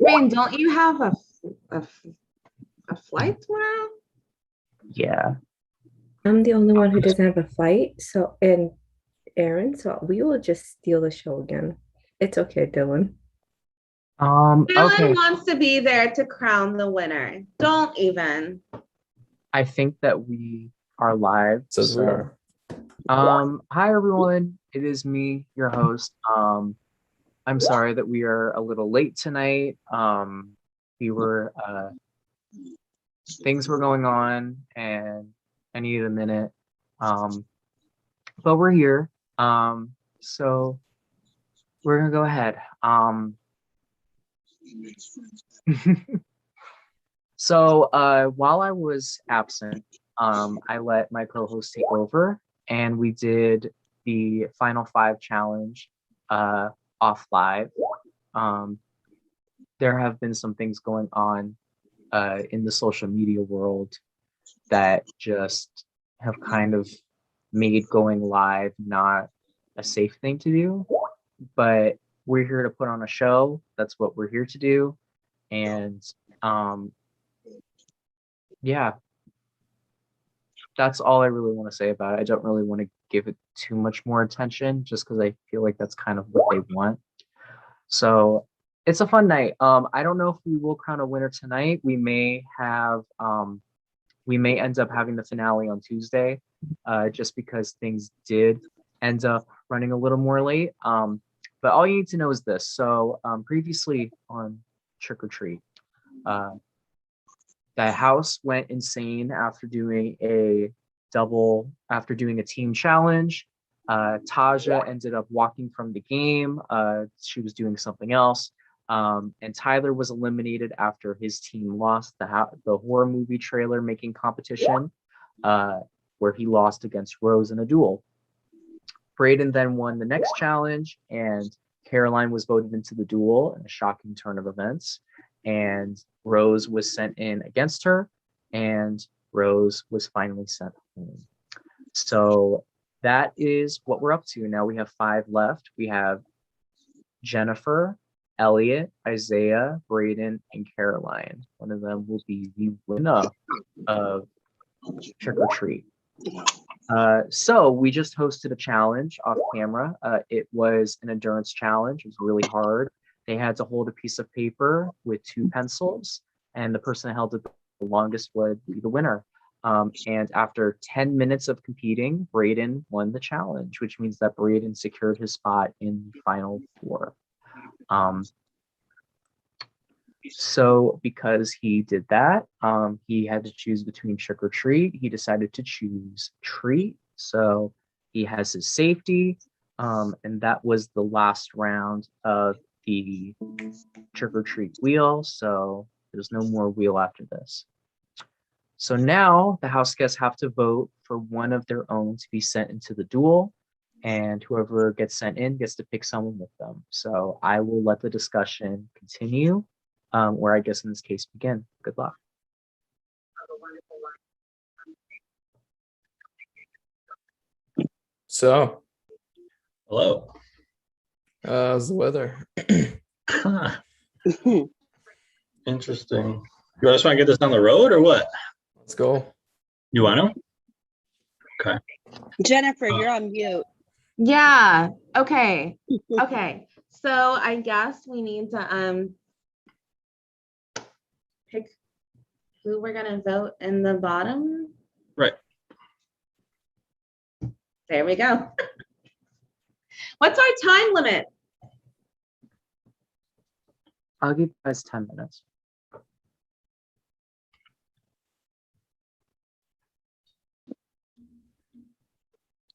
Rain, don't you have a flight tomorrow? Yeah. I'm the only one who doesn't have a flight. So, and Aaron, so we will just steal the show again. It's okay, Dylan. Dylan Okay. wants to be there to crown the winner. Don't even. I think that we are live. Says we are. Hi everyone. It is me, your host. I'm sorry that we are a little late tonight. We were things were going on and I needed a minute. But we're here. So we're gonna go ahead. So while I was absent, I let my co-host take over and we did the final 5 challenge off live. There have been some things going on in the social media world that just have kind of made going live not a safe thing to do, but we're here to put on a show. That's what we're here to do. And yeah, that's all I really want to say about it. I don't really want to give it too much more attention just because I feel like that's kind of what they want. So it's a fun night. I don't know if we will crown a winner tonight. We may end up having the finale on Tuesday, just because things did end up running a little more late. But all you need to know is this. So previously on Trick or Treat, the house went insane after doing a team challenge. Taja ended up walking from the game. She was doing something else. And Tyler was eliminated after his team lost the horror movie trailer making competition, where he lost against Rose in a duel. Brayden then won the next challenge, and Caroline was voted into the duel in a shocking turn of events. And Rose was sent in against her, and Rose was finally sent home. So that is what we're up to. Now we have 5 left. We have Jennifer, Elliot, Isaiah, Brayden, and Caroline. One of them will be the winner of Trick or Treat. So we just hosted a challenge off camera. It was an endurance challenge. It was really hard. They had to hold a piece of paper with 2 pencils, and the person that held it the longest would be the winner. And after 10 minutes of competing, Brayden won the challenge, which means that Brayden secured his spot in the final 4. So because he did that, he had to choose between Trick or Treat. He decided to choose Treat. So he has his safety. And that was the last round of the Trick or Treat wheel. So there's no more wheel after this. So now the house guests have to vote for one of their own to be sent into the duel. And whoever gets sent in gets to pick someone with them. So I will let the discussion continue, or I guess in this case begin. Good luck. So, hello. How's the weather? Interesting. You just want to get this down the road or what? Let's go. You want to? Okay. Jennifer, you're on mute. Yeah. Okay. Okay. So I guess we need to pick who we're gonna vote in the bottom. Right. There we go. What's our time limit? I'll give you guys 10 minutes.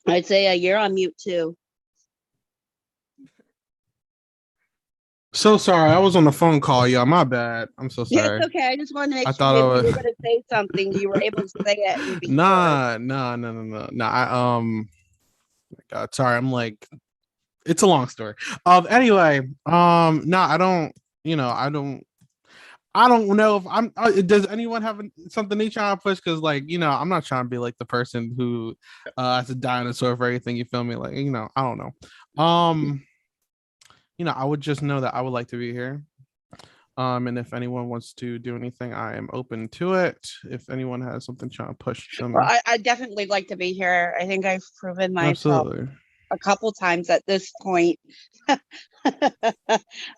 I'd say you're on mute too. So sorry, I was on the phone call, y'all. My bad. I'm so Yeah, sorry. it's okay. I just wanted to make I sure thought if I you was- were going to say something, you were able to say it. And be Nah. God, sorry. I'm like, it's a long story. Anyway, no, I don't. I don't know if I'm. Does anyone have something they trying to push? Because, like, I'm not trying to be like the person who has a dinosaur for everything. You feel me? Like, I don't know. I would just know that I would like to be here. And if anyone wants to do anything, I am open to it. If anyone has something trying to push them. Well, I definitely like to be here. I think I've proven myself Absolutely. a couple times at this point.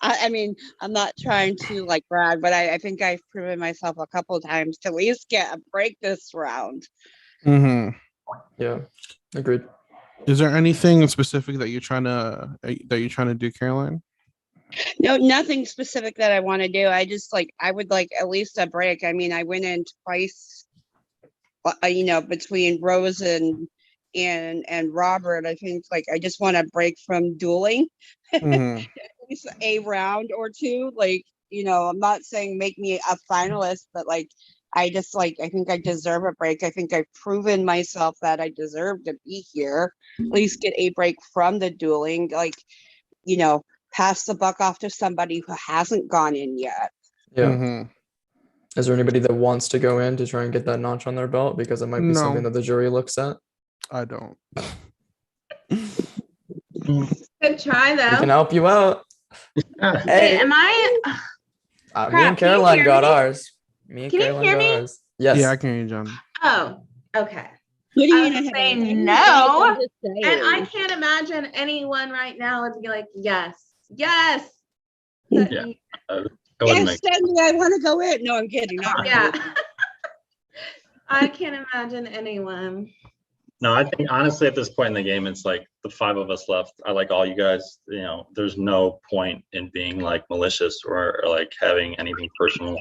I mean, I'm not trying to like brag, but I think I've proven myself a couple times to at least get a break this round. Mm-hmm. Yeah, agreed. Is there anything specific that you're trying to do, Caroline? No, nothing specific that I want to do. I would like at least a break. I mean, I went in twice, between Rose and Robert. I think like I just want a break from dueling. Mm-hmm. At least a round or two. Like, I'm not saying make me a finalist, but like I think I deserve a break. I think I've proven myself that I deserve to be here. At least get a break from the dueling. Like, pass the buck off to somebody who hasn't gone in yet. Yeah. Mm-hmm. Is there anybody that wants to go in to try and get that notch on their belt? Because it might be something that the jury looks at. I don't. Good try We though. can help you out. Wait, Hey, am I? me crap, and can you Caroline hear got me? ours. Me and Can you Caroline hear got me? ours. Yes. Yeah, I can hear you, John. Oh, okay. What do I you was mean? gonna say I'm no, just saying. and I can't imagine anyone right now would be like, yes. But Yeah. you- I wouldn't Yes, make. Sandy, I want to go in. No, I'm kidding. Not yeah. I can't imagine anyone. No, I think honestly at this point in the game, it's like the 5 of us left. I like all you guys. There's no point in being like malicious or like having anything personal.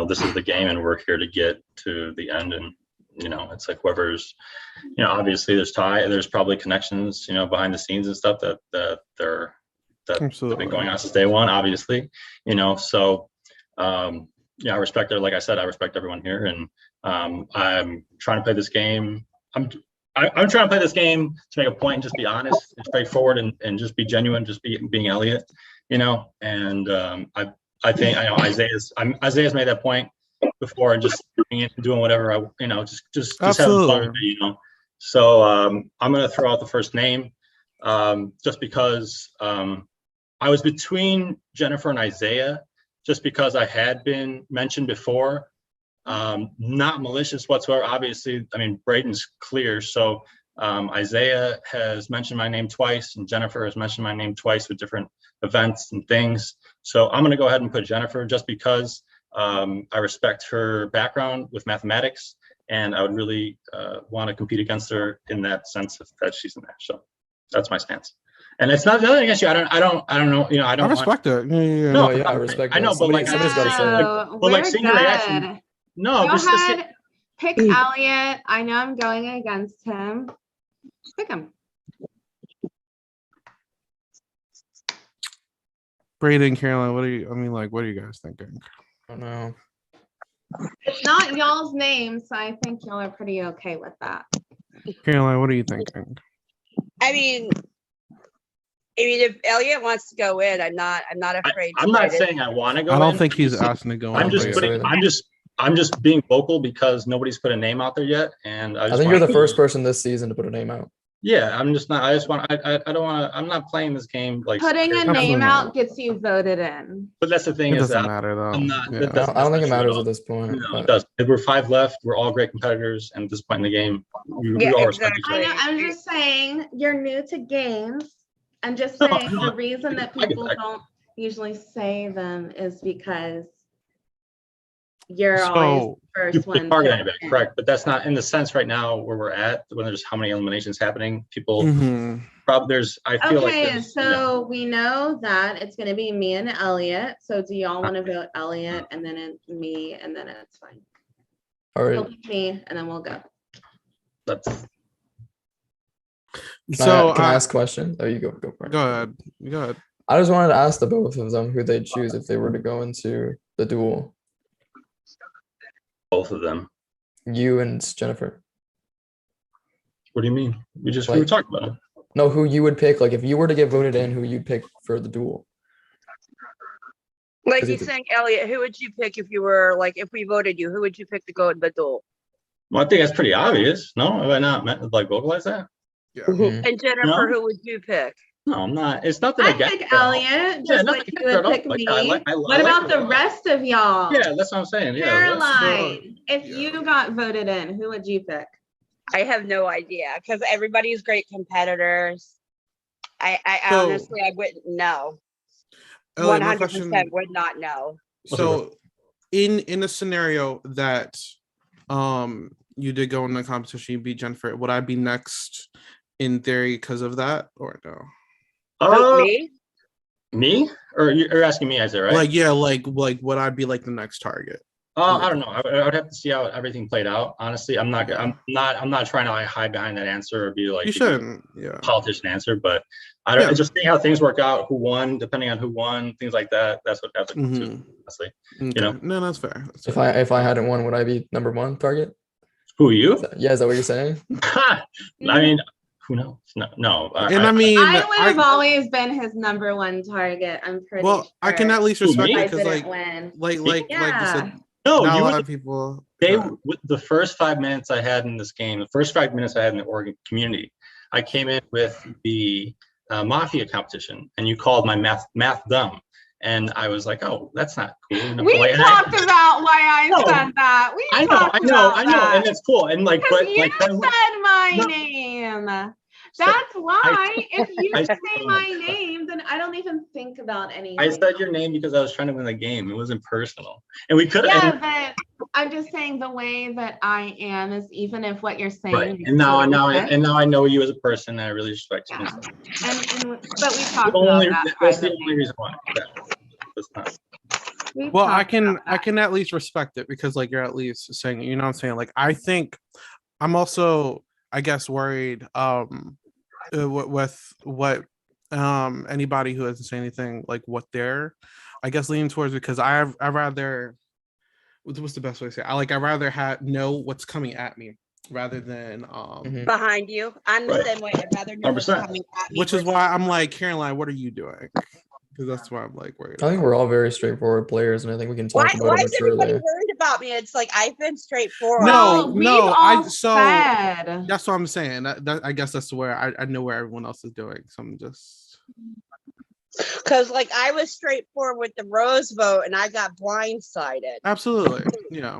This is the game, and we're here to get to the end. And it's like whoever's, obviously there's there's probably connections, behind the scenes and stuff that they're that have Absolutely. been going on since day one, obviously. So I respect it. Like I said, I respect everyone here, and I'm trying to play this game. I'm trying to play this game to make a point and just be honest and straightforward and just be genuine, just being Elliot, and I think I know Isaiah's made that point before, and just doing whatever just having fun, So I'm gonna throw out the first name, just because I was between Jennifer and Isaiah, just because I had been mentioned before. Not malicious whatsoever. Obviously, I mean, Braden's clear. So Isaiah has mentioned my name twice, and Jennifer has mentioned my name twice with different events and things. So I'm going to go ahead and put Jennifer, just because I respect her background with mathematics, and I would really want to compete against her in that sense that she's in there. So that's my stance. And it's not nothing against you. I don't know. I don't. I respect it. Yeah. No, I respect. I know, but like, somebody's got to say it. No, But like we're seeing your reaction. good. No, Go just to see. ahead, pick Elliot. I know I'm going against him. Pick him. Braden, Caroline, what are you guys thinking? I don't know. It's not y'all's name, so I think y'all are pretty okay with that. Caroline, what are you thinking? I mean, if Elliot wants to go in, I'm not afraid. I'm not saying I want to go. I don't in. think he's asking to go I'm in. just but putting- yeah. I'm just being vocal because nobody's put a name out there yet, and I think you're the first person this season to put a name out. Yeah, I'm just not. I just want. I don't want to. I'm not playing this game like. Putting a Absolutely name not. out gets you voted in. But that's the thing It is doesn't that matter though. I'm not. Yeah. That- I don't think it not true matters all. at this point. No, but- it does. We're 5 left. We're all great competitors, and at this point in the game, we Yeah, all respect each I other. know. I'm just saying you're new to games. I'm just No, saying no, the reason that I get people that. don't usually say them is because you're So, always You first put one. target to- anybody, correct? But that's not in the sense right now where we're at. When there's how many eliminations happening, people Mhm. probably there's. I feel like Okay, there's, so we know that it's gonna be me and Elliot. So do y'all want to vote Elliot and then it's me and then it's fine? All He'll right. pick me and then we'll go. that's So Can I ask a question? Oh, you go for it. go ahead. Go ahead. I just wanted to ask the both of them who they'd choose if they were to go into the duel. both of them. You and Jennifer. What do you mean? We were Like- talking about it. No, who you would pick? Like if you were to get voted in, who you'd pick for the duel? Like Is he's it- saying, Elliot, who would you pick if you were like, if we voted you, who would you pick to go in the duel? Well, I think that's pretty obvious. No, have I not like vocalize that? Yeah. Mhm. And Jennifer, No. who would you pick? No, I'm not. It's nothing I against pick her. Elliot, Yeah, just nothing like you against her would at all. pick Like, me. I What like about her the a lot. rest of y'all? Yeah, that's what I'm saying. Yeah, Caroline, if Yeah. you got voted in, who would you pick? I have no idea because everybody's great competitors. I So- honestly, I wouldn't know. Elliot, my 100% question. would not know. So, in a scenario that you did go in the competition, you beat Jennifer, would I be next in theory because of that, or no? Me? Me? Or you're asking me, is it right? Like, yeah, like would I be like the next target? I don't know. I would have to see how everything played out. Honestly, I'm not trying to like hide behind that answer or be like You shouldn't. Yeah. politician answer, but I don't Yeah. just see how things work out, who won, depending on who won, things like that. That's what that's Mhm. honestly. Okay. know? No, that's fair. That's If fair. I hadn't won, would I be number one target? Who you? Yeah, is that what you're saying? I mean, who knows? No. And I mean, I would have always been his number one target. I'm pretty well, sure. I can at least Who, respect me? it I because, didn't like win. you Yeah. said, No, not a you lot were of people. with the first 5 minutes I had in this game, the first 5 minutes I had in the Oregon community, I came in with the mafia competition, and you called my math dumb, and I was like, oh, that's not cool. You know? We Like, talked about why I No, said that. We I talked know, about and that. it's cool, and like, Because but you like, said my No. name. That's why. If you I- say my name, then I don't even think about anything. I said your name because I was trying to win the game. It wasn't personal, and we could have. Yeah, but I'm just saying the way that I am is even if what you're saying. Right. is And now correct. I know you as a person, and I really respect you. Yeah. And stuff. But we talked The about only, that that's the privately. only reason why. That's not. We Well, I talked can about that. at least respect it because like you're at least saying, you know what I'm saying? Like I think I'm also, I guess, worried with what anybody who hasn't said anything like what they're I guess leaning towards, because I rather, what's the best way to say it? I rather know what's coming at me rather than Mhm. Behind you. I'm the Right. same way. I'd rather know what's 100%. coming at me. which is versus- why I'm like, Caroline, what are you doing? Because that's why I'm like worried. I think about. we're all very straightforward players, and I think we can Why, talk about why it is everybody maturely. worried about me? It's like I've been straightforward. No, We've no, all so said. that's what I'm saying. That I guess that's where I know where everyone else is doing. So I'm just Because like I was straightforward with the Rose vote and I got blindsided. absolutely, yeah.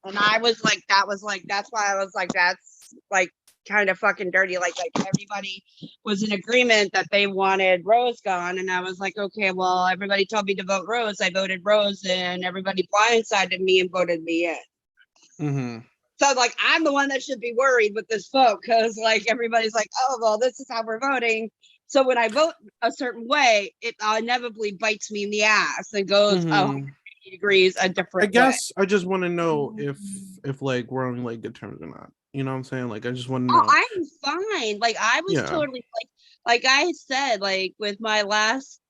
And I was like, that's why I was like, that's like kind of fucking dirty. Like everybody was in agreement that they wanted Rose gone. And I was like, okay, well, everybody told me to vote Rose. I voted Rose and everybody blindsided me and voted me in. Mm-hmm. So like, I'm the one that should be worried with this vote because like, everybody's like, oh, well, this is how we're voting. So when I vote a certain way, it inevitably bites me in the ass and goes, Mhm. 180 degrees a different I way. guess I just want to know if like we're on like good terms or not. You know what I'm saying? Like I just want to know. Oh, I'm fine. Like I was Yeah. totally like I said, like with my last,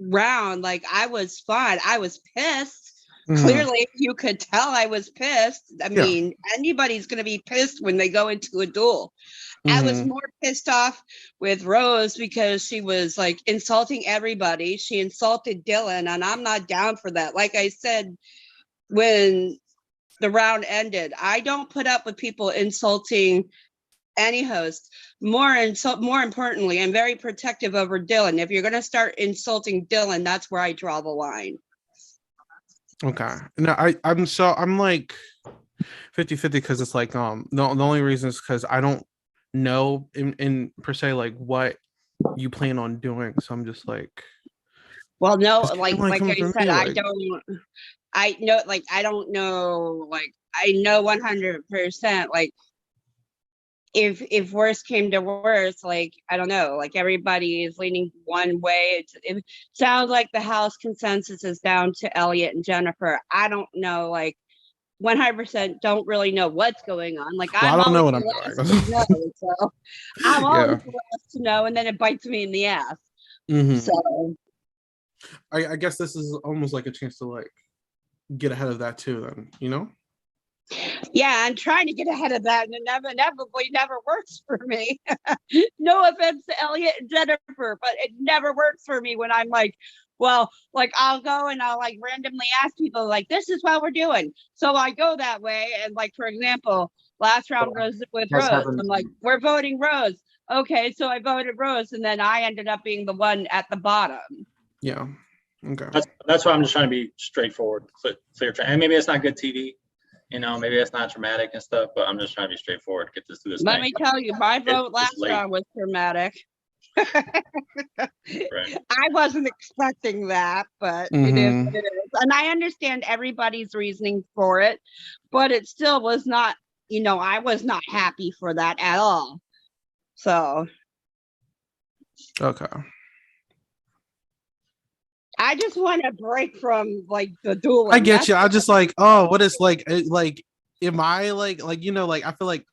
round, like I was fine. I was pissed. Mhm. Clearly, you could tell I was pissed. I Yeah. mean, anybody's gonna be pissed when they go into a duel. I was Mhm. more pissed off with Rose because she was like insulting everybody. She insulted Dylan, and I'm not down for that. Like I said, when the round ended, I don't put up with people insulting any host. More importantly, I'm very protective over Dylan. If you're gonna start insulting Dylan, that's where I draw the line. Okay. No, I'm like 50-50 because it's like the only reason is because I don't know in per se like what you plan on doing. So I'm just like, Well, no, Just like Caroline I coming from said, me, I like- don't know, like I know 100%, like if worse came to worse, like I don't know, like everybody is leaning one way. It sounds like the house consensus is down to Elliot and Jennifer. I don't know, like 100% don't really know what's going on. Like Well, I don't know what I'm always the doing. last to know, so I'm Yeah. always the last to know, and then it bites me in the ass. Mhm. So I guess this is almost like a chance to like get ahead of that too. Then yeah, I'm trying to get ahead of that, and it inevitably never works for me. No offense to Elliot and Jennifer, but it never works for me when I'm like, well, like I'll go and I'll like randomly ask people like, this is what we're doing. So I go that way, and like for example, last round was with Guys Rose. haven't- I'm like, we're voting Rose. okay, so I voted Rose, and then I ended up being the one at the bottom. Yeah. Okay. That's why I'm just trying to be straightforward, clear. And maybe it's not good TV, maybe it's not dramatic and stuff, but I'm just trying to be straightforward, get this through this Let thing. me tell you, my vote It's last late. round was dramatic. Right. I wasn't expecting that, but it is what it is. And I understand everybody's reasoning for it, but it still was not, I was not happy for that at all. So. Okay. I just want a break from like the dueling. I get you. I just like, oh, what is like, am I like, I feel like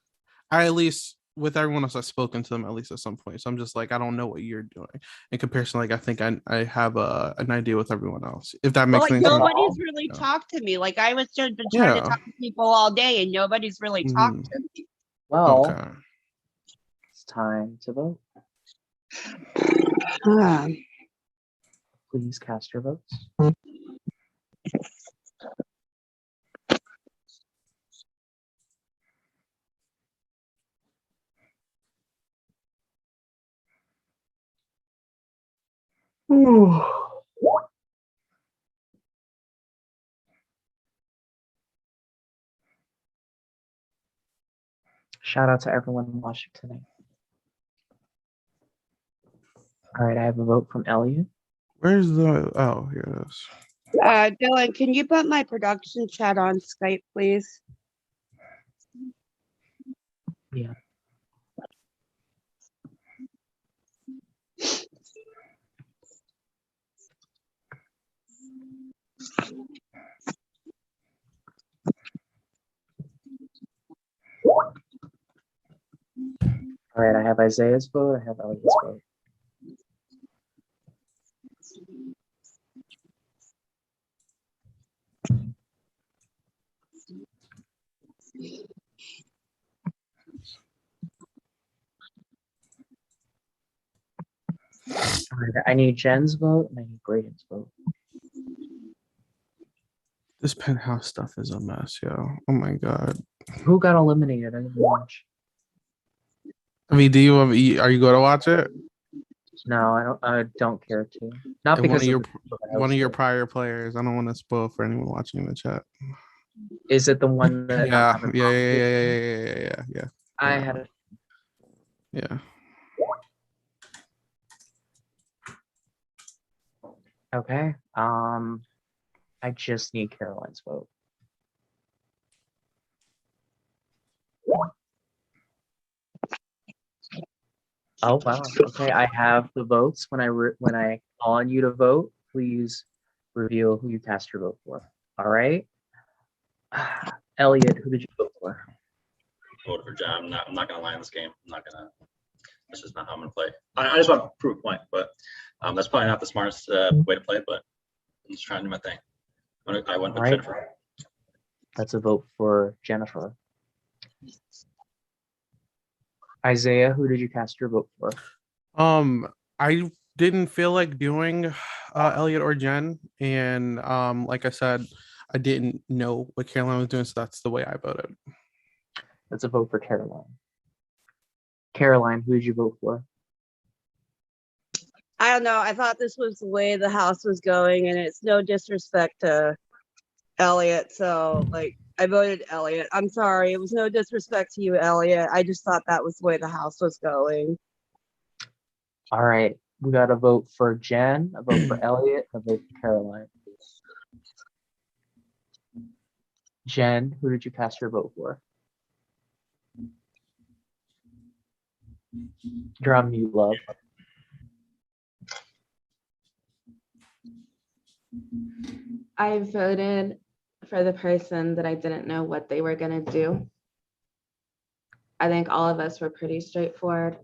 I at least with everyone else I've spoken to them at least at some point. So I'm just like, I don't know what you're doing in comparison. Like, I think I have an idea with everyone else. If that makes any sense. Nobody's really talked to me. Like I was just been trying to talk to people all day, and nobody's really talked to me. Well, Okay. it's time to vote. Please cast your votes. Ooh. Shout out to everyone watching tonight. All right, I have a vote from Elliot. Where's the, oh, here it is. Dylan, can you put my production chat on Skype, please? Yeah. All right, I have Isaiah's vote. I have Elliot's vote. All right, I need Jen's vote and I need Braden's vote. This penthouse stuff is a mess, yo. Oh my god. Who got eliminated? I didn't watch. I mean, are you going to watch it? No, I don't care to. Not And because one of your prior players. I don't want to spoil for anyone watching in the chat. Is it the one that? Yeah. I had it. Yeah. Okay. I just need Caroline's vote. Oh wow. Okay, I have the votes. When I call on you to vote, please reveal who you cast your vote for. All right. Elliot, who did you vote for? Voted for John. I'm not gonna lie in this game. That's just not how I'm gonna play. I just want to prove a point, but that's probably not the smartest way to play. But I'm just trying to do my thing. I went with Right. Jennifer. That's a vote for Jennifer. Isaiah, who did you cast your vote for? I didn't feel like doing Elliot or Jen, and like I said, I didn't know what Caroline was doing, so that's the way I voted. That's a vote for Caroline. Caroline, who did you vote for? I don't know. I thought this was the way the house was going, and it's no disrespect to Elliot. So, like, I voted Elliot. I'm sorry. It was no disrespect to you, Elliot. I just thought that was the way the house was going. All right. We got a vote for Jen, a vote for Elliot, a vote for Caroline. Jen, who did you cast your vote for? You're on mute, love. I voted for the person that I didn't know what they were going to do. I think all of us were pretty straightforward.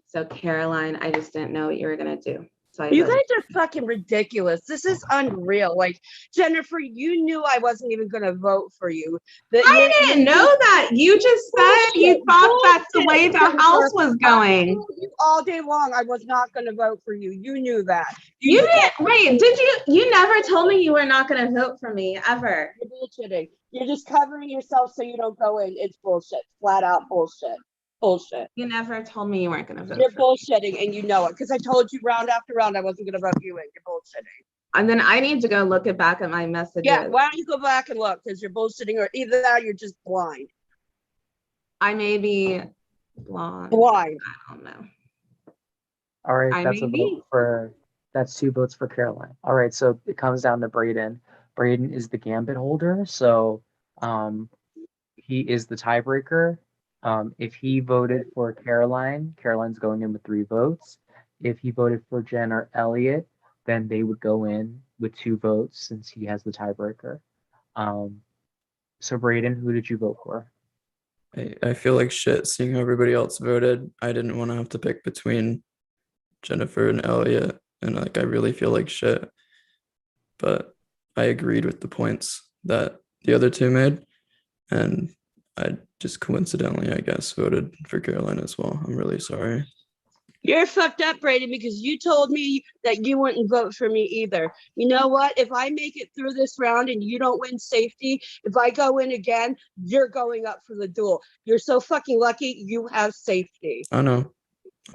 So Caroline, I just didn't know what you were going to do. So You guys are fucking ridiculous. This is unreal. Like, Jennifer, you knew I wasn't even going to vote for you. I didn't know that. You just said you thought that's the way the house was going. I told you all day long I was not going to vote for you. You knew that. You didn't. Wait, did you? You never told me you were not going to vote for me ever. You're bullshitting. You're just covering yourself so you don't go in. It's bullshit. Flat out bullshit. bullshit. You never told me you weren't gonna vote. You're for me. bullshitting and you know it because I told you round after round I wasn't gonna vote you in. You're bullshitting. And then I need to go look it back at my messages. Yeah, why don't you go back and look because you're bullshitting or either that or you're just blind. I may be blonde. Blind. I don't know. All right, I that's may a be. vote for, that's 2 votes for Caroline. All right, so it comes down to Braden. Braden is the gambit holder, so he is the tiebreaker. If he voted for Caroline, Caroline's going in with 3 votes. If he voted for Jen or Elliot, then they would go in with 2 votes since he has the tiebreaker. So Braden, who did you vote for? I feel like shit seeing how everybody else voted. I didn't want to have to pick between Jennifer and Elliot, and like I really feel like shit. But I agreed with the points that the other 2 made, and I just coincidentally, I guess, voted for Caroline as well. I'm really sorry. You're fucked up, Brady, because you told me that you wouldn't vote for me either. You know what? If I make it through this round and you don't win safety, if I go in again, you're going up for the duel. You're so fucking lucky you have safety. I know.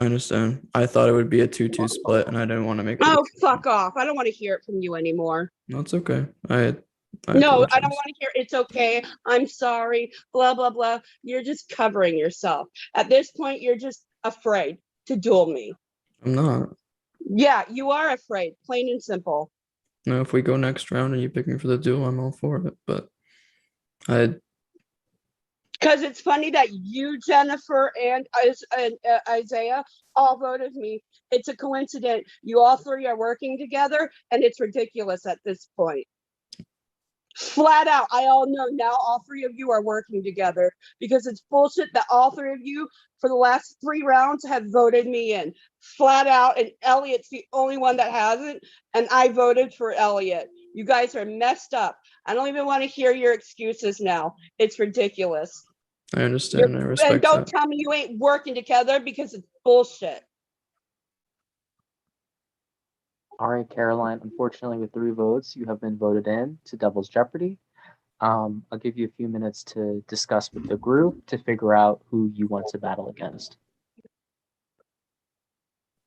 I understand. I thought it would be a 2-2 split, and I didn't want to make it. Oh, fuck off. I don't want to hear it from you anymore. No, it's okay. I No, I don't apologize. want to hear it's okay. I'm sorry. Blah, blah, blah. You're just covering yourself. At this point, you're just afraid to duel me. I'm not. Yeah, you are afraid, plain and simple. No, if we go next round and you pick me for the duel, I'm all for it. But I Because it's funny that you, Jennifer, and Isaiah all voted me. It's a coincidence. You all 3 are working together, and it's ridiculous at this point. Flat out, I all know now all 3 of you are working together because it's bullshit that all 3 of you for the last 3 rounds have voted me in. Flat out, and Elliot's the only one that hasn't, and I voted for Elliot. You guys are messed up. I don't even want to hear your excuses now. It's ridiculous. I understand. I And respect don't that. tell me you ain't working together because it's bullshit. All right, Caroline, unfortunately with 3 votes, you have been voted in to Devil's Jeopardy. I'll give you a few minutes to discuss with the group to figure out who you want to battle against.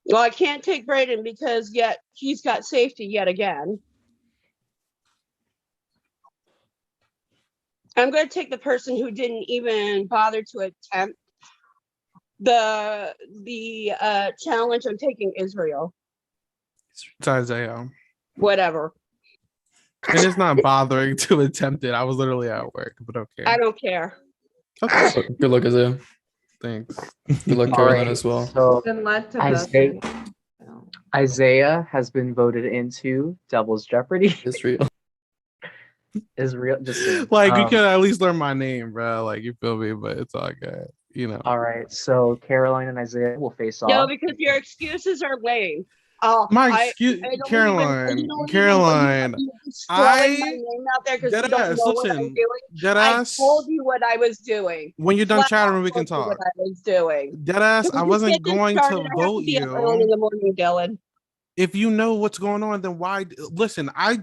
Well, I can't take Braden because yet he's got safety yet again. I'm going to take the person who didn't even bother to attempt the challenge. I'm taking Israel. It's Isaiah. Whatever. And it's not bothering to attempt it. I was literally at work, but okay. I don't care. Okay. Good luck, Isaiah. Thanks. Good luck, All Caroline, right, as well. So Good luck to I both. say- of you. Isaiah has been voted into Devil's Jeopardy. Israel. Israel, just kidding. Like you can at least learn my name, bro. Like you feel me, but it's all good. You know. All right, so Caroline and Isaiah will face No, off. because your excuses are lame. My excuse, Caroline, Caroline, I I- my name out there because you Deadass, don't know what I'm listen, doing. Deadass. I told you what I was doing. When you're done Flat chattering, out we can told you talk. What I was doing. Deadass, Can I we wasn't get this going started? to I have vote be up early in you. the morning, Dylan. If you know what's going on, then why? Listen, I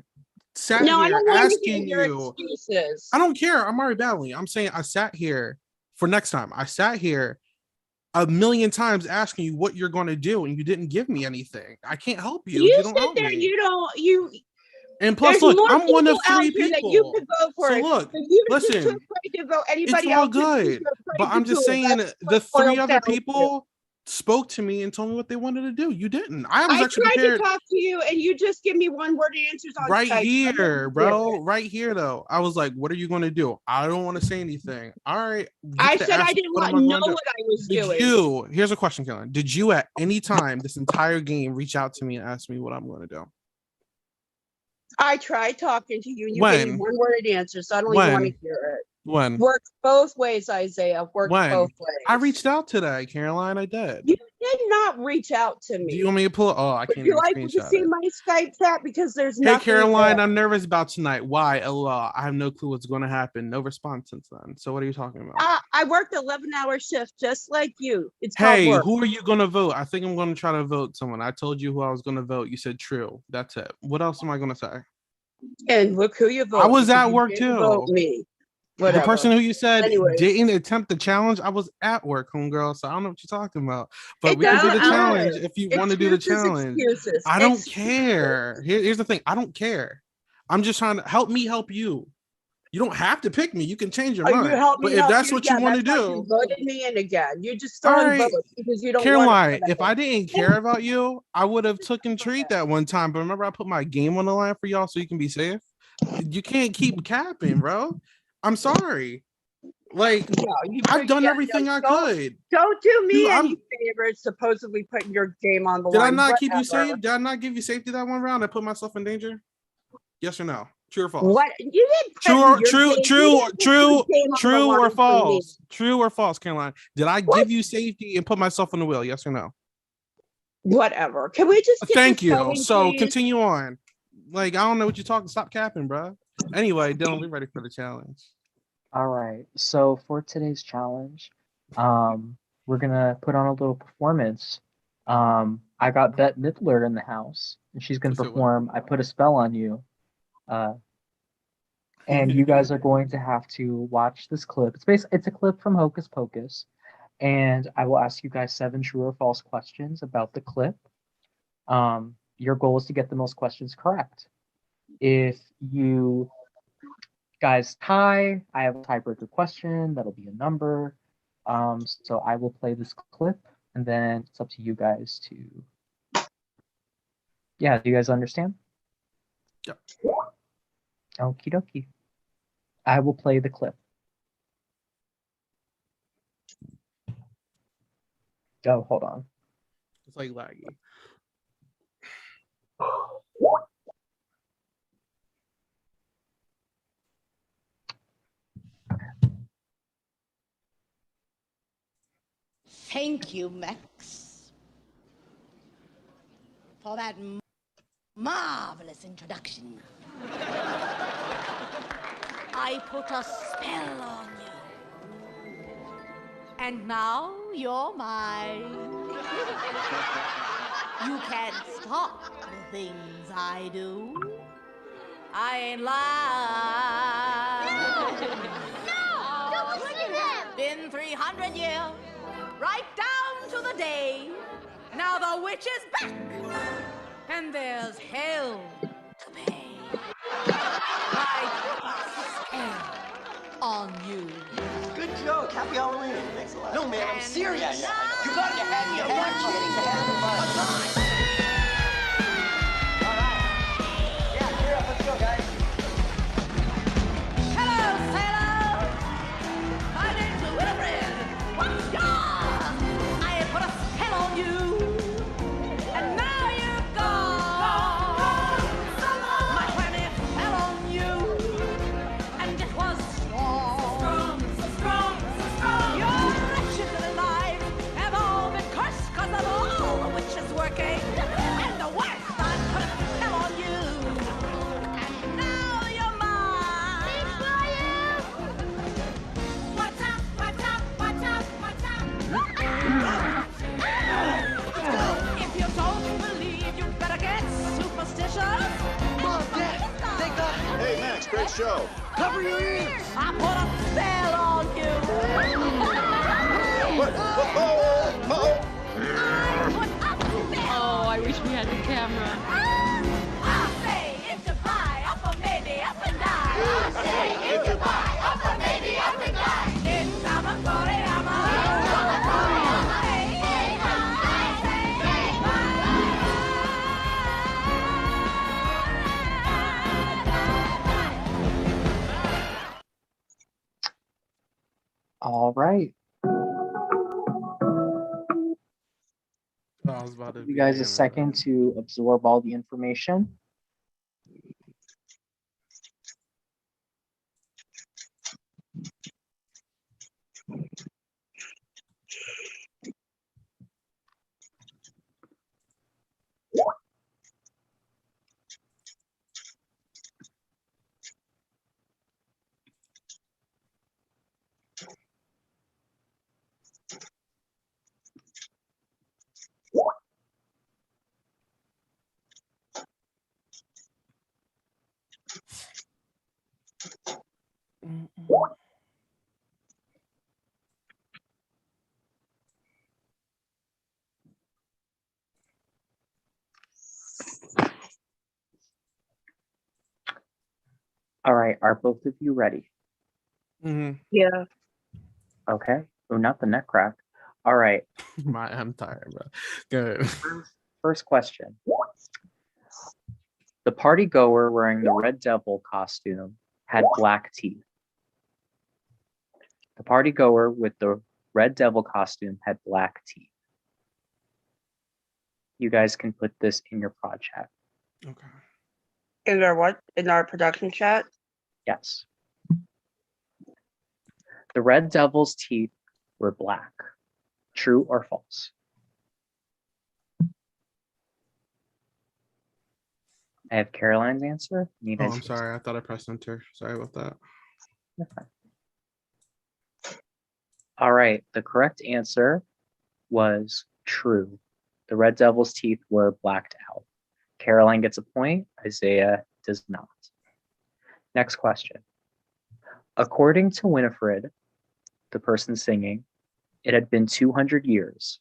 sat No, I here don't want to hear asking your you. excuses. I don't care. I'm already battling. I'm saying I sat here for next time. I sat here a million times asking you what you're going to do, and you didn't give me anything. I can't help you. You don't sit help there. me. You. And plus, There's look, more I'm one of people out 3 here that you people. could vote for. So look, But you're just too listen, afraid to vote it's anybody all else. because good. you're afraid But to I'm just do it. saying That's the what it 3 boils other down to. people spoke to me and told me what they wanted to do. You didn't. I was I actually tried prepared. to talk to you, and you just give me one-word answers on Right Skype. here, bro. Right here, though. I was like, "What are you going to do?" I don't want to say anything. All right. You I could said ask I didn't what want am to I know gonna do? what I was Did doing. you? Here's a question, Kellen. Did you at any time this entire game reach out to me and ask me what I'm going to do? I tried talking to you, and you gave me When? one-word answers, so I don't even want to When? hear it. When? Worked both ways, Isaiah. Worked When? both ways. I reached out today, Caroline. I did. You did not reach out to me. Do you want me to pull? Oh, I Would can't you even like to screenshot see it. my Skype chat? Because there's Hey, nothing Caroline, there. I'm nervous about tonight. Why? LOL. I have no clue what's going to happen. No response since then. So what are you talking about? I worked 11-hour shift just like you. It's called Hey, work. who are you going to vote? I think I'm going to try to vote someone. I told you who I was going to vote. You said true. That's it. What else am I going to say? And look who you vote. I was because at you work didn't vote too. me. Whatever. The person who you said Anyways. didn't attempt the challenge, I was at work, homegirl. So I don't know what you're talking about. But It we can do the doesn't matter. challenge if you want to do the Excuses, challenge. excuses, I don't excuses. care. Here's the thing. I don't care. I'm just trying to help me help you. You don't have to pick me. You can change your Oh, mind. you help me But if help that's you? what you Yeah, want to that's why do, you voted me in again. You're just All throwing right. votes because you don't Caroline, want it. if I didn't care about you, I would have took and treat that one time. But remember, I put my game on the line for y'all so you can be safe. You can't keep capping, bro. I'm sorry. Like, No, you I've done yeah, everything no, I don't- could. Don't do me Dude, any favors, supposedly putting your game on the Did I line. not keep you Whatever. safe? Did I not give you safety that one round? I put myself in danger? Yes or no? True or false? What you didn't put True or your true, game- true, you didn't put true, your game on the true or line for me. false? True or false, Caroline? Did I What? give you safety and put myself on the wheel? Yes or no? Whatever. Can we just get Thank this you. going, So please? continue on. Like, I don't know what you're talking. Stop capping, bro. Anyway, Dylan, we ready for the challenge. All right. So for today's challenge, we're gonna put on a little performance. I got Bette Midler in the house, and she's gonna You said what? perform "I Put a Spell on You." And you guys are going to have to watch this clip. It's a clip from Hocus Pocus, and I will ask you guys 7 true or false questions about the clip. Your goal is to get the most questions correct. If you guys tie, I have a tiebreaker question. That'll be a number. So I will play this clip, and then it's up to you guys to. Yeah, do you guys understand? Yep. Okie dokie. I will play the clip. Oh, hold on. It's like laggy. Thank you, Max, for that marvelous introduction. I put a spell on you. And now you're mine. You can't stop the things I do. I ain't lying. No! Don't listen to him! Been 300 years, right down to the day. Now the witch is back, and there's hell to pay. I put a spell on you. Good joke. Happy Halloween. Thanks a lot. No, man, I'm serious. Yeah, I know. You got it. You had fun. All right. Yeah, cheer up. Let's go, guys. Hello, sailor. My name's Wilfred. What's yours? I put a spell on you, and now you're gone. My planet fell on you, and it was strong. So strong. Your wretched little lives have all been cursed 'cause of all the witches working. And the worst, I put a spell on you, and now you're mine. Thanks, William! What's up? What's up? What's up? What's up? If you don't believe, you'd better get superstitious. Mom, Dad, thank God. Hey, Max, great show. Cover your ears. I put a spell on you. What? Oh, oh. I put a spell. Oh, I wish we had the camera. I'll say it's July, up or maybe up and down. I'll say it's July, up or maybe up and down. It's Amatoriama. All right. I was about to You be guys a damn second to absorb all the information. All right, are both of you ready? Mhm. Yeah. Okay. Oh, not the neck crack. All right. I'm tired, bro. Good. First question. The party goer wearing the Red Devil costume had black teeth. The party goer with the Red Devil costume had black teeth. You guys can put this in your pod chat. Okay. In our what? In our production chat? Yes. The Red Devil's teeth were black. True or false? I have Caroline's answer. Oh, I'm sorry. I thought I pressed enter. Sorry about that. All right. The correct answer was true. The Red Devil's teeth were blacked out. Caroline gets a point. Isaiah does not. Next question. According to Winifred, the person singing, it had been 200 years,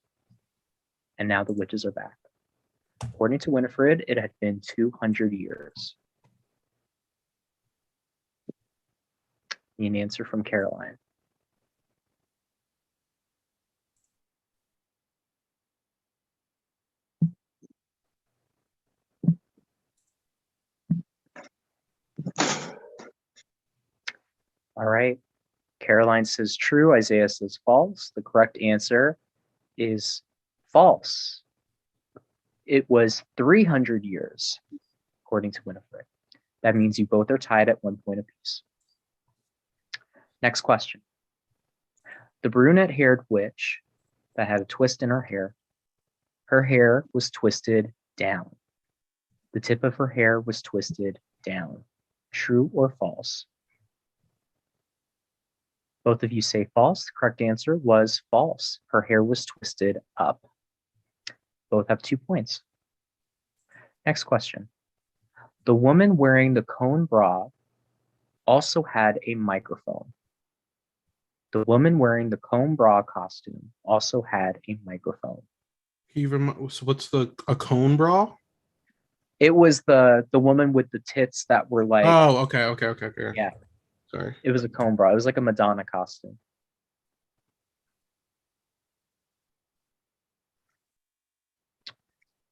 and now the witches are back. According to Winifred, it had been 200 years. Need an answer from Caroline. All right. Caroline says true. Isaiah says false. The correct answer is false. It was 300 years, according to Winifred. That means you both are tied at 1 point apiece. Next question. The brunette-haired witch that had a twist in her hair was twisted down. The tip of her hair was twisted down. True or false? Both of you say false. The correct answer was false. Her hair was twisted up. Both have 2 points. Next question. The woman wearing the cone bra also had a microphone. The woman wearing the cone bra costume also had a microphone. So what's a cone bra? It was the woman with the tits that were like. Oh, okay. Yeah. Sorry. It was a cone bra. It was like a Madonna costume.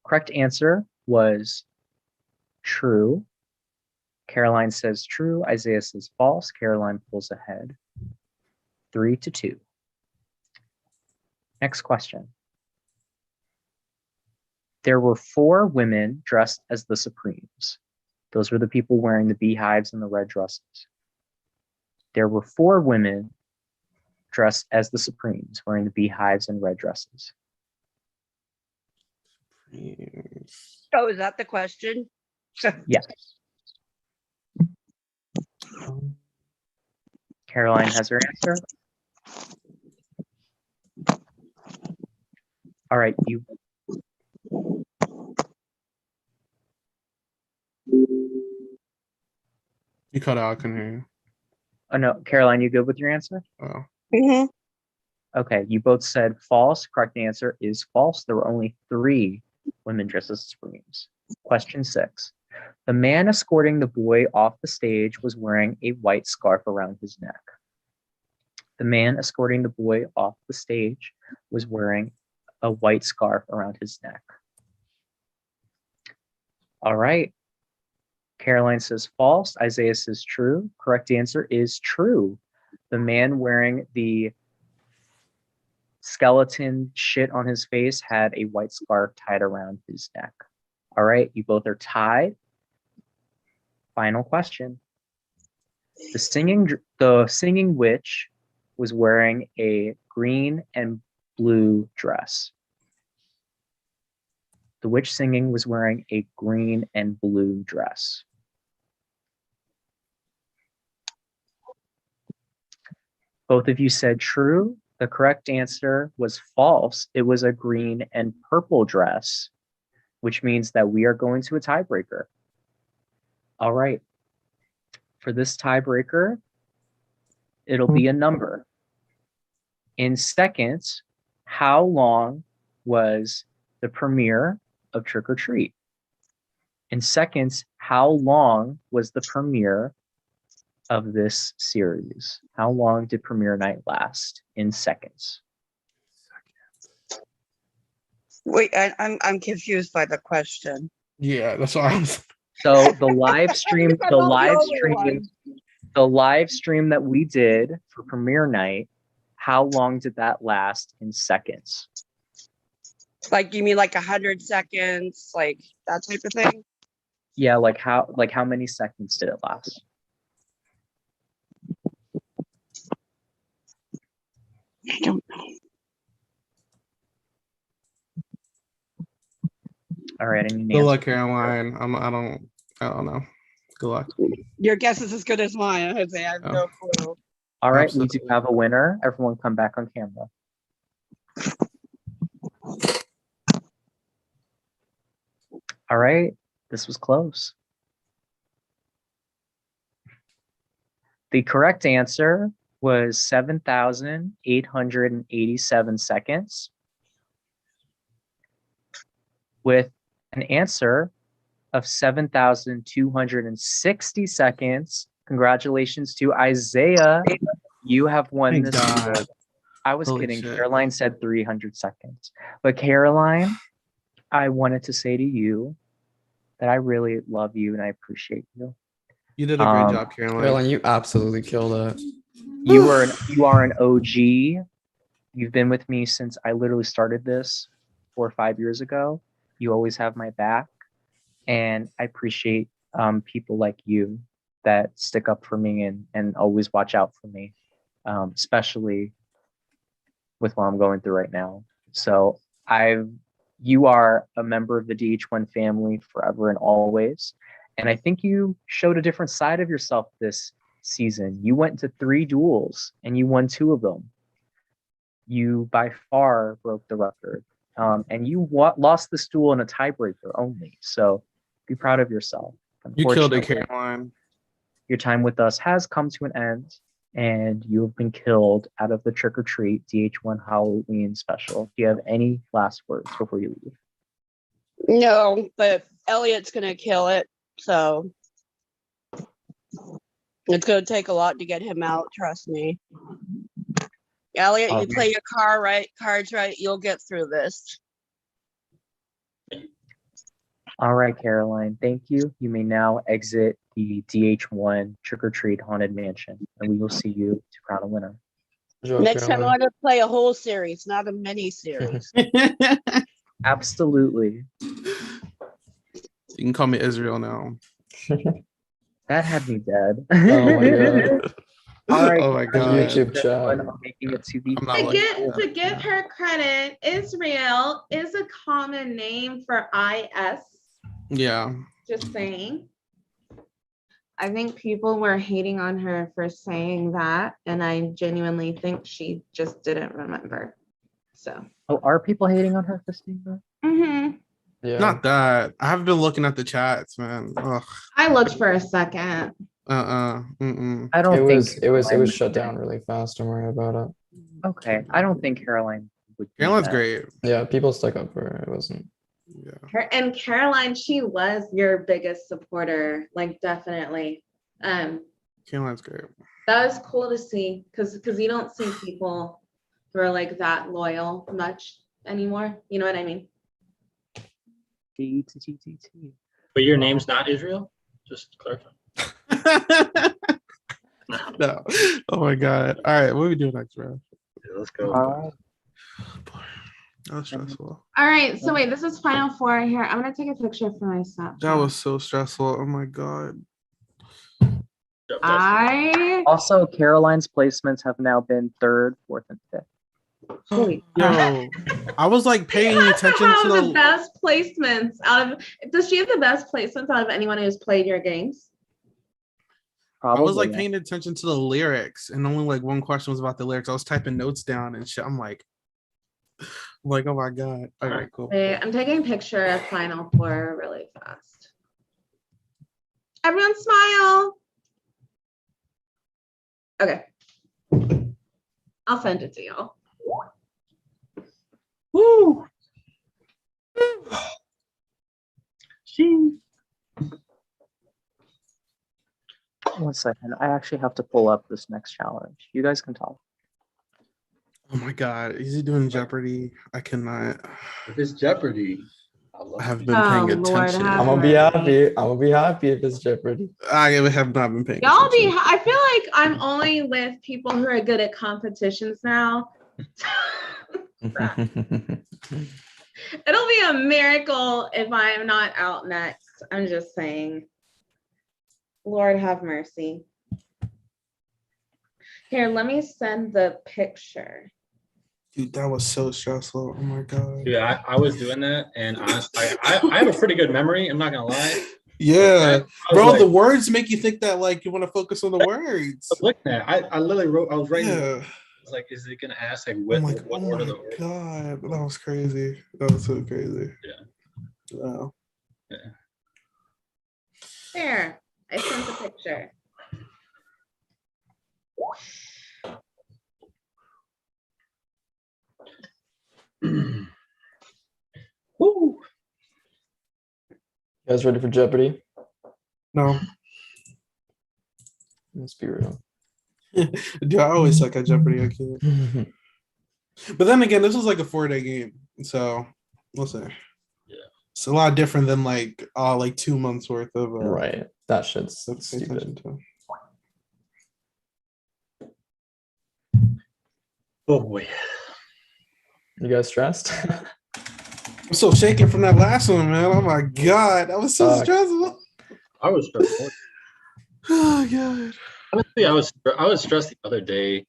Correct answer was true. Caroline says true. Isaiah says false. Caroline pulls ahead. 3-2. Next question. There were 4 women dressed as the Supremes. Those were the people wearing the beehives and the red dresses. There were 4 women dressed as the Supremes, wearing the beehives and red dresses. Oh, is that the question? Yes. Caroline has her answer. All right, you. You cut out. I couldn't hear you. Oh no, Caroline, you good with your answer? Oh. Mm-hmm. Okay, you both said false. Correct answer is false. There were only 3 women dressed as Supremes. Question 6. The man escorting the boy off the stage was wearing a white scarf around his neck. The man escorting the boy off the stage was wearing a white scarf around his neck. All right. Caroline says false. Isaiah says true. Correct answer is true. The man wearing the skeleton shit on his face had a white scarf tied around his neck. All right, you both are tied. Final question. The singing witch was wearing a green and blue dress. The witch singing was wearing a green and blue dress. Both of you said true. The correct answer was false. It was a green and purple dress, which means that we are going to a tiebreaker. All right. For this tiebreaker, it'll be a number. In seconds, how long was the premiere of Trick or Treat? In seconds, how long was the premiere of this series? How long did premiere night last in seconds? Wait, I'm confused by the question. Yeah, that's what I was. So the live stream, I'm not the only one. the live stream that we did for premiere night, how long did that last in seconds? Like, you mean like 100 seconds, like that type of thing? Yeah, like how many seconds did it last? I don't know. All right, I need an Good answer. luck, Caroline. I don't know. Good luck. Your guess is as good as mine, Jose. I have Oh. no clue. All right, we Absolutely. do have a winner. Everyone come back on camera. All right, this was close. The correct answer was 7,887 seconds, with an answer of 7,260 seconds. Congratulations to Isaiah. You have won Thank this. God. award. I was Holy kidding. shit. Caroline said 300 seconds. But Caroline, I wanted to say to you that I really love you and I appreciate you. You did a great job, Caroline. Caroline, you absolutely killed it. You are an OG. You've been with me since I literally started this 4 or 5 years ago. You always have my back, and I appreciate people like you that stick up for me and always watch out for me, especially with what I'm going through right now. So you are a member of the DH1 family forever and always. And I think you showed a different side of yourself this season. You went to 3 duels and you won 2 of them. You by far broke the record. And you lost this duel in a tiebreaker only. So be proud of yourself. You killed it, Unfortunately, Caroline. your time with us has come to an end, and you have been killed out of the Trick or Treat DH1 Halloween special. Do you have any last words before you leave? No, but Elliot's gonna kill it, so it's gonna take a lot to get him out. Trust me, Elliot. You play your cards right. You'll get through this. All right, Caroline, thank you. You may now exit the DH1 Trick or Treat Haunted Mansion, and we will see you to crown a winner. Good job, Next time I Caroline. want to play a whole series, not a mini series. Absolutely. You can call me Israel now. That had me dead. Oh my god. All right. Oh my God. YouTube chat. everyone, on making it to the I'm not To like give, that. to give her credit, Israel is a common name for IS. Yeah. Just saying. I think people were hating on her for saying that, and I genuinely think she just didn't remember. So. Oh, are people hating on her for saying that? Mhm. Yeah. Not that. I haven't been looking at the chats, man. Ugh. I looked for a second. Mm-mm. I don't It think was Caroline shut would- down really fast. Don't worry about it. Okay, I don't think Caroline would. do Caroline's that. great. Yeah, people stuck up for her. It wasn't. Yeah. And Caroline, she was your biggest supporter, like definitely. Caroline's great. That was cool to see because you don't see people who are like that loyal much anymore. You know what I mean? T. But your name's not Israel? Just to clarify. No. Oh my God. All right. What are we doing next, bro? Yeah, let's go. All right. That was stressful. All right. So wait, this is final 4 here. I'm gonna take a picture for myself. That was so stressful. Oh my God. Also, Caroline's placements have now been 3rd, 4th, and 5th. Holy Yo, I was like paying She has attention have to the the. best placements out of. Does she have the best placements out of anyone who's played your games? I was like Probably. paying attention to the lyrics, and only like one question was about the lyrics. I was typing notes down and shit. I'm like, oh my God. All right, cool. Wait, I'm taking a picture of final 4 really fast. Everyone smile. Okay. I'll send it to y'all. Woo! She. 1 second. I actually have to pull up this next challenge. You guys can talk. Oh my god, is he doing Jeopardy? I cannot. If it's Jeopardy, I have been Oh, paying Lord, attention. have I'm gonna be mercy. happy. I'm gonna be happy if it's Jeopardy. I have not been paying Y'all be, attention. I feel like I'm only with people who are good at competitions now. It'll be a miracle if I'm not out next. I'm just saying. Lord have mercy. Here, let me send the picture. Dude, that was so stressful. Oh my god. Yeah, I was doing that, and honestly, I have a pretty good mememory. I'm not gonna lie. Yeah, I was bro, like- the words make you think that like you want to focus on the words. I was looking at. I literally wrote. I was writing. Yeah. I was like, is it gonna ask like Oh what, my, what oh order my the order? god, that was crazy. That was so crazy. Yeah. Wow. There, I sent the picture. Woo. You guys ready for Jeopardy? No, Let's be real. dude, I always suck at Jeopardy. I can't. But then again, this was like a 4-day game, so we'll see. Yeah. It's a lot different than like 2 months worth of Right. That shit's stuff to pay attention stupid. to. Oh boy. You guys stressed? I'm so shaking from that last one, man. Oh my god, that was so Fuck. stressful. I was stressed. Oh god. Honestly, I was stressed the other day.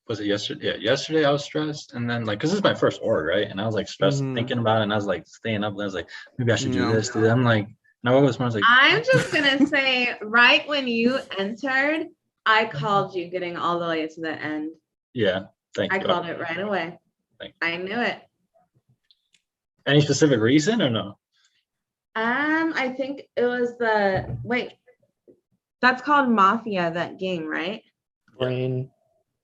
Was it yesterday? Yeah, yesterday I was stressed, and then like, cause this is my first org, right? And I was like stressed Mhm. thinking about it, and I was like staying up, and I was like, maybe I should do Yeah. this, do that. I'm like, and I woke up this morning, I was like, I'm just gonna say, right when you entered, I called you getting all the way to the end. yeah, thank I you. called it right away. Thank I knew it. Any specific reason or no? I think it was that's called Mafia, that game, right? Brain.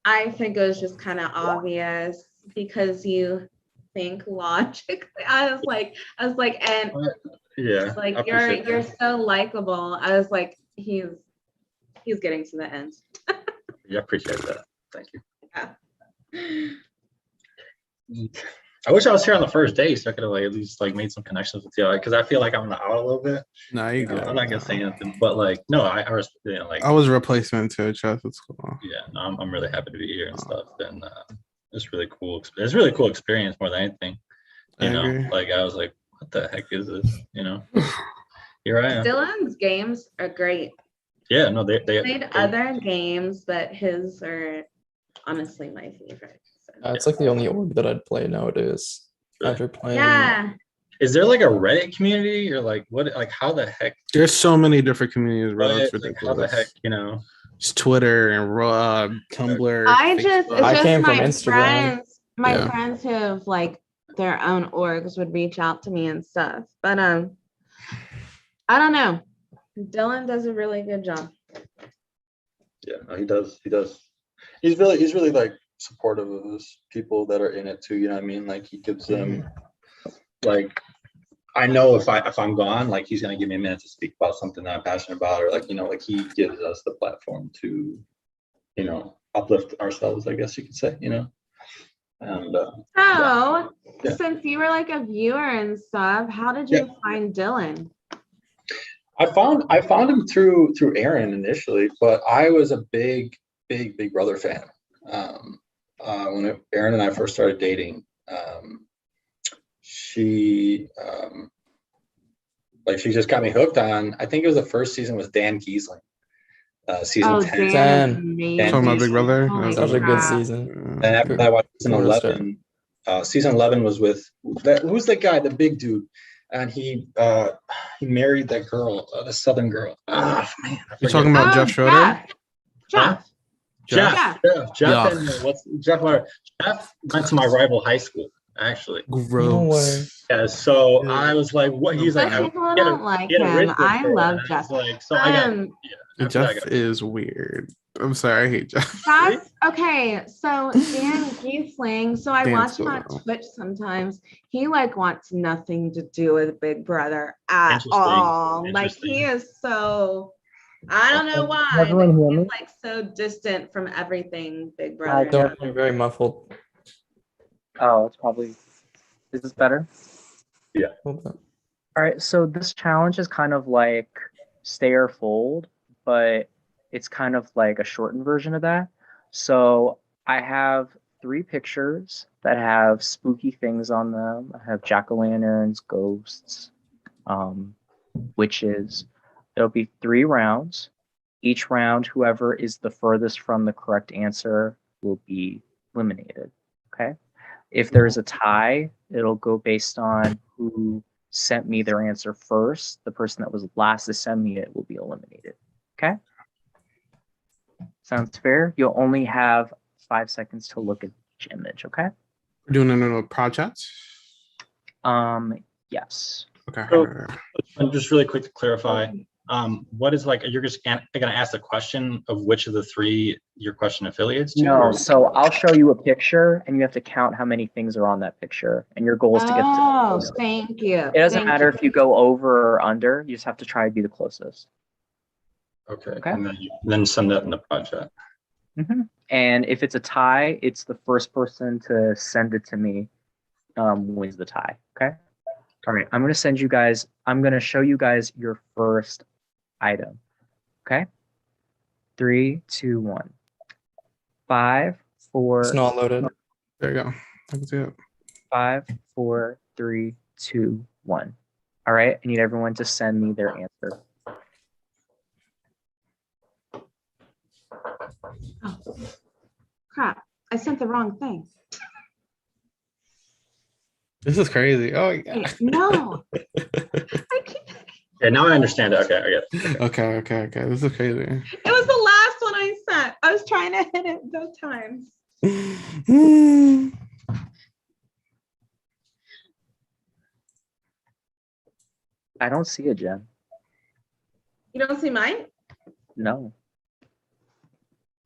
I think it was just kind of obvious because you think logically. I was like, and Yeah, like I appreciate you're that. so likable. I was like, he's getting to the end. Yeah, I appreciate that. Thank you. Yeah. I wish I was here on the first day so I could have like at least like made some connections with you, because I feel like I'm out a little bit. No, you good. I'm not gonna say anything, but like no, I was like I was a replacement to Chef. It's cool. yeah, no, I'm really happy to be here and stuff, and it's really cool. It's really cool experience more than anything. I agree. Like I was like, what the heck is this? Here I am. Dylan's games are great. Yeah, no, they Played other games, but his are honestly my favorite. So. It's like the only org that I'd play nowadays. Really? After playing. Yeah. Is there like a Reddit community or like what? Like how the heck? There's so many different communities, bro. It's Like, how the ridiculous. heck? It's Twitter and Tumblr. It's I just came from my Instagram. friends. My Yeah. friends who have like their own orgs would reach out to me and stuff. But I don't know. Dylan does a really good job. Yeah, no, he does. He does. He's really like supportive of his people that are in it too. You know what I mean? Like he gives them like, I know if I'm gone, like he's gonna give me a minute to speak about something that I'm passionate about, or like like he gives us the platform to, uplift ourselves, I guess you could say, And So, Yeah. since you were like a viewer and stuff, how did you find Dylan? I found him through Aaron initially, but I was a big Big Brother fan. When Aaron and I first started dating, she just got me hooked on. I think it was the first season was Dan Giesling, season 10. Dan. Talking about Big Brother. Holy Such a good crap. season. And after that, I watched season What is that? 11. Season 11 was with who's the guy, the big dude, and he married that girl, the Southern girl. Man, I You're forget. talking about Jeff Schroeder? Jeff. Jeff Yuck. and Jeff went to my rival high school, actually. Gross. Yeah, so Yeah. I was like, what? He's like, Some people he had a- don't like he had a him. Richmond I girl, love and I Jeff. was like, so I got, after that, I Jeff got- is weird. I'm sorry, I hate Jeff. That's okay. So Dan Giesling, so I Dan's watch him cool, on though. Twitch sometimes. He like wants nothing to do with Big Brother at Interesting. all. Like he is so I don't know Okay. why, Can but everyone hear me? he's like so distant from everything, Big Brother. Don't, I'm very muffled. Oh, it's probably. Is this better? Hold on. All right, so this challenge is kind of like stay or fold, but it's kind of like a shortened version of that. So I have 3 pictures that have spooky things on them. I have jack-o'-lanterns, ghosts, witches. There'll be 3 rounds. Each round, whoever is the furthest from the correct answer will be eliminated. Okay. If there's a tie, it'll go based on who sent me their answer first. The person that was last to send me it will be eliminated. Okay. Sounds fair? You'll only have 5 seconds to look at each image. Okay. We're doing it in a project. Yes. Okay. So, just really quick to clarify, what is like, you're just gonna ask the question of which of the 3 your question affiliates to? No, or- so I'll show you a picture and you have to count how many things are on that picture. And your goal is to get to the Oh, closest. thank you. It doesn't Thank matter you. if you go over or under, you just have to try to be the closest. Okay, Okay. and then send that in the project. And if it's a tie, it's the first person to send it to me wins the tie. Okay. All right. I'm going to show you guys your first item. Okay. 3, 2, 1. 5, 4. It's not loaded. There you go. I can see it. 5, 4, 3, 2, 1. All right. I need everyone to send me their answer. Oh, crap. I sent the wrong thing. This is crazy. Oh, yeah. Wait, no. Yeah, now I understand it. Okay, I get it. Okay. This is crazy. It was the last one I sent. I was trying to hit it both times. I don't see it, Jen. You don't see mine? No.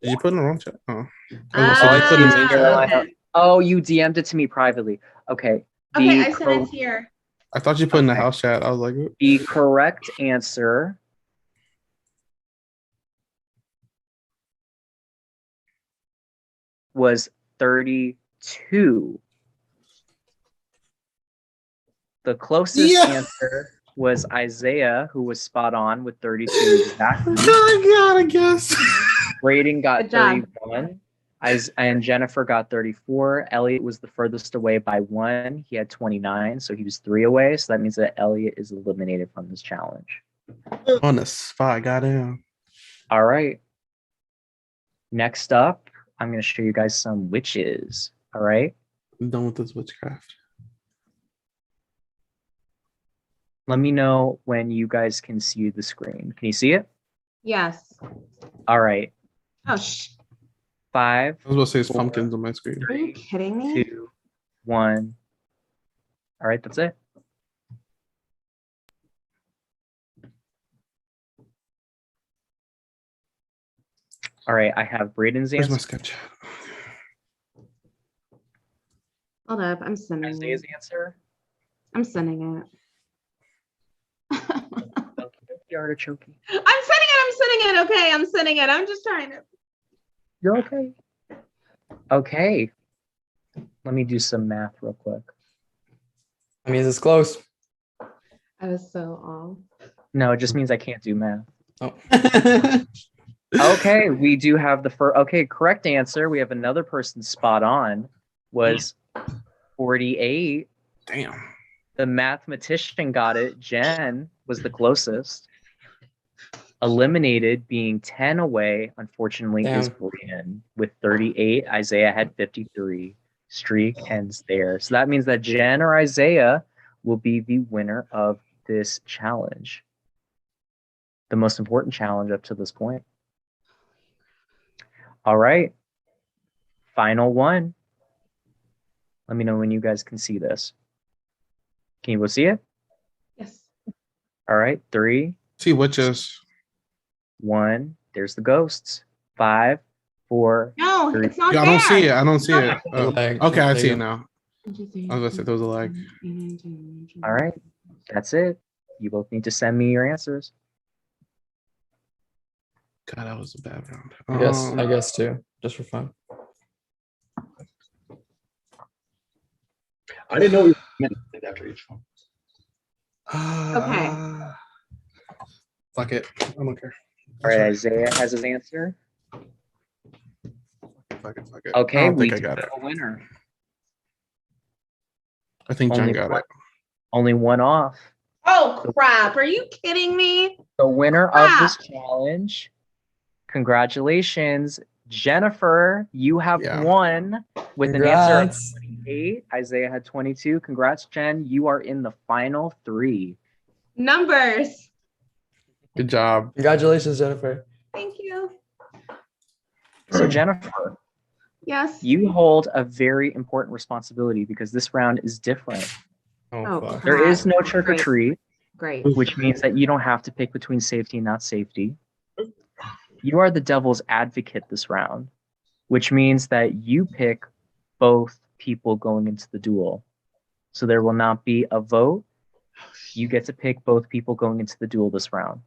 Did you put in the wrong chat? Oh. I put in the main chat. Okay. Oh, you DM'd it to me privately. Okay. Okay, The I sent it here. I thought you put in the Okay. house chat. I was like, "Ooh." The correct answer was 32. The closest Yeah. answer was Isaiah, who was spot on with 32 exactly. I guess. Braden got Good job. 31. And Jennifer got 34. Elliot was the furthest away by 1. He had 29, so he was 3 away. So that means that Elliot is eliminated from this challenge. On the spot, goddamn. All right. Next up, I'm going to show you guys some witches. All right. I'm done with this witchcraft. Let me know when you guys can see the screen. Can you see it? Yes. All right. Oh, 5, I was about to say it's 4, pumpkins on my screen. are you kidding me? 2, 1. All right, that's it. All right, I have Braden's Where's my answer, sketch? Hold up. I'm sending Isaiah's it. answer, I'm sending it. the artichoke. I'm sending it. Okay, I'm sending it. I'm just trying to. You're okay. Okay. Let me do some math real quick. I mean, it's close. I was so off. No, it just means I can't do math. Oh, Okay, we do have the first. Okay, correct answer. We have another person spot on. Was 48. Damn. The mathematician got it. Jen was the closest. Eliminated, being 10 away, unfortunately, is Damn. Brian with 38. Isaiah had 53. Streak ends there. So that means that Jen or Isaiah will be the winner of this challenge. The most important challenge up to this point. All right. Final one. Let me know when you guys can see this. Can you go see it? Yes. All right. 3, See witches. 1. There's the ghosts. 5, 4. No, 3. it's not Yeah, I there. don't see it. I don't see it. Not Oh. Lag. Okay, I There see you it go. now. I was gonna say there was a lag. All right. That's it. You both need to send me your answers. God, that was a bad round. I guess too, just for fun. I didn't know we were meant to after each one. Okay. Fuck it. I don't care. All right, Isaiah has his answer. Fuck it. Okay, I don't we think I do got have it. a winner. I think Jen Only got one- it. Only one off. Oh crap! Are you kidding me? The winner of this Crap. challenge. Congratulations, Jennifer. You have Yeah. won with an answer of Congrats. 28. Isaiah had 22. Congrats, Jen. You are in the final 3. Numbers. Good job. Congratulations, Jennifer. Thank you. So, Jennifer, Yes. you hold a very important responsibility because this round is different. Oh, fuck. There crap. is no trick or Great. treat, Great. which means that you don't have to pick between safety and not safety. You are the devil's advocate this round, which means that you pick both people going into the duel. So there will not be a vote. You get to pick both people going into the duel this round.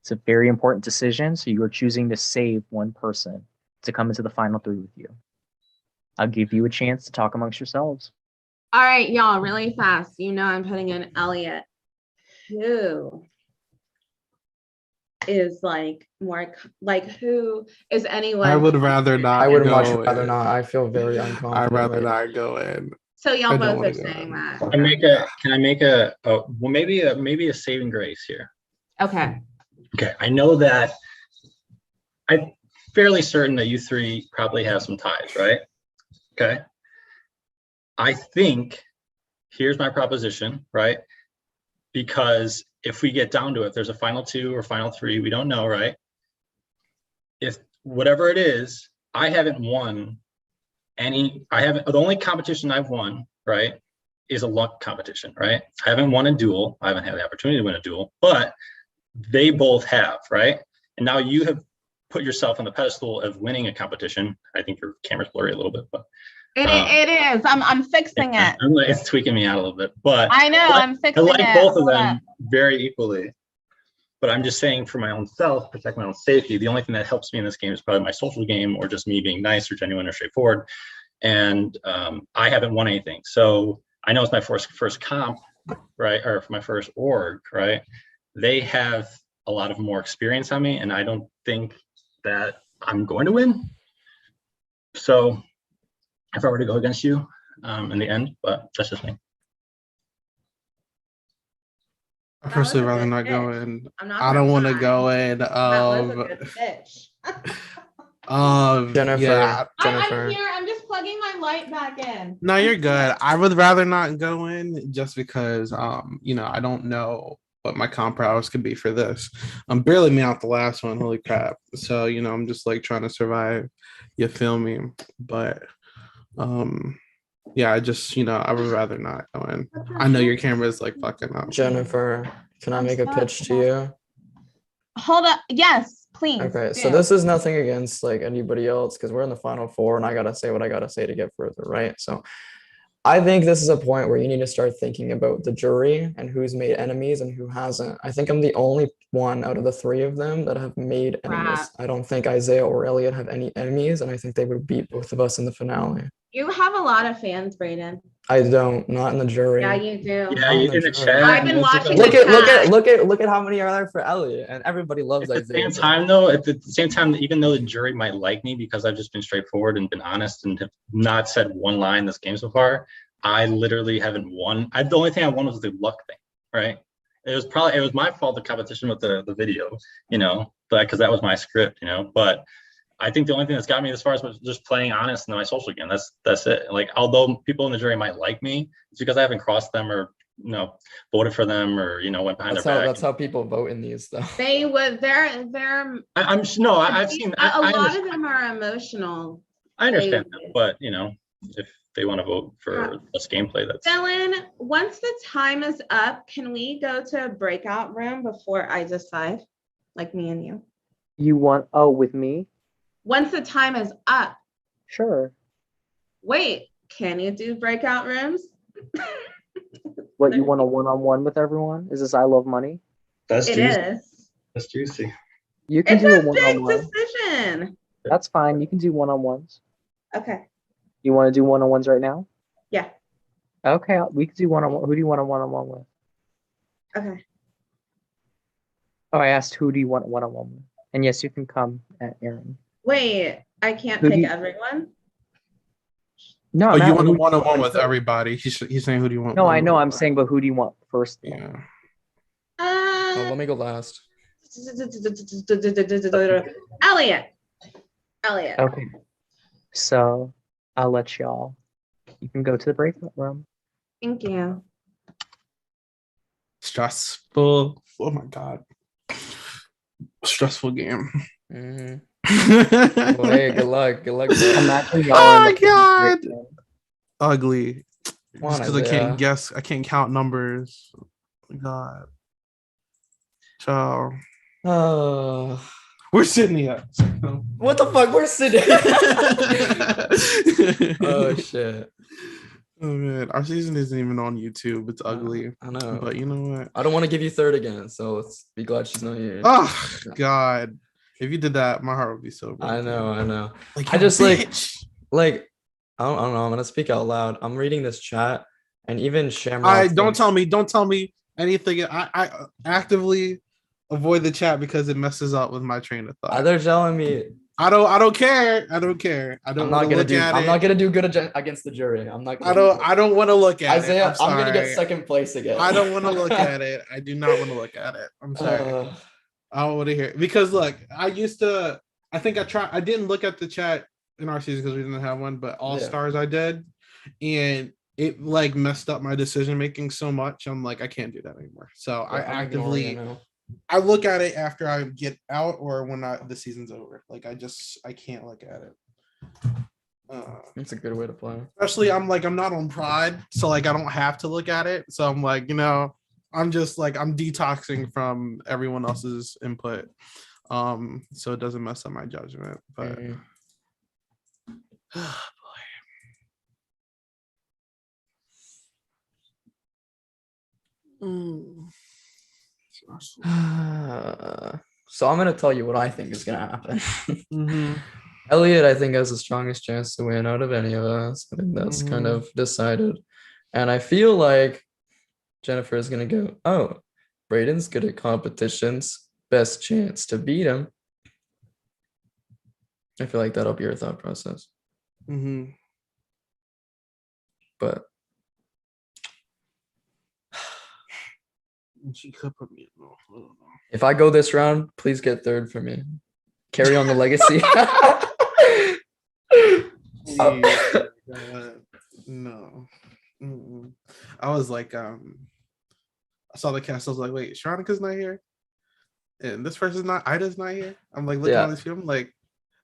It's a very important decision. So you are choosing to save one person to come into the final 3 with you. I'll give you a chance to talk amongst yourselves. All right, y'all, really fast. You know I'm putting in Elliot, who is like more like who is anyone? I would rather not. I would go much rather in. not. I feel very uncomfortable. I'd rather not go in. So y'all I don't both are wanna go saying in. that. Can I make a well, maybe a saving grace here. Okay. Okay, I know that I'm fairly certain that you 3 probably have some ties, right? Okay. I think here's my proposition, right? Because if we get down to it, there's a final 2 or final 3, we don't know, right? If whatever it is, I haven't won the only competition I've won, right, is a luck competition, right? I haven't won a duel. I haven't had the opportunity to win a duel, but they both have, right? And now you have put yourself on the pedestal of winning a competition. I think your camera's blurry a little bit, but It is. I'm fixing it. it's tweaking me out a little bit, but I know. I'm I fixing like it. both of Hold them up. very equally. But I'm just saying, for my own self, protect my own safety, the only thing that helps me in this game is probably my social game or just me being nice or genuine or straightforward. And I haven't won anything. So I know it's my first comp, right? Or my first org, right? They have a lot of more experience on me, and I don't think that I'm going to win. So if I were to go against you in the end, but that's just me. I That was personally a rather good not go pitch. in. I'm not I don't gonna want to lie. go in. That was a good pitch. Jennifer. Yeah. Jennifer. I'm here. I'm just plugging my light back in. No, you're good. I would rather not go in just because I don't know what my comp prowess could be for this. I'm barely me out the last one. Holy crap. So, I'm just like trying to survive. You feel me? But yeah, I just, I would rather not go in. I know your camera is like fucking up. Jennifer, can I make a pitch to you? Hold up. Yes, please. Okay, so do. this is nothing against like anybody else because we're in the final 4 and I gotta say what I gotta say to get further, right? So I think this is a point where you need to start thinking about the jury and who's made enemies and who hasn't. I think I'm the only one out of the 3 of them that have made enemies. Crap. I don't think Isaiah or Elliot have any enemies, and I think they would beat both of us in the finale. You have a lot of fans, Brayden. I don't, not in the jury. Yeah, you do. Yeah, you in the chat. I've been watching Look the at look at how many are there for Elliot, and everybody loves At the Isaiah. same time, even though the jury might like me because I've just been straightforward and been honest and have not said one lie in this game so far, I literally haven't won. The only thing I won was the luck thing, right? It was my fault, the competition with the video, but because that was my script, but I think the only thing that's got me as far as was just playing honest in my social game. That's it. Like, although people in the jury might like me, it's because I haven't crossed them or voted for them or went behind their back. That's how people vote in these, though. They would. They're. I've seen. A lot of them are emotional. I understand that, but if they want to vote for less gameplay, that's. Dylan, once the time is up, can we go to a breakout room before I decide, like me and you? You want with me? Once the time is up. Sure. Wait, can you do breakout rooms? What, you want a one-on-one with everyone? Is this I Love Money? That's It juicy. is. That's juicy. You can It's do a a big one-on-one. decision. That's fine. You can do one-on-ones. Okay. You want to do one-on-ones right now? Yeah. Okay, we can do one-on-one. Who do you want a one-on-one with? Okay. Oh, I asked who do you want one-on-one with? And yes, you can come at Aaron. Wait, I can't Who do pick you- everyone. No, Oh, not you want a who do one-on-one want with first. everybody. He's saying who do you want? No, I know. one-on-one I'm with? saying, but who do you want first? Yeah. Oh, Uh, let me go last. Elliot. Elliot. Okay. So I'll let y'all. You can go to the breakout room. Thank you. Stressful. Oh my god. Stressful game. Mhm. Oh Well, hey, good luck. Good luck, bro. Imagine y'all in my the god. break room. Ugly. Come on, Just because I can't Isaiah. guess, I can't count numbers. God. Ciao. Oh, Where's Sydney at? what the fuck? We're sitting. Oh shit. Oh man, our season isn't even on YouTube. It's I ugly. know. But you know what? I don't want to give you third again, so let's be glad she's not here. Oh God. If you did that, my heart would be so I broken. know, I know. Like, I you just bitch. like I don't know. I'm gonna speak out loud. I'm reading this chat, and even Shamrock. Don't tell me anything. I actively avoid the chat because it messes up with my train of thought. They're telling me I don't care. I don't I'm not want to gonna look do. at I'm it. not gonna do good against the jury. I'm not. I Gonna don't want to look at Isaiah, it. I'm gonna get sorry. second place again. I don't want to look at it. I do not want to look at it. I'm sorry. I don't want to hear it. Because look, I didn't look at the chat in our season because we didn't have one, but All Stars I did. And it like messed up my decision making so much. I'm like, I can't do that anymore. So I I'm actively ignoring it now. I look at it after I get out or when the season's over. Like I can't look at it. That's a good way to play. Especially I'm not on Pride, so like I don't have to look at it. So I'm like, I'm just like I'm detoxing from everyone else's input. So it doesn't mess up my judgment. But So I'm gonna tell you what I think is gonna happen. Mhm. Elliot, I think, has the strongest chance to win out of any of us. I think that's kind of decided. And I feel like Jennifer is gonna go, oh, Brayden's good at competitions. Best chance to beat him. I feel like that'll be her thought process. But she could put me in. if I go this round, please get third for me. Carry on the legacy. No. I was like, I saw the cast. I was like, wait, Sharonica's not here, and this person's not. Ida's not here. I'm like looking at all these people. I'm like,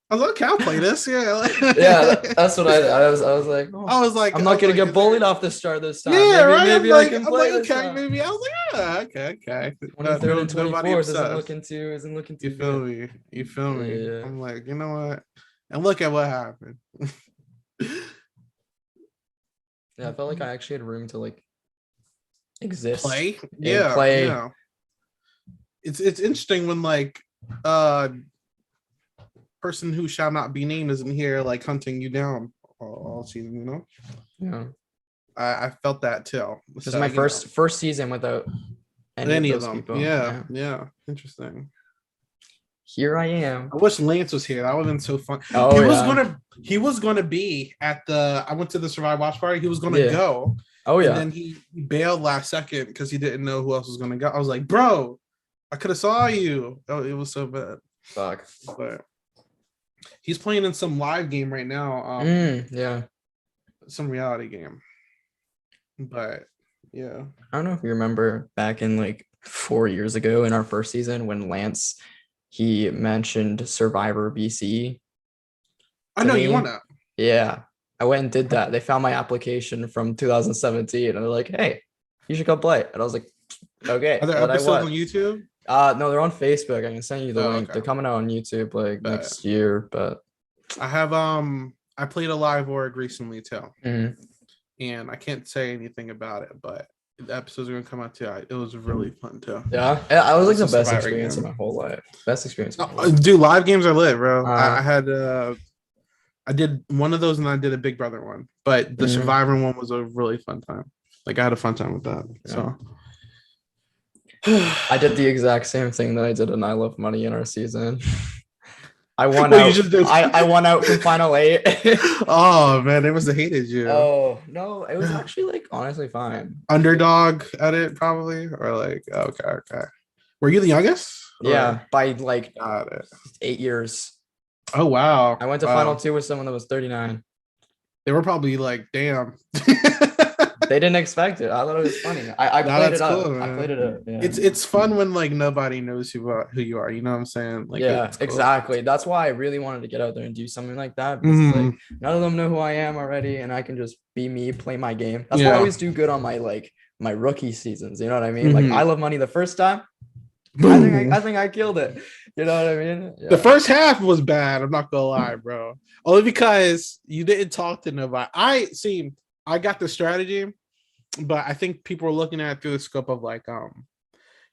I was like, okay, I'll play this. Yeah, yeah. That's what I was. I was like, oh, I'm not gonna get bullied off the start this time. Yeah, right. Maybe I can play this okay, time. maybe. I was like, yeah, okay. 23rd and 24th obsessed. isn't looking too You feel good. me? You feel me? Yeah. I'm like, you know what? And look at what happened. Yeah, I felt like I actually had room to like exist. Play? and Yeah. play. Yeah. It's interesting when like person who shall not be named isn't here like hunting you down all season, Yeah. I felt that too. This is my first season without any of those people. Yeah. Interesting. Here I am. I wish Lance was here. That would have been so fun. Oh, he was gonna be at I went to the Survive Watch Party. He was gonna go. Oh yeah. And then he bailed last second because he didn't know who else was gonna go. I was like, bro, I could have saw you. Oh, it was so bad. Fuck. But he's playing in some live game right now. Yeah. Some reality game. But yeah. I don't know if you remember back in like 4 years ago in our first season when Lance he mentioned Survivor BC. I know you won that. Yeah. I went and did that. They found my application from 2017 and they're like, hey, you should come play. And I was like, okay. Are there episodes on YouTube? No, they're on Facebook. I can send you the link. Okay. They're coming out on YouTube like next year, but I have I played a live org recently too. Mhm. And I can't say anything about it, but the episodes are gonna come out too. It was really fun too. Yeah, I was like the It's a best survivor experience of game. my whole life. Best experience. Of my whole life. Dude, live games are lit, bro. Uh-huh. I had I did one of those and I did a Big Brother one, but the Mhm. Survivor one was a really fun time. Like I had a fun time with that. Yeah. So I did the exact same thing that I did in I Love Money in our season. I won Well, you out. just did- I won out from final 8. oh man, they must have hated you. Oh no, it was actually like honestly fine. Underdog at it probably, or like okay. Were you the youngest? Or- Yeah, by like Got it. 8 years. Oh wow. I went to Wow. final 2 with someone that was 39. They were probably like, damn. They didn't expect it. I thought it was funny. I Nah, played that's it up. cool, I man. played it up. Yeah. It's fun when like nobody knows who you are. You know what I'm saying? Like Yeah, it's cool. exactly. That's why I really wanted to get out there and do something like that. Because it's Mhm. like none of them know who I am already, and I can just be me, play my game. That's why I Yeah. always do good on my my rookie seasons. You know what I mean? Like Mhm. I Love Money the first time. Boom. I think I killed it. You know what I mean? The first half was bad. I'm not gonna lie, bro. Only because you didn't talk to nobody. I got the strategy, but I think people were looking at it through the scope of like,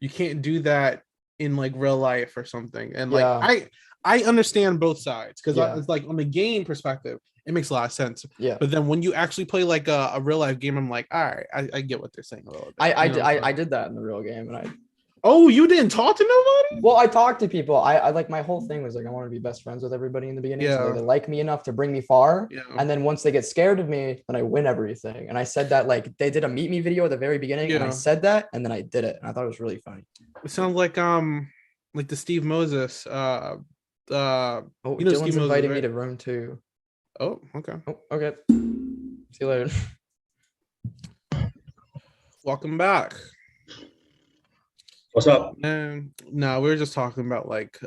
you can't do that in like real life or something. And like Yeah. I understand both sides because Yeah. it's like on the game perspective, it makes a lot of sense. Yeah. But then when you actually play like a real life game, I'm like, all right, I get what they're saying a little bit. I You know, so- I did that in the real game, and Oh, you didn't talk to nobody? well, I talked to people. I like my whole thing was like I want to be best friends with everybody in the beginning, so Yeah. they like me enough to bring me far. Yeah. And then once they get scared of me, then I win everything. And I said that like they did a meet me video at the very beginning, and I Yeah. said that, and then I did it, and I thought it was really funny. It sounds like the Steve Moses. Oh, You know Dylan's Steve Moses, invited me right? to room 2. Oh, okay. Oh, okay. See you later. Welcome back. What's up? And no, we were just talking about like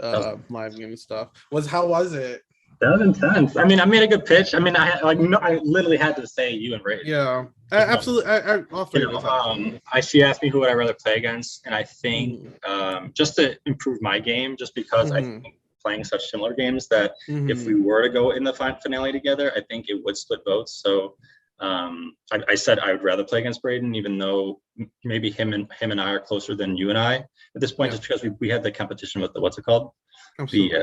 live game stuff. How was it? That was intense. I mean, I made a good pitch. I mean, I literally had to say you and Ray. Yeah, absolutely. All three of us. She asked me who would I rather play against, and I think just to improve my game, just because I think playing such similar games that if we were to go in the finale together, I think it would split votes. So I said I would rather play against Braden, even though maybe him and I are closer than you and I at this point, just because we had the competition with the what's it called? Absolutely.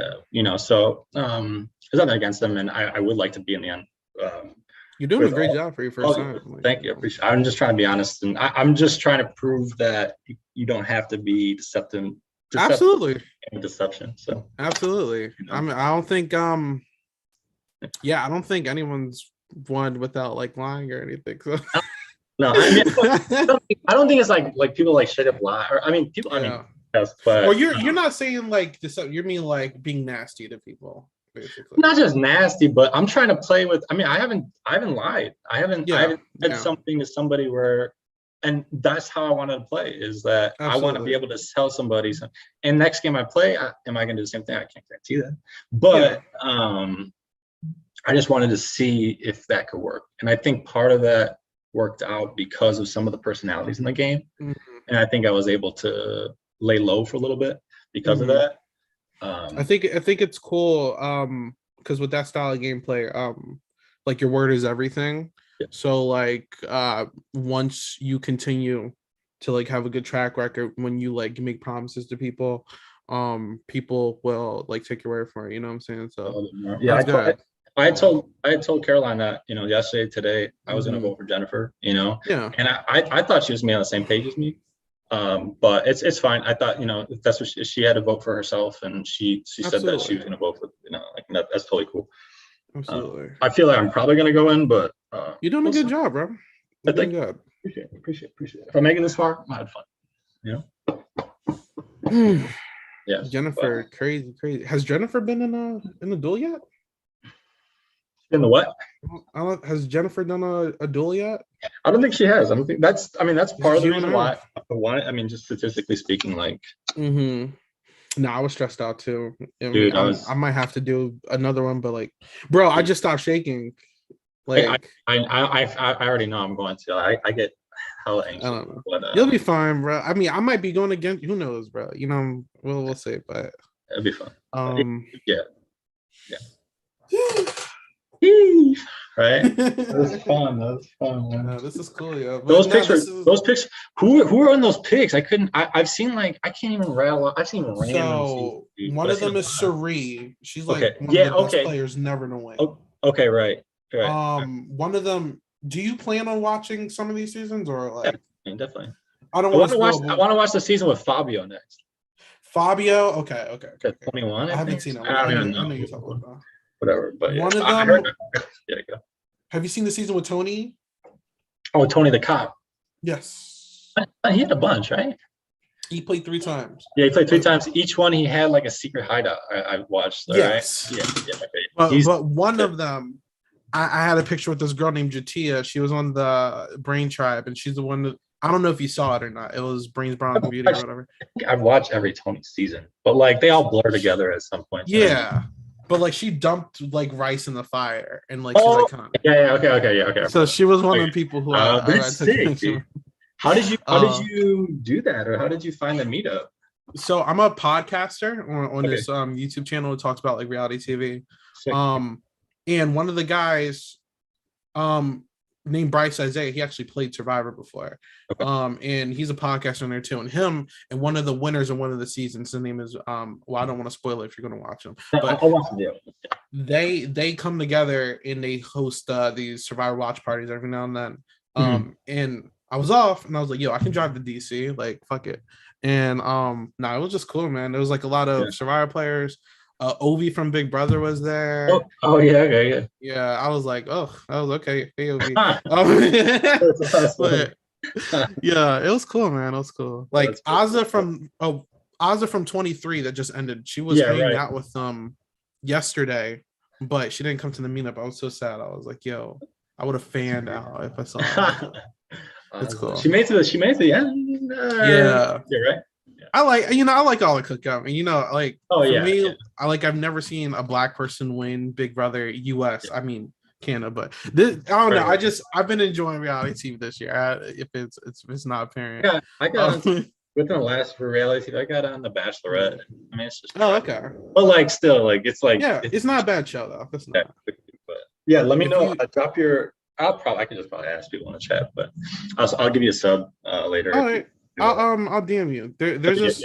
So there's nothing against them, and I would like to be in the end. You're doing a great job for your first time. Thank you. I'm just trying to be honest, and I'm just trying to prove that you don't have to be deceptive. Absolutely. Deception. So absolutely. I mean, I don't think I don't think anyone's won without like lying or anything. So no, I mean, I don't think it's like people like straight up lie. Or I mean, people. I mean, yes, but or you're not saying like this. You mean like being nasty to people, basically. Not just nasty, but I'm trying to play with. I mean, I haven't lied. I haven't said something to somebody where, and that's how I wanted to play. Is that I want to be able to tell somebody. And next game I play, am I going to do the same thing? I can't guarantee that. But I just wanted to see if that could work, and I think part of that worked out because of some of the personalities in the game, and I think I was able to lay low for a little bit because of that. I think it's cool because with that style of gameplay, like your word is everything. So like once you continue to like have a good track record, when you like make promises to people, people will like take your word for it. You know what I'm saying? So yeah, I had told Caroline that yesterday, today I was gonna vote for Jennifer. And I thought she was on the same page as me. But it's fine. I thought if that's what she had to vote for herself, and she said that she was gonna vote for that's totally cool. Absolutely. I feel like I'm probably gonna go in, but you're doing a good job, bro. You're doing good. Appreciate it. If I make it this far, I had fun. Yeah. Jennifer, crazy. Has Jennifer been in a duel yet? In the what? Has Jennifer done a duel yet? I don't think she has. I don't think that's part of the reason why I want it. I mean, just statistically speaking, like. No, I was stressed out too. Dude, I might have to do another one, but like, bro, I just stopped shaking. Like, I already know I'm going to. I get hella anxious. I don't know. But, you'll be fine, bro. I mean, I might be going against. Who knows, bro? We'll see, but it'll be fun. Yeah. right? That's fun. That's fun. Man. No, this is cool, yeah. But Those no, picks this are is- those picks. Who are on those picks? I've seen like I can't even rattle. I've seen random. So CC, one but of I've seen them a is lot. Cherie. She's like Okay. one Yeah, of the best okay. players never to win. Okay, right. One of them. Do you plan on watching some of these seasons or like? Yeah, definitely. I don't I want want to to watch. spoil. I want to watch the season with Fabio next. Fabio. Okay. 21. I haven't think. seen it. I don't even I know know. you're talking about. Whatever. But yeah. One of I them. heard. Yeah. Go. Have you seen the season with Tony? Oh, Tony the cop. Yes. He had a bunch, right? He played 3 times. Yeah, he played 3 times. Each one he had like a secret hideout. I watched. Yes. Right? Yeah. Okay. But one of them, I had a picture with this girl named Jatia. She was on the Brain Tribe, and she's the one that I don't know if you saw it or not. It was Brains, Brown, and Beauty or whatever. I think I've watched every Tony season, but like they all blur together at some point. Yeah. But like she dumped like rice in the fire and like she's iconic. Yeah. Okay. So she was one of the people who I that's took a sick, picture dude. with. How did you do that, or how did you find the meetup? So I'm a podcaster on Okay. this YouTube channel that talks about like reality TV. Sick. And one of the guys named Bryce Isaiah, he actually played Survivor before. Okay. And he's a podcaster in there too. And him and one of the winners in one of the seasons, his name is well, I don't want to spoil it if you're gonna watch them, but I'll watch the video. they come together and they host these Survivor watch parties every now and then. And I was off and I was like, yo, I can drive to DC, like fuck it. And it was just cool, man. There was like a lot of Survivor players. Ovi from Big Brother was there. Oh yeah, okay, yeah. I was like, oh, that was okay. Hey, Ovi. But, yeah, it was cool, man. It was cool. Like Azza from 23 that just ended. She was hanging out with them yesterday, but she didn't come to the meetup. I was so sad. I was like, yo, I would have fanned out if I saw her. It's cool. She made it to the end. Yeah. You're right. I like all the cookout. And like me, I've never seen a black person win Big Brother US. I mean Canada, but this, I don't know. I've been enjoying reality TV this year. If it's not apparent. Yeah, I got within the last reality TV, I got on The Bachelorette. I mean, it's just okay. But like still, like it's like it's not a bad show though. It's not. But yeah, let me know. Drop your. I can just probably ask people in the chat, but I'll give you a sub later. All right. I'll DM you. There's this.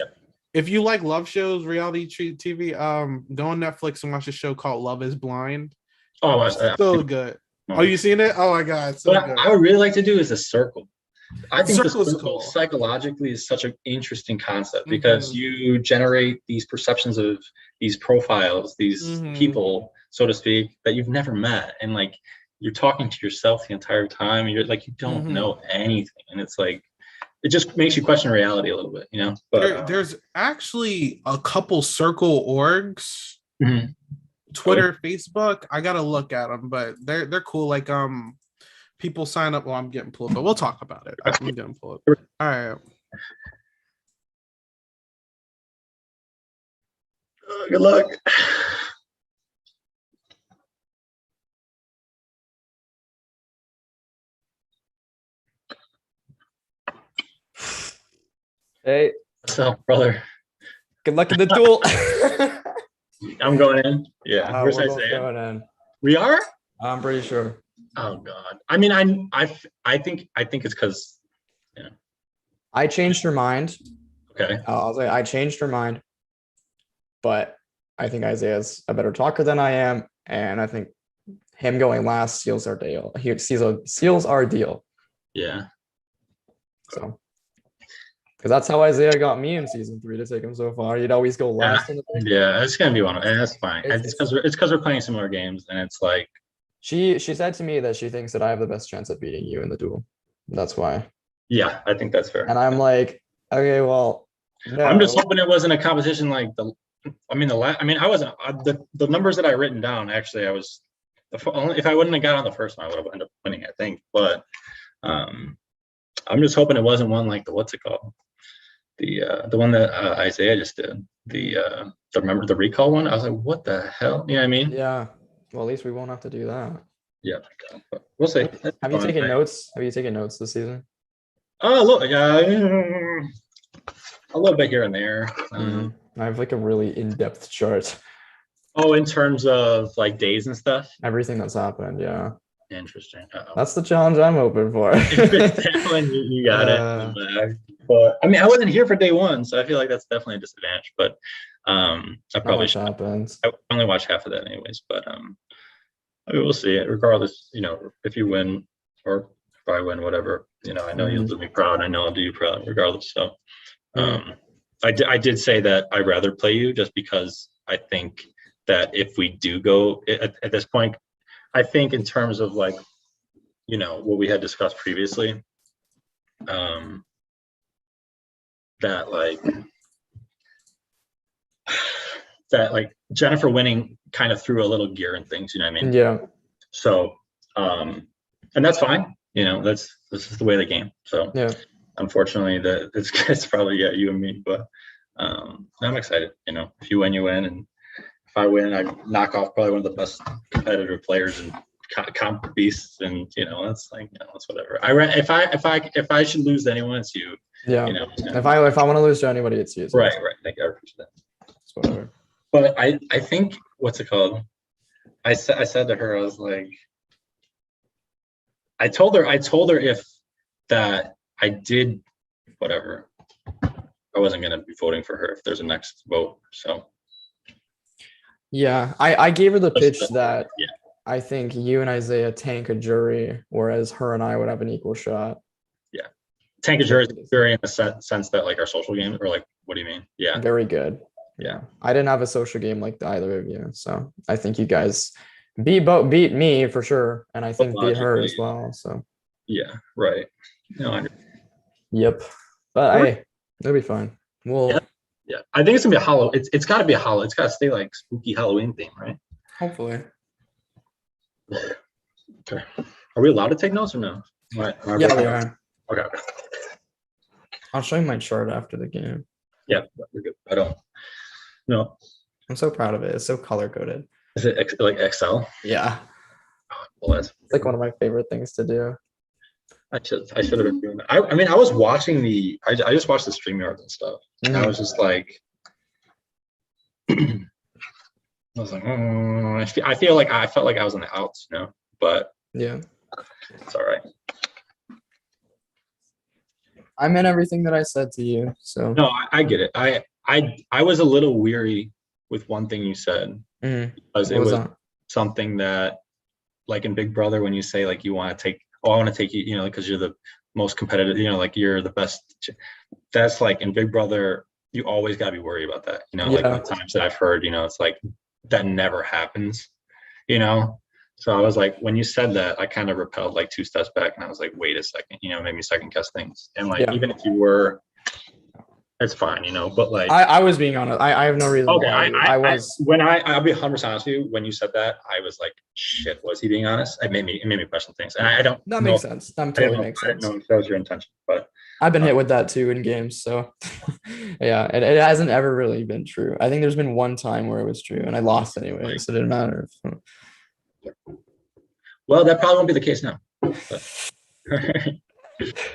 If you like love shows, reality TV, go on Netflix and watch a show called Love Is Blind. Oh, I watched that. So good. Oh, you seen it? Oh my god, so what good. I would really like to do is a circle. I think Circle's the circle cool. psychologically is such an interesting concept because you generate these perceptions of these profiles, these people, so to speak, that you've never met, and like you're talking to yourself the entire time. And you're like you don't know anything, and it's like it just makes you question reality a little bit, you know. But there's actually a couple circle orgs. Twitter, Facebook. I gotta look at them, but they're cool. Like people sign up. Well, I'm getting pulled, but we'll talk about it. I'm getting pulled. All right. Good luck. Hey, what's up, brother? Good luck in the duel. I'm going in. Yeah, We're where's both Isaiah? going in. We are. I'm pretty sure. Oh God. I mean, I think it's because. Yeah. I changed her mind. Okay. I'll say I changed her mind, but I think Isaiah's a better talker than I am, and I think him going last seals our deal. He seals our deal. Yeah. So, because that's how Isaiah got me in season 3 to take him so far. He'd always go last in the thing. Yeah, it's gonna be one of, and that's fine. It's because we're playing similar games, and it's like she said to me that she thinks that I have the best chance at beating you in the duel. That's why. Yeah, I think that's fair. And I'm like, okay, well, no. I'm just hoping it wasn't a competition like I wasn't the numbers that I written down. Actually, I was if I wouldn't have got on the first one, I would have ended up winning, I think. But I'm just hoping it wasn't one like the what's it called, the one that Isaiah just did. Remember the recall one? I was like, what the hell? You know what I mean? Yeah. Well, at least we won't have to do that. Yeah. But we'll see. Have you taken notes? Have you taken notes this season? Oh, look, a little bit here and there. I have like a really in-depth chart. Oh, in terms of like days and stuff. Everything that's happened, yeah. Interesting. Uh-oh. That's the challenge I'm hoping for. If it's that one, you got it. But I mean, I wasn't here for day one, so I feel like that's definitely a disadvantage. But I Not probably much happens. I only watched half of that anyways. But I mean, we'll see. Regardless, if you win or if I win, whatever, I know you'll do me proud. I know I'll do you proud, regardless. So I did say that I'd rather play you just because I think that if we do go at this point, I think in terms of like, what we had discussed previously, that like Jennifer winning kind of threw a little gear in things, you know what I mean? Yeah. So, and that's fine. This is the way of the game. So Yeah. unfortunately it's probably you and me, but I'm excited. If you win, you win, and if I win, I knock off probably one of the best competitive players and comp beasts, and it's like it's whatever. If I should lose to anyone, it's you. Yeah. If I want to lose to anybody, it's you. Right. Thank you. I appreciate that. It's whatever. But I think what's it called? I said to her, I was like, I told her if that I did whatever, I wasn't gonna be voting for her if there's a next vote. So yeah, I gave her the pitch that yeah. I think you and Isaiah tank a jury, whereas her and I would have an equal shot. Yeah, tank a jury in the sense that like our social game, or like, what do you mean? Yeah, very good. Yeah, I didn't have a social game like either of you, so I think you guys beat me for sure, and I think beat her as well. So yeah, right. No, yep, but hey, it'll be fine. Well, yeah. I think it's gonna be a hollow. It's got to be a hollow. It's got to stay like spooky Halloween theme, right? Hopefully. Okay. Are we allowed to take notes or no? Yeah, we are. Okay. I'll show you my chart after the game. Yeah, we're good. I don't. No. I'm so proud of it. It's so color coded. Is it like Excel? Yeah. Well, it's like one of my favorite things to do. I should have been doing that. I mean, I was watching I just watched the StreamYard and stuff. And I was just like, I was like, oh, I felt like I was on the outs, but yeah, it's all right. I meant everything that I said to you. So no, I get it. I was a little weary with one thing you said, because it was something that, like in Big Brother, when you say like you want to take, I want to take you, because you're the most competitive, like you're the best. That's like in Big Brother, you always got to be worried about that, like the times that I've heard, it's like that never happens, So I was like, when you said that, I kind of repelled like 2 steps back, and I was like, wait a second, made me second guess things. And like, even if you were, it's fine, but like I was being honest. I have no reason. Okay, why. I'll be 100% honest with you. When you said that, I was like, shit, was he being honest? It made me question things, and I don't. That makes sense. That totally makes sense. I don't know if that was your intention, but I've been hit with that too in games. So yeah, it hasn't ever really been true. I think there's been one time where it was true, and I lost anyway, so it didn't matter. Well, that probably won't be the case now.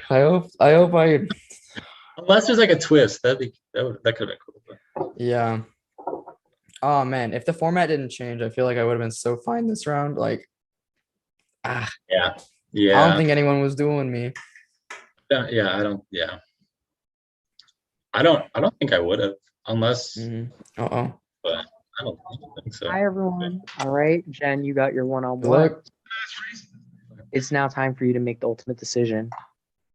I hope I. Unless there's like a twist, that could have been cool. Yeah. Oh man, if the format didn't change, I feel like I would have been so fine this round. Like, Yeah. I don't think anyone was doing me. Yeah, I don't. Yeah. I don't think I would have, unless. But I don't think so. Hi everyone. All right, Jen, you got your one-on-one. Look. It's now time for you to make the ultimate decision.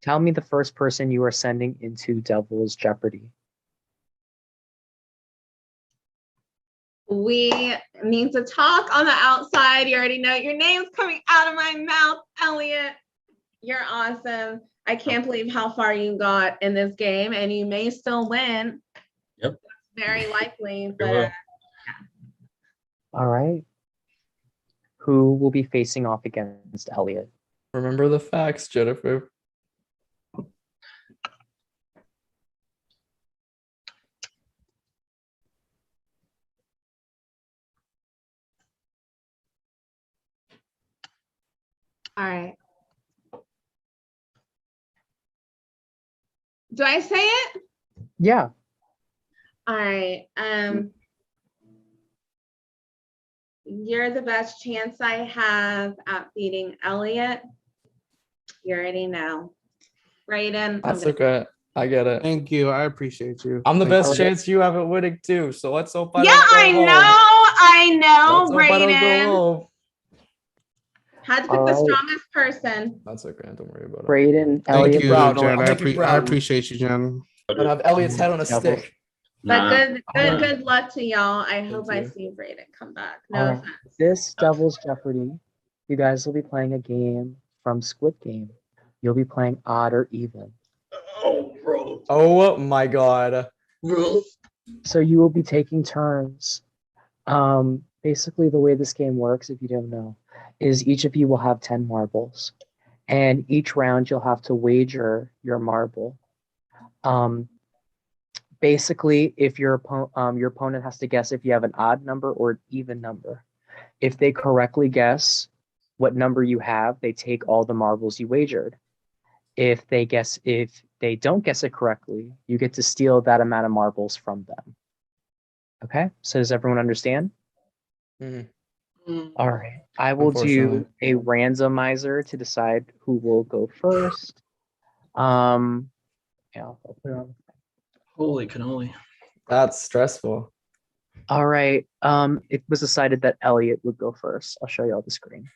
Tell me the first person you are sending into Devil's Jeopardy. We need to talk on the outside. You already know your name's coming out of my mouth, Elliot. You're awesome. I can't believe how far you got in this game, and you may still win. Yep. Very likely, but All right. Who will be facing off against Elliot? Remember the facts, Jennifer. all right. Do I say it? Yeah. All right. you're the best chance I have at beating Elliot. You already know. Brayden, That's okay. I get it. Thank you. I appreciate you. I'm the Thank best you. chance you have at winning too. So let's hope I Yeah, don't go I home. know, Let's hope I don't go Brayden. home. Had to pick All the right. strongest person. That's okay. Don't worry about it. Brayden, Thank Elliot, you, proud. Jen. I'll make you I proud. appreciate you, Jen. I'll have Elliot's head on a Devils. stick. But Nah. good luck to y'all. I hope I you. see Brayden come back. All No right. offense. This Devil's Jeopardy, you guys will be playing a game from Squid Game. You'll be playing odd or even. Oh, bro. Oh my god. So you will be taking turns. Basically, the way this game works, if you don't know, is each of you will have 10 marbles. And each round, you'll have to wager your marble. Basically, if your opponent has to guess if you have an odd number or an even number. If they correctly guess what number you have, they take all the marbles you wagered. If they don't guess it correctly, you get to steal that amount of marbles from them. Okay, so does everyone understand? Mhm. All right, I will do a randomizer to decide who will go first. Yeah, I'll put it on. Holy cannoli. That's stressful. All right, it was decided that Elliot would go first. I'll show you all the screen.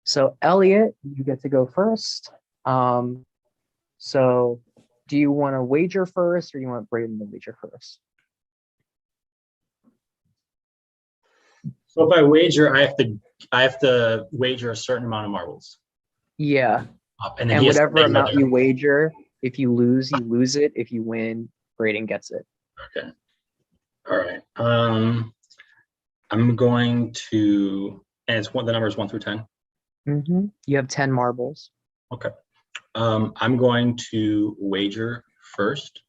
So Elliot, you get to go first. So do you want to wager first or you want Brayden to wager first? So if I wager, I have to wager a certain amount of marbles. Yeah. And then And he has to whatever make amount another. you wager, if you lose it. If you win, Brayden gets it. Okay. All right. I'm going to, and the number is 1 through 10. You have 10 marbles. Okay. I'm going to wager first.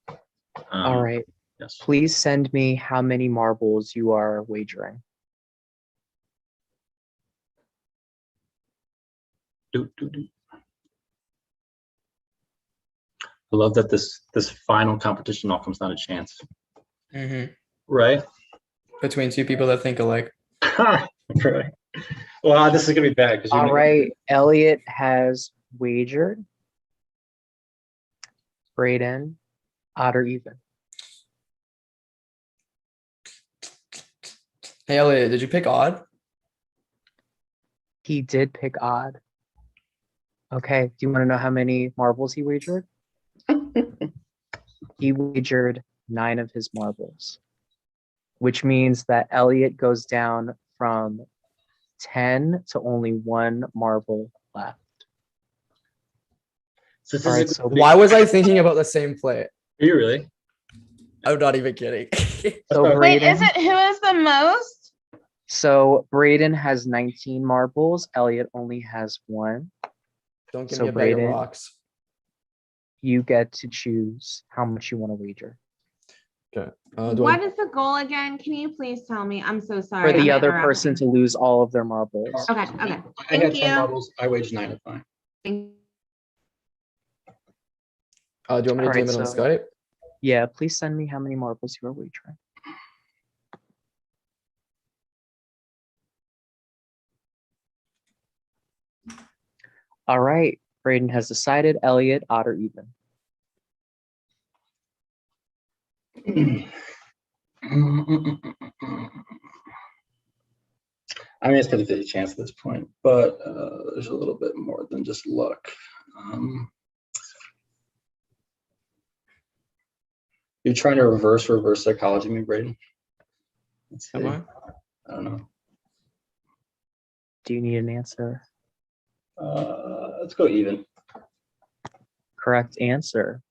All right. Yes. Please send me how many marbles you are wagering. I love that this final competition all comes down to chance. Right? Between two people that think alike. Right. Well, this is gonna be bad. All right. Elliot has wagered. Brayden, odd or even. Hey Elliot, did you pick odd? He did pick odd. Okay. Do you want to know how many marbles he wagered? He wagered 9 of his marbles, which means that Elliot goes down from 10 to only 1 marble left. All right, so why was I thinking about the same play? Are you really? I'm not even kidding. So Wait, Brayden, is it who is the most? So Brayden has 19 marbles. Elliot only has 1. Don't give So me a bag of Brayden, rocks. you get to choose how much you want to wager. Okay. What is the goal again? Can you please tell me? I'm so sorry. For the I'm other interrupting. person to lose all of their marbles. Okay, okay. I had Thank 10 you. marbles. I waged 9 of mine. Do you want me to All DM right, it on so- Skype? Yeah, please send me how many marbles you are wagering. All right, Brayden has decided. Elliot, odd or even. I mean, it's 50-50 chance at this point, but there's a little bit more than just luck. You're trying to reverse psychology me, Brayden? Let's see. Am I? I don't know. Do you need an answer? Let's go even. Correct answer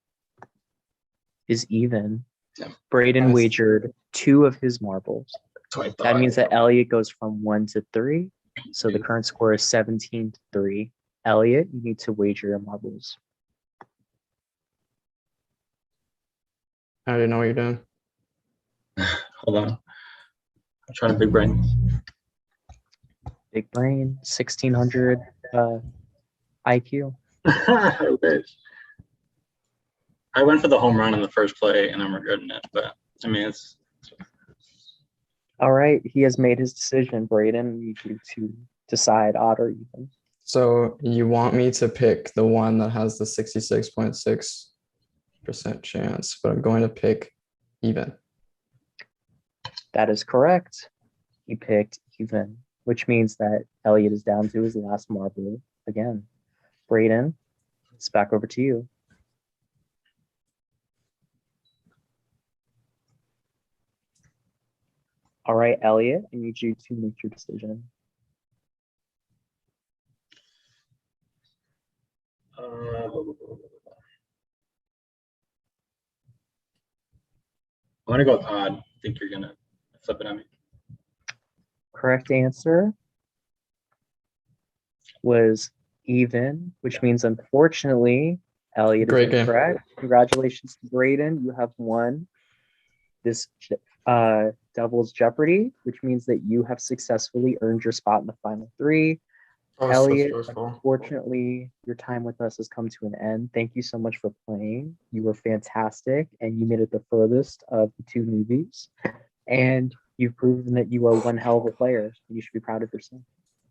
is even. Yeah. Brayden Nice. wagered 2 of his marbles. That's what I thought. That means that Elliot goes from 1 to 3. So the current score is 17 to 3. Elliot, you need to wager your marbles. I already know what you're doing. Hold on. I'm trying to big brain. Big brain, 1600 IQ. I wish. I went for the home run in the first play and I'm regretting it, but I mean, All right, he has made his decision. Braden, I need you to decide odd or even. So you want me to pick the one that has the 66.6% chance, but I'm going to pick even. That is correct. He picked even, which means that Elliot is down to his last marble again. Braden, it's back over to you. All right, Elliot, I need you to make your decision. I'm gonna go with odd. I think you're gonna flip it on me. Correct answer was even, which means unfortunately, Elliot Great is game. incorrect. Congratulations to Braden. You have won this Devil's Jeopardy, which means that you have successfully earned your spot in the final three. Oh, so Elliot, stressful. unfortunately, your time with us has come to an end. Thank you so much for playing. You were fantastic, and you made it the furthest of the two newbies. And you've proven that you are one hell of a player. You should be proud of yourself.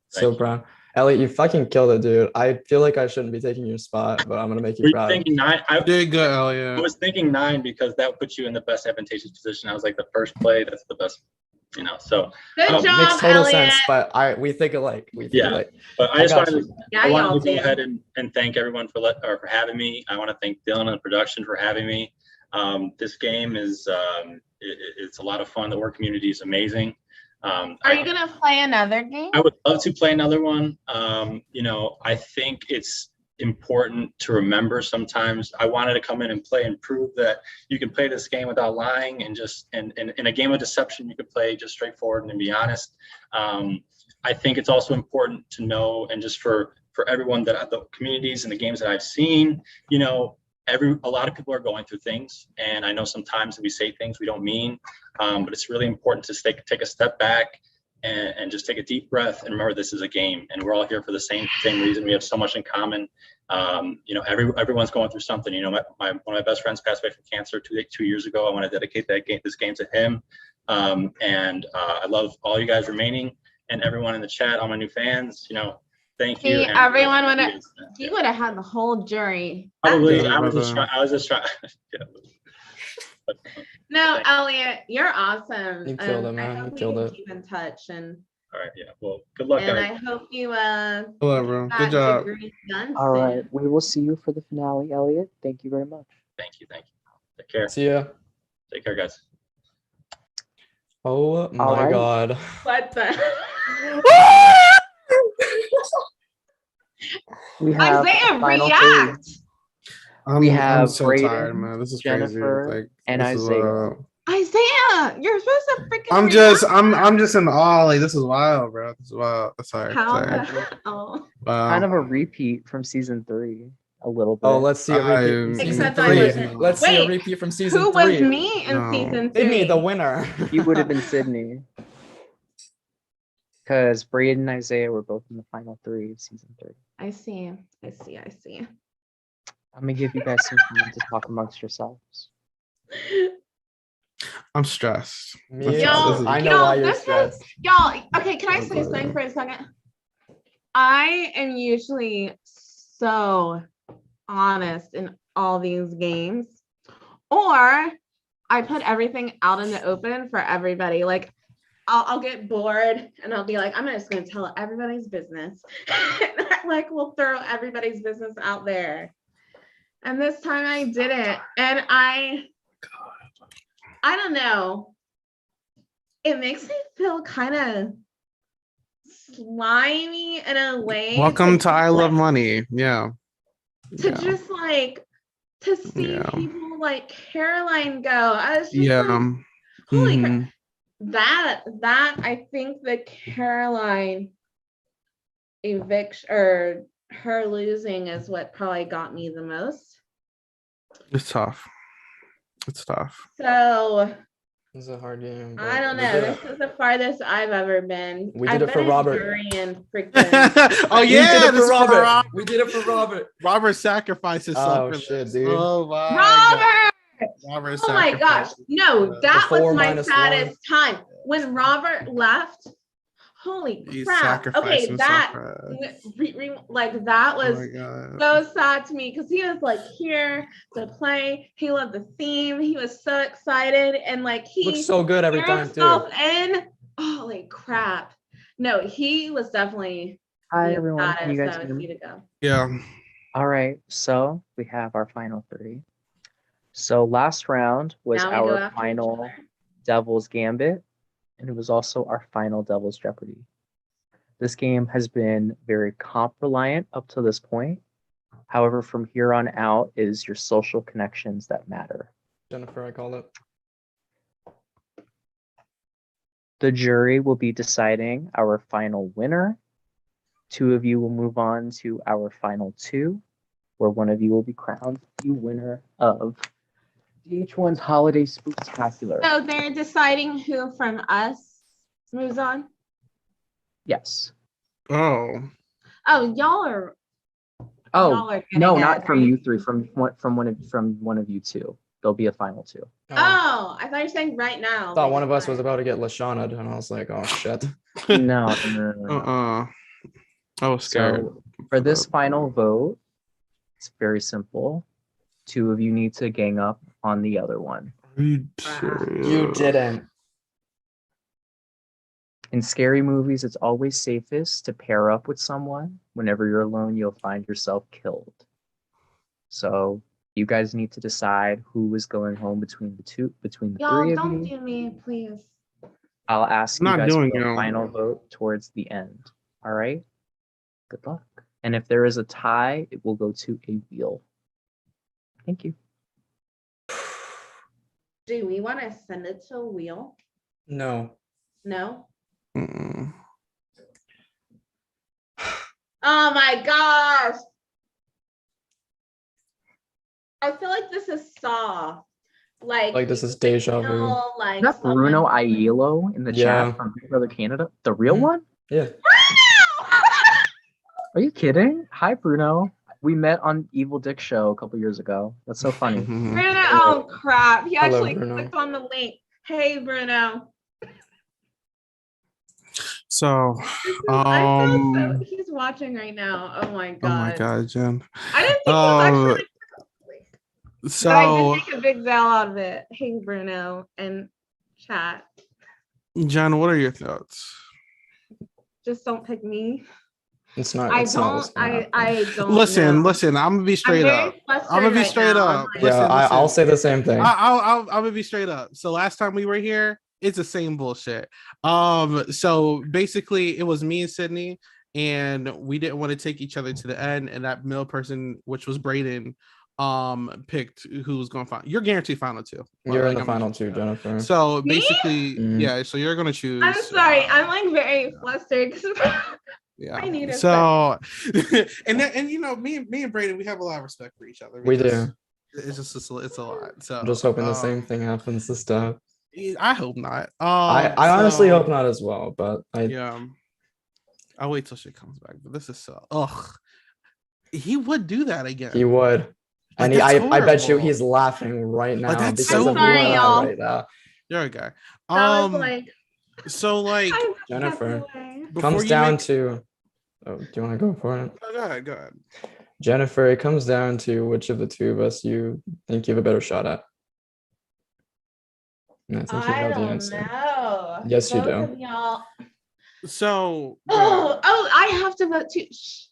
So proud. Elliot, you fucking killed it, dude. I feel like I shouldn't be taking your spot, but I'm gonna make Were you you proud. thinking 9? I Did good, Elliot. was thinking 9 because that puts you in the best advantageous position. I was like the first play. That's the best, So Good Oh, job, Makes total Elliot. sense, but we think alike. We think Yeah. alike. but I I just got wanted you. Yeah, I wanted y'all to go do. ahead and thank everyone for having me. I want to thank Dylan and the production for having me. This game is it's a lot of fun. The work community is amazing. Are you gonna play another game? I would love to play another one. I think it's important to remember sometimes. I wanted to come in and play and prove that you can play this game without lying and in a game of deception, you can play just straightforward and be honest. I think it's also important to know, and just for everyone that the communities and the games that I've seen, a lot of people are going through things, and I know sometimes we say things we don't mean, but it's really important to take a step back and just take a deep breath and remember this is a game, and we're all here for the same reason. We have so much in common. Everyone's going through something. One of my best friends passed away from cancer 2 years ago. I want to dedicate this game to him, and I love all you guys remaining and everyone in the chat, all my new fans. Thank you. See, and everyone you would have had the whole jury. Probably. Yeah, I was brother. just trying. Yeah. No, Elliot, you're awesome. You killed it, I man. hope You we killed can it. keep in touch and All right. Yeah. Well, good luck, I guys. hope you Hello, bro. got Good job. degrees done All right, soon. we will see you for the finale, Elliot. Thank you very much. Thank you. Take care. See ya. Take care, guys. Oh All my right. god. What the? We have Isaiah, the final react. I'm, We I'm have so Braden, tired, man. This is Jennifer, crazy. Like, and this is, Isaiah. Isaiah, you're supposed to freaking. I'm just in awe. Like, this is wild, bro. This is wild. Sorry. How Sorry. the hell? Kind Wow. of a repeat from season 3, a little bit. Oh, let's see a repeat from I'm- season Except I 3. wasn't. Let's see a Wait, repeat from season Who 3. was me in No. season 3? Sydney, the winner. You would have been Sydney. Because Braden and Isaiah were both in the final 3 of season 3. I see. I'm gonna give you guys some time to talk amongst yourselves. I'm stressed. Me This too. is- I know why you're this is- stressed. Y'all, okay, can I Oh, say God. something for a second? I am usually so honest in all these games, or I put everything out in the open for everybody. Like, I'll get bored and I'll be like, I'm just going to tell everybody's business. And I will throw everybody's business out there. And this time I didn't. And I don't know. It makes me feel kind of slimy in a way. Welcome to I Love like, Money. Yeah. to Yeah. just like to see Yeah. people like Caroline go. I was just Yeah. like, holy crap. Mhm. That I think the Caroline eviction or her losing is what probably got me the most. It's tough. It's tough. So This is a hard game. but I don't we know. did This it. is the farthest I've ever been. We I've did it for been in Robert. jury and freaking Oh We yeah, did it this for is Robert. We did it for Robert. Robert sacrificed himself. Oh, for shit, this. dude. Oh my Robert. God. Robert Oh my gosh. sacrificed No, himself. that was Four my minus saddest time. when Robert left, holy He's crap. Okay, sacrificing that himself. like that Oh was my god. so sad to me because he was like here to play. He loved the theme. He was so excited and like he Looks so good every threw time himself too. in. Holy crap. No, he was definitely Hi the everyone. Can you saddest. guys That hear was me? he to go. Yeah. All right. So we have our final three. So last round was Now we go our after each final other. Devil's Gambit, and it was also our final Devil's Jeopardy. This game has been very comp reliant up to this point. However, from here on out, it is your social connections that matter. Jennifer, I call it. The jury will be deciding our final winner. Two of you will move on to our final two, where one of you will be crowned the winner of DH1's Holiday Spooktacular. So they're deciding who from us moves on. Yes. Oh. Oh, y'all are Oh, y'all are no, getting not it, from right? you three, from one of you two. There'll be a final two. Oh, I thought you were saying right now. I thought they one of us was decide. about to get Lashana, and I was like, oh shit. No. I was scared. So for this final vote, it's very simple. Two of you need to gang up on the other one. You didn't. In scary movies, it's always safest to pair up with someone. Whenever you're alone, you'll find yourself killed. So you guys need to decide who is going home between the three Y'all of don't you. do me, please. I'll ask I'm you not guys for doing the you. final vote towards the end. All right? Good luck. And if there is a tie, it will go to a wheel. Thank you. Do we want to send it to a wheel? No. No. Mm-mm. Oh my gosh. I feel like this is Saw. Like This is deja vu. like Is that Bruno Aiello in the Yeah. chat from Big Brother Canada? The real Mhm. one? Yeah. Are you kidding? Hi, Bruno. We met on Evil Dick Show a couple years ago. That's so funny. Mhm. Bruno, oh crap. He Hello, actually Bruno. clicked on the link. Hey Bruno. So, I feel so he's watching right now. Oh my god. oh my god, Jen. I didn't think he was actually but I So, did make a big deal out of it. Hey Bruno and chat. Jen, what are your thoughts? Just don't pick me. It's not. I It's not what's don't gonna happen. I don't Listen, know. listen. I'm gonna be straight very up. flustered I'm gonna be right straight now. up. I'm Yeah, Listen, I'll listen. say the same thing. I'm gonna be straight up. So last time we were here, it's the same bullshit. So basically, it was me and Sydney, and we didn't want to take each other to the end. And that middle person, which was Brayden, picked who was going to find. You're guaranteed final two. You're in Like, the final two, Jennifer. So Me? basically, Mhm. yeah. So you're gonna choose. I'm sorry. I'm like very flustered because Yeah. I need a So, and you know, me and Brayden, we have a lot of respect for each other. We do. because It's just it's a lot. So I'm just hoping the same thing happens this time. I hope not. I honestly hope not as well, but Yeah. I'll wait till she comes back. But this is so he would do that again. he would. And Like, that's I bet you horrible. he's laughing right now that's because so of you sorry, and I y'all. right now. You're a guy. that was like So like I Jennifer. stepped away. before Comes you down make- to do you want to go for it? Oh, go ahead, go ahead. Jennifer, it comes down to which of the two of us you think you have a better shot at. And I think you I know the don't answer. know. Yes, you Both do. of y'all. So go ahead. Oh, I have to vote too. Shh.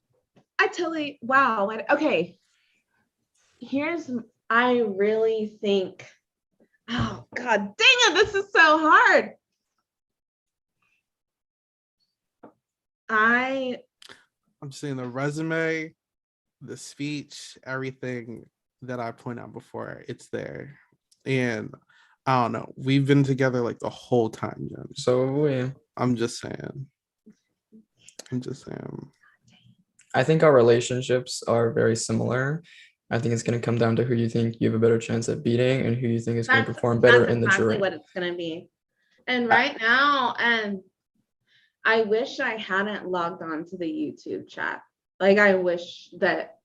I totally wow. Okay. I really think. Oh god dang it, this is so hard. I'm saying the resume, the speech, everything that I point out before, it's there. And I don't know. We've been together like the whole time, Jen. So have we. I'm just saying. I think our relationships are very similar. I think it's going to come down to who you think you have a better chance at beating and who you think is going to perform better That's in the exactly jury. what it's gonna be. And right now, I wish I hadn't logged on to the YouTube chat. Like I wish that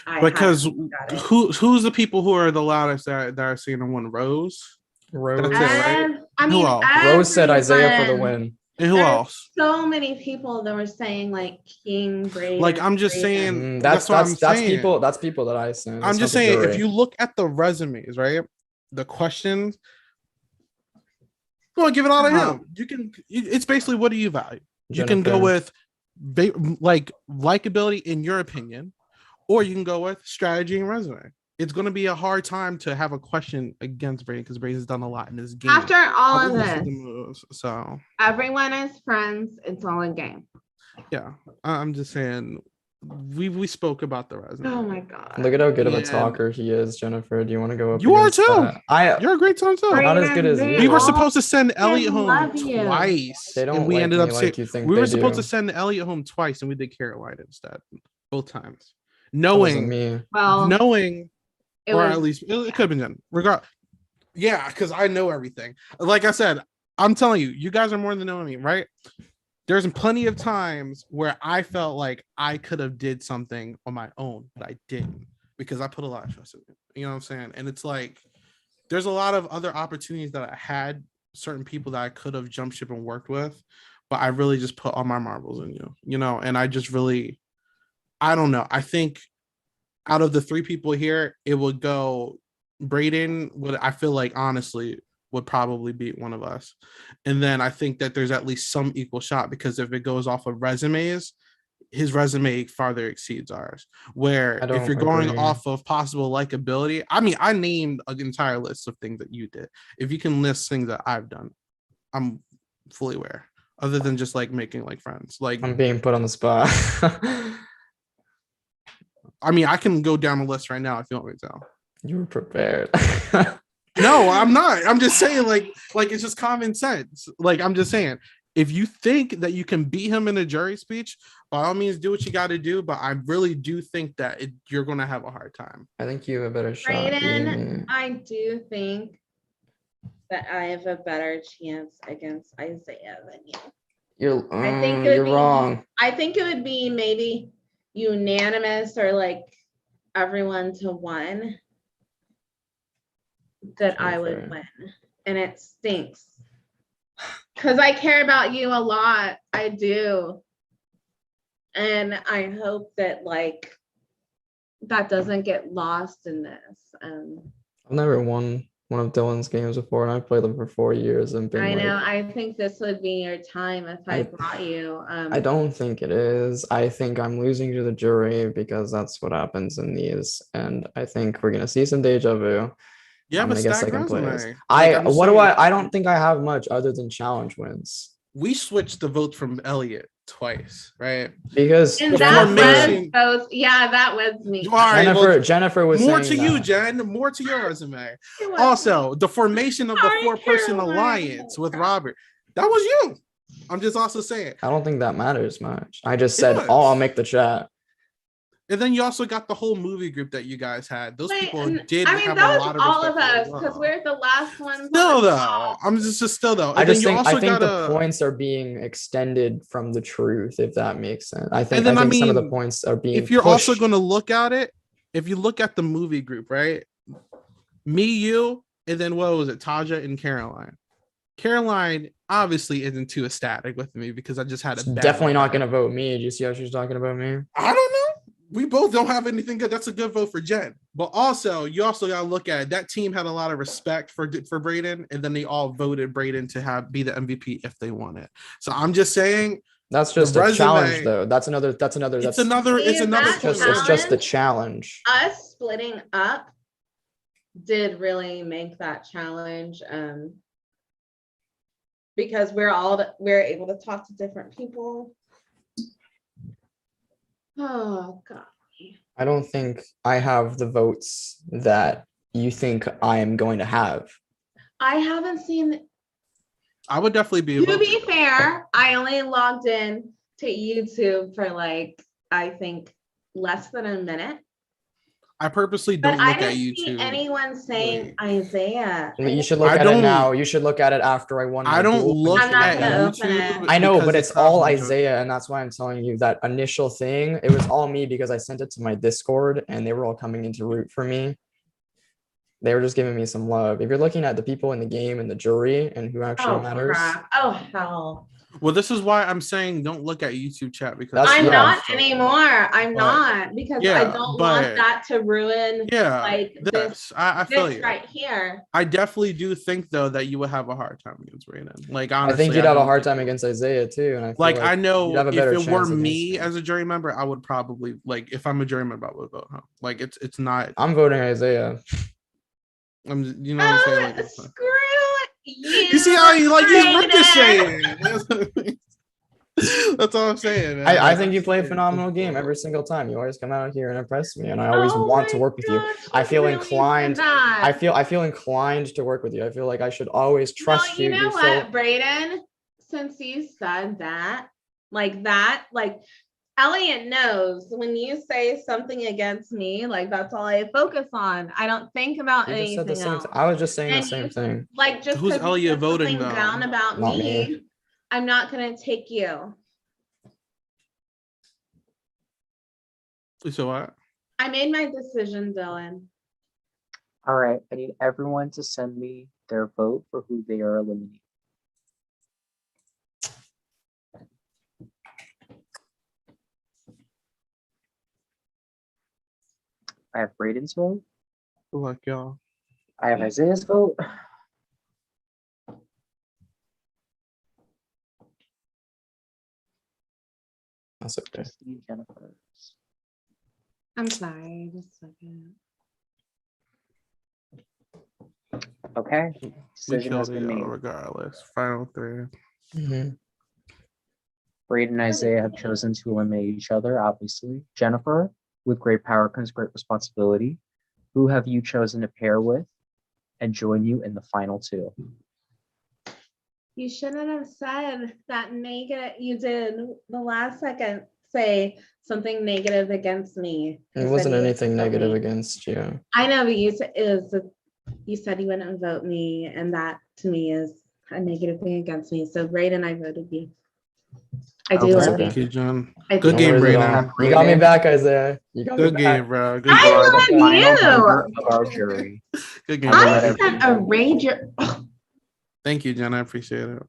I Because hadn't got it. who's the people who are the loudest that are singing in one rows? Rose, That's it, right? And, I Who mean, else? Rose said Isaiah for the everyone- win. And who There's else? So many people that were saying like King Brady. Like, I'm just saying, That's what I'm that's saying. people. That's people that I sent. I'm just saying, if you look at the resumes, right, the questions, go on, give it all to him. You can. It's basically, what do you value? You can go Jennifer. with like likability in your opinion, or you can go with strategy and resume. It's going to be a hard time to have a question against Brady because Brady's done a lot in this game. After all I of wouldn't see this, the moves, so everyone is friends. It's all a game. yeah, I'm just saying. We spoke about the resume. Oh my god. Look at how good of a And- talker he is, Jennifer. Do you want to go up? You are against too. that? You're a great time too. Not as good as Brayden, you. they We were all supposed to send Elliot fucking home love you. twice, They don't and we like ended me up like you think we they were supposed do. to send Elliot home twice, and we did Carolina instead, both times, That wasn't knowing me. Well, it or was, at least it could have been done. Yeah, because I know everything. Like I said, I'm telling you, you guys are more than knowing me, right? There's plenty of times where I felt like I could have did something on my own, but I didn't because I put a lot of trust in it. You know what I'm saying? And it's like there's a lot of other opportunities that I had, certain people that I could have jumped ship and worked with, but I really just put all my marbles in you know, and I just really, I don't know. I think out of the three people here, it would go Brayden would, I feel like honestly would probably beat one of us. And then I think that there's at least some equal shot because if it goes off of resumes, his resume farther exceeds ours. Where I if don't you're going agree. off of possible likability, I mean, I named an entire list of things that you did. If you can list things that I've done, I'm fully aware. Other than just like making like friends. Like, I'm being put on the spot. I mean, I can go down the list right now if you want me to. You were prepared. No, I'm not. I'm just saying, like it's just common sense. Like, I'm just saying, if you think that you can beat him in a jury speech, by all means, do what you got to do. But I really do think that you're going to have a hard time. I think you have a better shot beating me. Brayden, I do think that I have a better chance against Isaiah than you. I think it would You're be- wrong. I think it would be maybe unanimous or like everyone to one that I would fair. win. And it stinks. Because I care about you a lot. I do. And I hope that like that doesn't get lost in this. I've never won one of Dylan's games before, and I've played them for 4 years and been I know. like, I think this would be your time if I I- brought you. I don't think it is. I think I'm losing to the jury because that's what happens in these, and I think we're gonna see some deja vu. You have I'm a gonna get stacked second place. resume. Like, I'm What do saying- I don't think I have much other than challenge wins We switched the votes from Elliot twice, right? because And The that formation- was both. Yeah, that was me. All right, well, Jennifer was more saying to you, that. Jen. More to your resume. It was Also, the formation of the Sorry, four-person Caroline. alliance with Robert. That was you. I'm just also saying. I don't think that matters much. I just It said, does. "Oh, I'll make the chat." And then you also got the whole movie group that you guys had. Those Wait, people and- did I mean, have that a was lot of all respect of for you us as because well. we're the last ones. Still on. though, I'm just still though. I And then just you think also the gotta- points are being extended from the truth, if that makes sense. I think And then, I I think some of the mean, points are being. if you're also pushed. going to look at it, if you look at the movie group, right? Me, you, and then what was it? Taja and Caroline. Caroline obviously isn't too ecstatic with me because I just had a bad Definitely not one. going to vote me. Did you see how she was talking about me? I don't know. We both don't have anything good. That's a good vote for Jen. But also, you also got to look at it. That team had a lot of respect for Brayden, and then they all voted Brayden to be the MVP if they won it. So I'm just saying, That's just The a challenge, resume- though. That's another. it's another. See, It's that another. It's just the challenge. Us splitting up did really make that challenge. Because we're able to talk to different people. Oh God. I don't think I have the votes that you think I am going to have. I haven't seen. I would definitely be. To be fair, I only logged in to YouTube for like I think less than a minute. I purposely But don't I look at didn't see YouTube. anyone saying Isaiah. You should look I at it don't- now. You should look at it after I won. I my don't duel look I'm not at gonna open YouTube. it. I know, because but it it's all causes me to- Isaiah, and that's why I'm telling you that initial thing. It was all me because I sent it to my Discord, and they were all coming in to root for me. They were just giving me some love. If you're looking at the people in the game and the jury and who actually Oh matters, crap. Oh hell. Well, this is why I'm saying don't look at YouTube chat because That's- I'm yeah. not anymore. I'm But- not because I yeah, don't but- want that to ruin Yeah, like this this I feel this you. right here. I definitely do think though that you would have a hard time against Raiden. Like I honestly, think you'd have a don't hard think time you- against Isaiah too. And I feel Like I you'd know have a if better it were chance against me me. as a jury member, I would probably like if I'm a jury member, I would vote him. Like it's not. I'm voting Isaiah. You know what I'm saying? Like, Screw you. you see how he like he's Raiden. ricocheting. That's all I'm saying. Man. I Like, think you I'm play a saying, phenomenal it's game cool. every single time. You always come out here and impress me, and I always Oh want to my work with you. gosh, I feel really said inclined. that. I feel inclined to work with you. I feel like I should always trust you you. know You're what, so Brayden? Since you said that, like Elliot knows when you say something against me, like that's all I focus on. I don't think about you just said the anything same. else. I was just saying the And same you- thing. Like just Who's because you Elliot said voting, something though? down about Not me, me. I'm not gonna take you. So what? I made my decision, Dylan. All right, I need everyone to send me their vote for who they are eliminating. I have Braden's vote. Good luck, y'all. I have Isaiah's vote. That's okay. Steve, Jennifer's. I'm sorry, just a second. Okay. We Decision has killed been it made. regardless. Final three. Mhm. Braden and Isaiah have chosen to eliminate each other, obviously. Jennifer, with great power comes great responsibility. Who have you chosen to pair with and join you in the final two? You shouldn't have said that negative. You did the last second say something negative against me. You It said wasn't you anything wouldn't vote negative me. against you. I know, but you said you wouldn't vote me, and that to me is a negative thing against me. So Brayden, I voted you. I do Okay. love Thank you. you, John. I Good do. game, worries at Brayden. all. You got me Brayden. back, Isaiah. You got Good me back. game, bro. Good I game. You are the love final you. member of our jury. Good game. I will I let Brayden. sent a rager. Thank you, Jen. I appreciate it.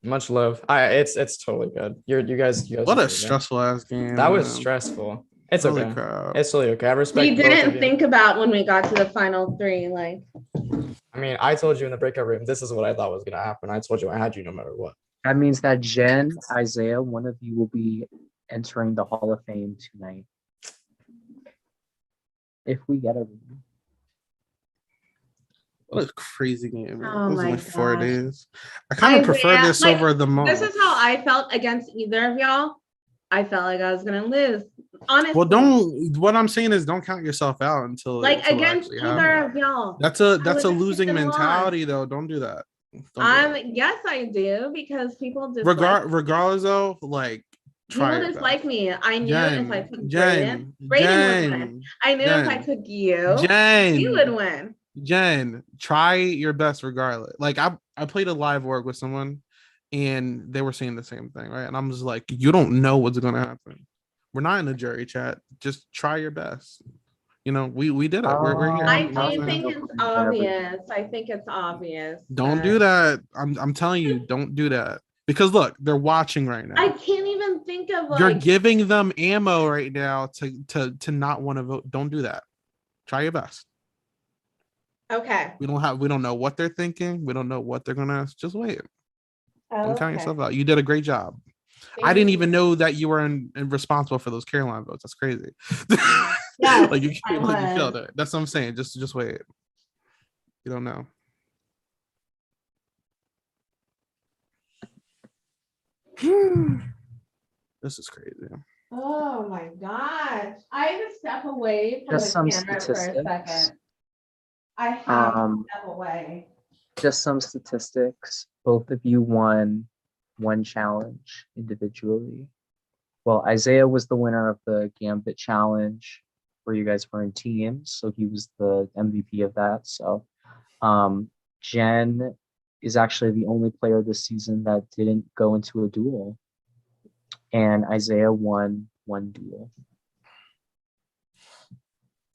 Much love. It's totally good. You guys. What are a good. stressful ass game. That was man. stressful. It's Holy okay. crap. It's totally okay. I respect We both of didn't you. think about when we got to the final three. Like, I mean, I told you in the breakout room, this is what I thought was gonna happen. I told you I had you no matter what. That means that Jen, Isaiah, one of you will be entering the Hall of Fame tonight. If we get everything. What a crazy game. Man. Oh It was my only 4 gosh. days. I kind of prefer Isaiah, this like, over the most. this is how I felt against either of y'all. I felt like I was gonna lose. Honestly. Well, don't. What I'm saying is, don't count yourself out until like until it against actually either happens. of y'all. That's I a would've losing taken loss. mentality, though. Don't do that. Don't do that. Yes, I do because people dislike. Regardless, though, like try People your dislike best. me. I knew if I took Brayden, Jen, Brayden would win. I knew if I Jen, took you, Jen, you would win. Jen, try your best regardless. Like I played a live org with someone and they were saying the same thing, right? And I'm just like, you don't know what's gonna happen. We're not in a jury chat. Just try your best. You know, we did it. We're here. I You know what do I'm saying? think it's obvious. I think it's obvious. Don't do that. I'm telling you, don't do that. Because look, they're watching right now. I can't even think of like. You're giving them ammo right now to not want to vote. Don't do that. Try your best. Okay. We don't know what they're thinking. We don't know what they're gonna ask. Just wait. Don't count yourself out. You did a great job. I didn't even know that you were responsible for those Caroline votes. That's crazy. Yes, like you I killed was. it. That's what I'm saying. Just wait. You don't know. This is crazy. Oh my gosh. I had to step away from Just some the camera for a statistics. second. I have to Um, step away. Just some statistics. Both of you won one challenge individually. Well, Isaiah was the winner of the Gambit challenge where you guys were in teams. So he was the MVP of that. So Jen is actually the only player this season that didn't go into a duel. And Isaiah won one duel.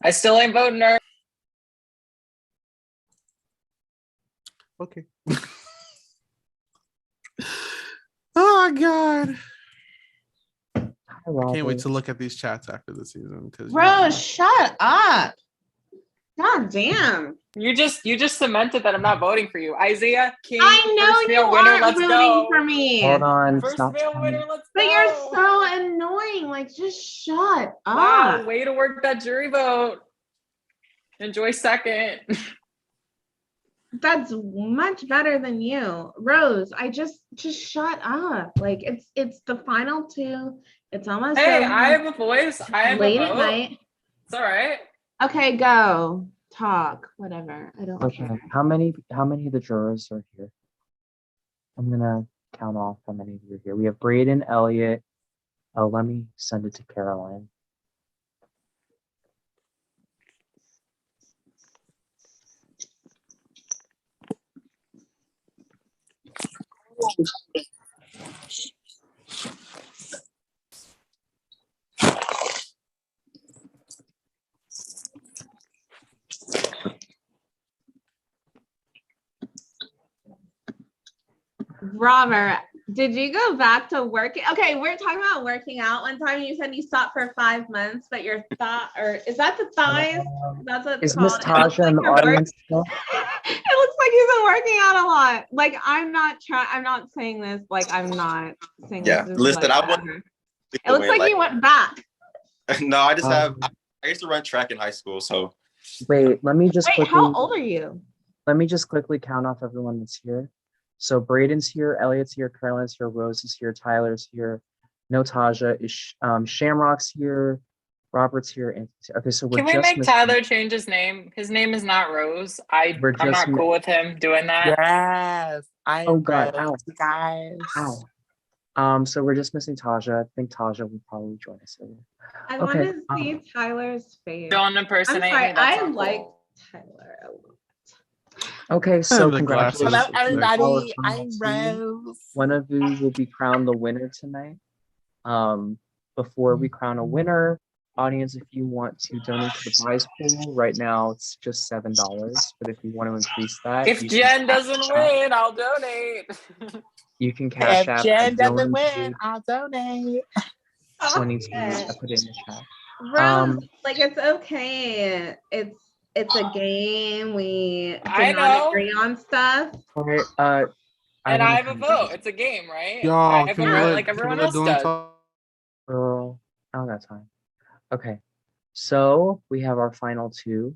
I still ain't voting her. Okay. Oh God. I can't wait to look at these chats after the season because Rose, shut up. God damn. You just cemented that I'm not voting for you. Isaiah King, I know first you male winner, aren't let's voting go. for me. Hold on. First Stop male time. winner, let's But go. you're so annoying. Like, just shut Wow, up. way to work that jury vote. Enjoy second. That's much better than you. Rose, I just shut up. Like, it's the final two. It's almost Hey, over. I have a voice. I have Late a at vote. night. It's all right. Okay, go. Talk. Whatever. I don't Okay. care. How many of the jurors are here? I'm gonna count off how many of you are here. We have Braden, Elliot. Oh, let me send it to Caroline. Robert, did you go back to working? Okay, we're talking about working out. One time you said you stopped for 5 months, but your thigh, or is that the thighs? That's what it's Is Miss called. Taja in the It looks like you're audience still? it looks like you've been working out a lot. Like, I'm not saying this, like, I'm not saying Yeah, this is listen, like I want. whatever. It looks like you went back. No, I just have. Um, I used to run track in high school, so Wait, let me just Wait, quickly. how old are you? Let me just quickly count off everyone that's here. So Braden's here, Elliot's here, Caroline's here, Rose is here, Tyler's here, no Taja, Shamrock's here, Robert's here, and okay, so we're Can we just make missing. Tyler change his name? His name is not Rose. We're I'm just not cool with him doing that. Yes, I Oh God, ow, you guys. ow. So we're just missing Taja. I think Taja will probably join us later. I Okay. want to see Tyler's face. Don't I'm impersonate sorry, me. That's I not like cool. Tyler a lot. Okay, so The glasses. congratulations. Hello, everybody. Our final I'm two. Rose. One of you will be crowned the winner tonight. Before we crown a winner, audience, if you want to donate to the prize pool, right now it's just $7. But if you want to increase that, If you Jen can doesn't cash app. win, I'll donate. You can cash If app. Jen I doesn't win, donated I'll donate. 22. I put it in the chat. Rose, like, it's okay. It's a game. We I did not know. agree on stuff. All right. And I have a wanna vote. It's a game, right? I Y'all, have can a we vote let, like can we everyone let else Dylan does. talk? Girl, I don't got time. Okay. So we have our final two.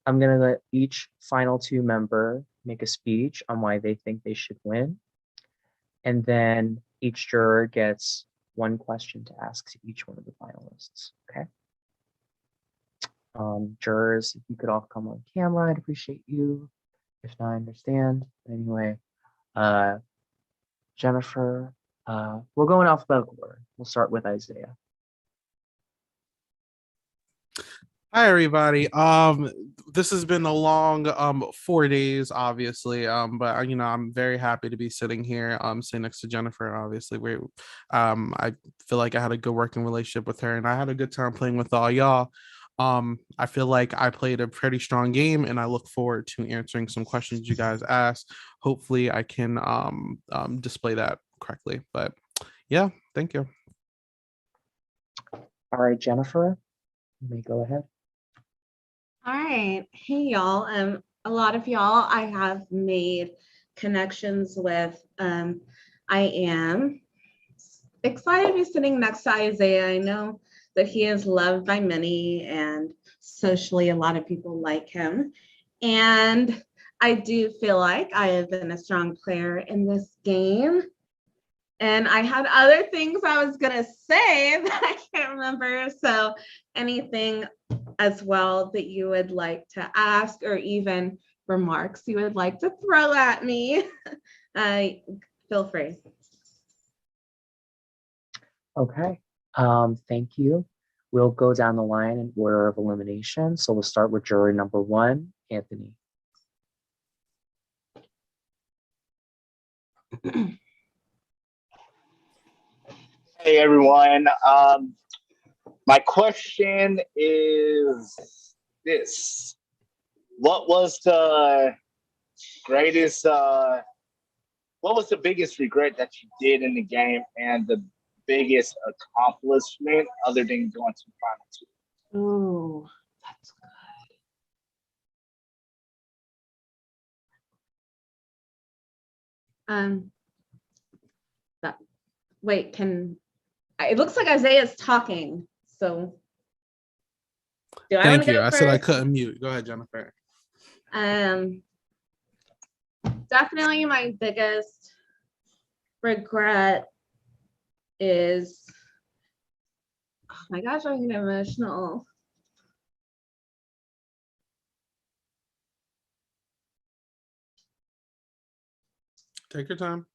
I'm gonna let each final two member make a speech on why they think they should win. And then each juror gets one question to ask to each one of the finalists. Okay. Jurors, if you could all come on camera, I'd appreciate you. If not, I understand. Anyway, Jennifer, we'll go in alphabetical order. We'll start with Isaiah. Hi everybody. This has been a long 4 days, obviously. But I'm very happy to be sitting here, sitting next to Jennifer. Obviously, I feel like I had a good working relationship with her, and I had a good time playing with all y'all. I feel like I played a pretty strong game, and I look forward to answering some questions you guys asked. Hopefully, I can display that correctly. But yeah, thank you. All right, Jennifer, you may go ahead. All right. Hey, y'all. A lot of y'all I have made connections with. I am excited to be sitting next to Isaiah. I know that he is loved by many, and socially, a lot of people like him. And I do feel like I have been a strong player in this game. And I had other things I was going to say that I can't remember. So anything as well that you would like to ask, or even remarks you would like to throw at me, feel free. Okay. Thank you. We'll go down the line in order of elimination. So we'll start with juror number 1, Anthony. Hey everyone. My question is this. What was the greatest what was the biggest regret that you did in the game and the biggest accomplishment other than going to the final two? Ooh, that's good. That, wait, it looks like Isaiah's talking, so do I want Thank to you. go I first? said I couldn't mute. Go ahead, Jennifer. Definitely my biggest regret is, oh my gosh, I'm getting emotional. Take your time.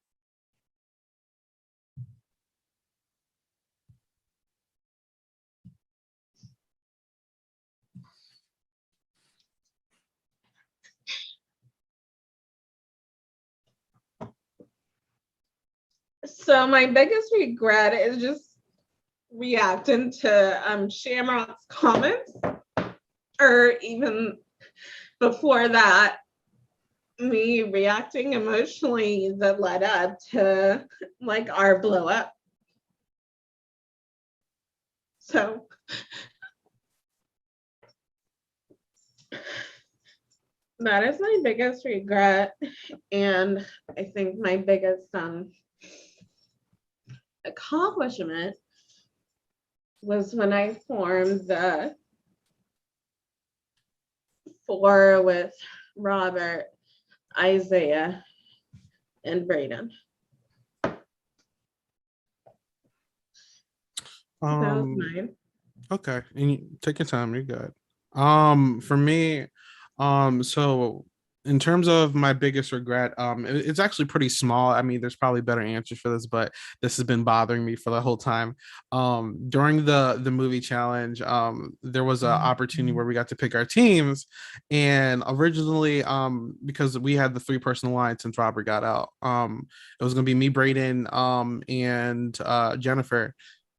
So my biggest regret is just reacting to Shamrock's comments, or even before that, me reacting emotionally that led up to like our blow up. So that is my biggest regret, and I think my biggest accomplishment was when I formed the four with Robert, Isaiah, and Braden. That was mine. Okay, and you take your time. You're good. For me, so in terms of my biggest regret, it's actually pretty small. I mean, there's probably better answers for this, but this has been bothering me for the whole time. During the movie challenge, there was an opportunity where we got to pick our teams, and originally, because we had the 3-person alliance since Robert got out, it was gonna be me, Braden, and Jennifer.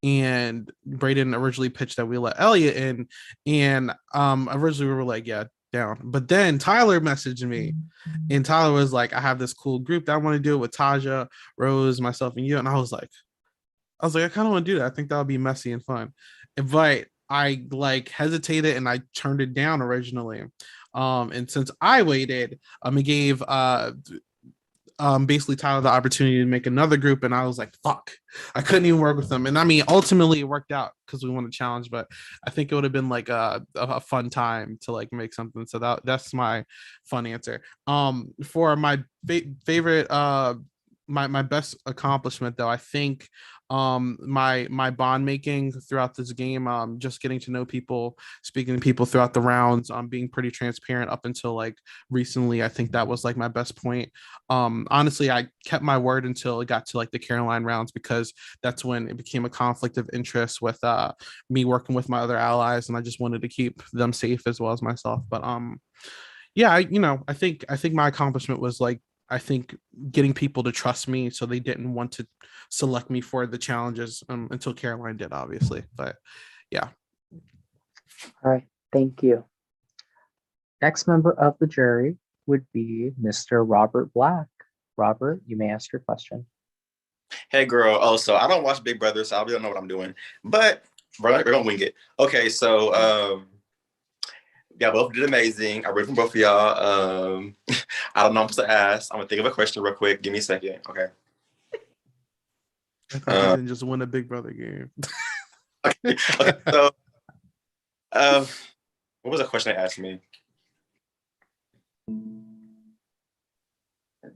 And Braden originally pitched that we let Elliot in, and originally we were like, yeah, down. But then Tyler messaged me, and Tyler was like, I have this cool group that I want to do it with Taja, Rose, myself, and you. And I was like, I kind of want to do that. I think that would be messy and fun. But I like hesitated and I turned it down originally. And since I waited, it gave basically Tyler the opportunity to make another group, and I was like, fuck, I couldn't even work with them. And I mean, ultimately it worked out because we won the challenge, but I think it would have been like a fun time to like make something. So that's my fun answer. For my favorite my best accomplishment though, I think my bond making throughout this game, just getting to know people, speaking to people throughout the rounds, being pretty transparent up until like recently. I think that was like my best point. Honestly, I kept my word until it got to like the Caroline rounds, because that's when it became a conflict of interest with me working with my other allies, and I just wanted to keep them safe as well as myself. But yeah, I think my accomplishment was like, I think getting people to trust me so they didn't want to select me for the challenges until Caroline did, obviously. But yeah. All right, thank you. Next member of the jury would be Mr. Robert Black. Robert, you may ask your question. Hey, girl. Oh, so I don't watch Big Brother, so I really don't know what I'm doing. But we're gonna wing it. Okay, so y'all both did amazing. I read from both of y'all. I don't know what to ask. I'm gonna think of a question real quick. Give me a second. Okay. I thought you didn't just win a Big Brother game. Okay. So, what was the question they asked me?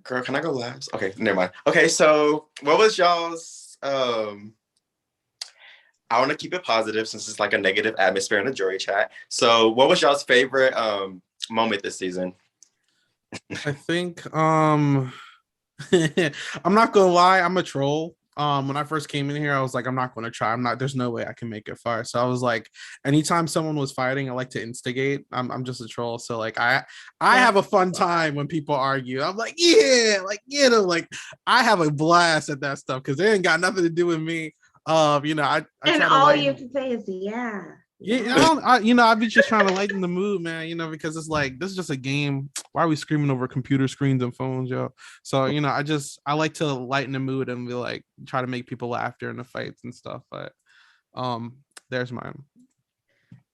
Girl, can I go last? Okay, never mind. Okay, so what was y'all's I want to keep it positive since it's like a negative atmosphere in the jury chat. So what was y'all's favorite moment this season? I think I'm not gonna lie, I'm a troll. When I first came in here, I was like, I'm not gonna try. There's no way I can make it far. So I was like, anytime someone was fighting, I like to instigate. I'm just a troll. So like I have a fun time when people argue. I'm like, yeah, like, like I have a blast at that stuff because it ain't got nothing to do with me. I and try to all like, you can say is yeah. Yeah, I'd be just trying to lighten the mood, man. Because it's like this is just a game. Why are we screaming over computer screens and phones, yo? So I like to lighten the mood and be like try to make people laugh during the fights and stuff. But there's mine.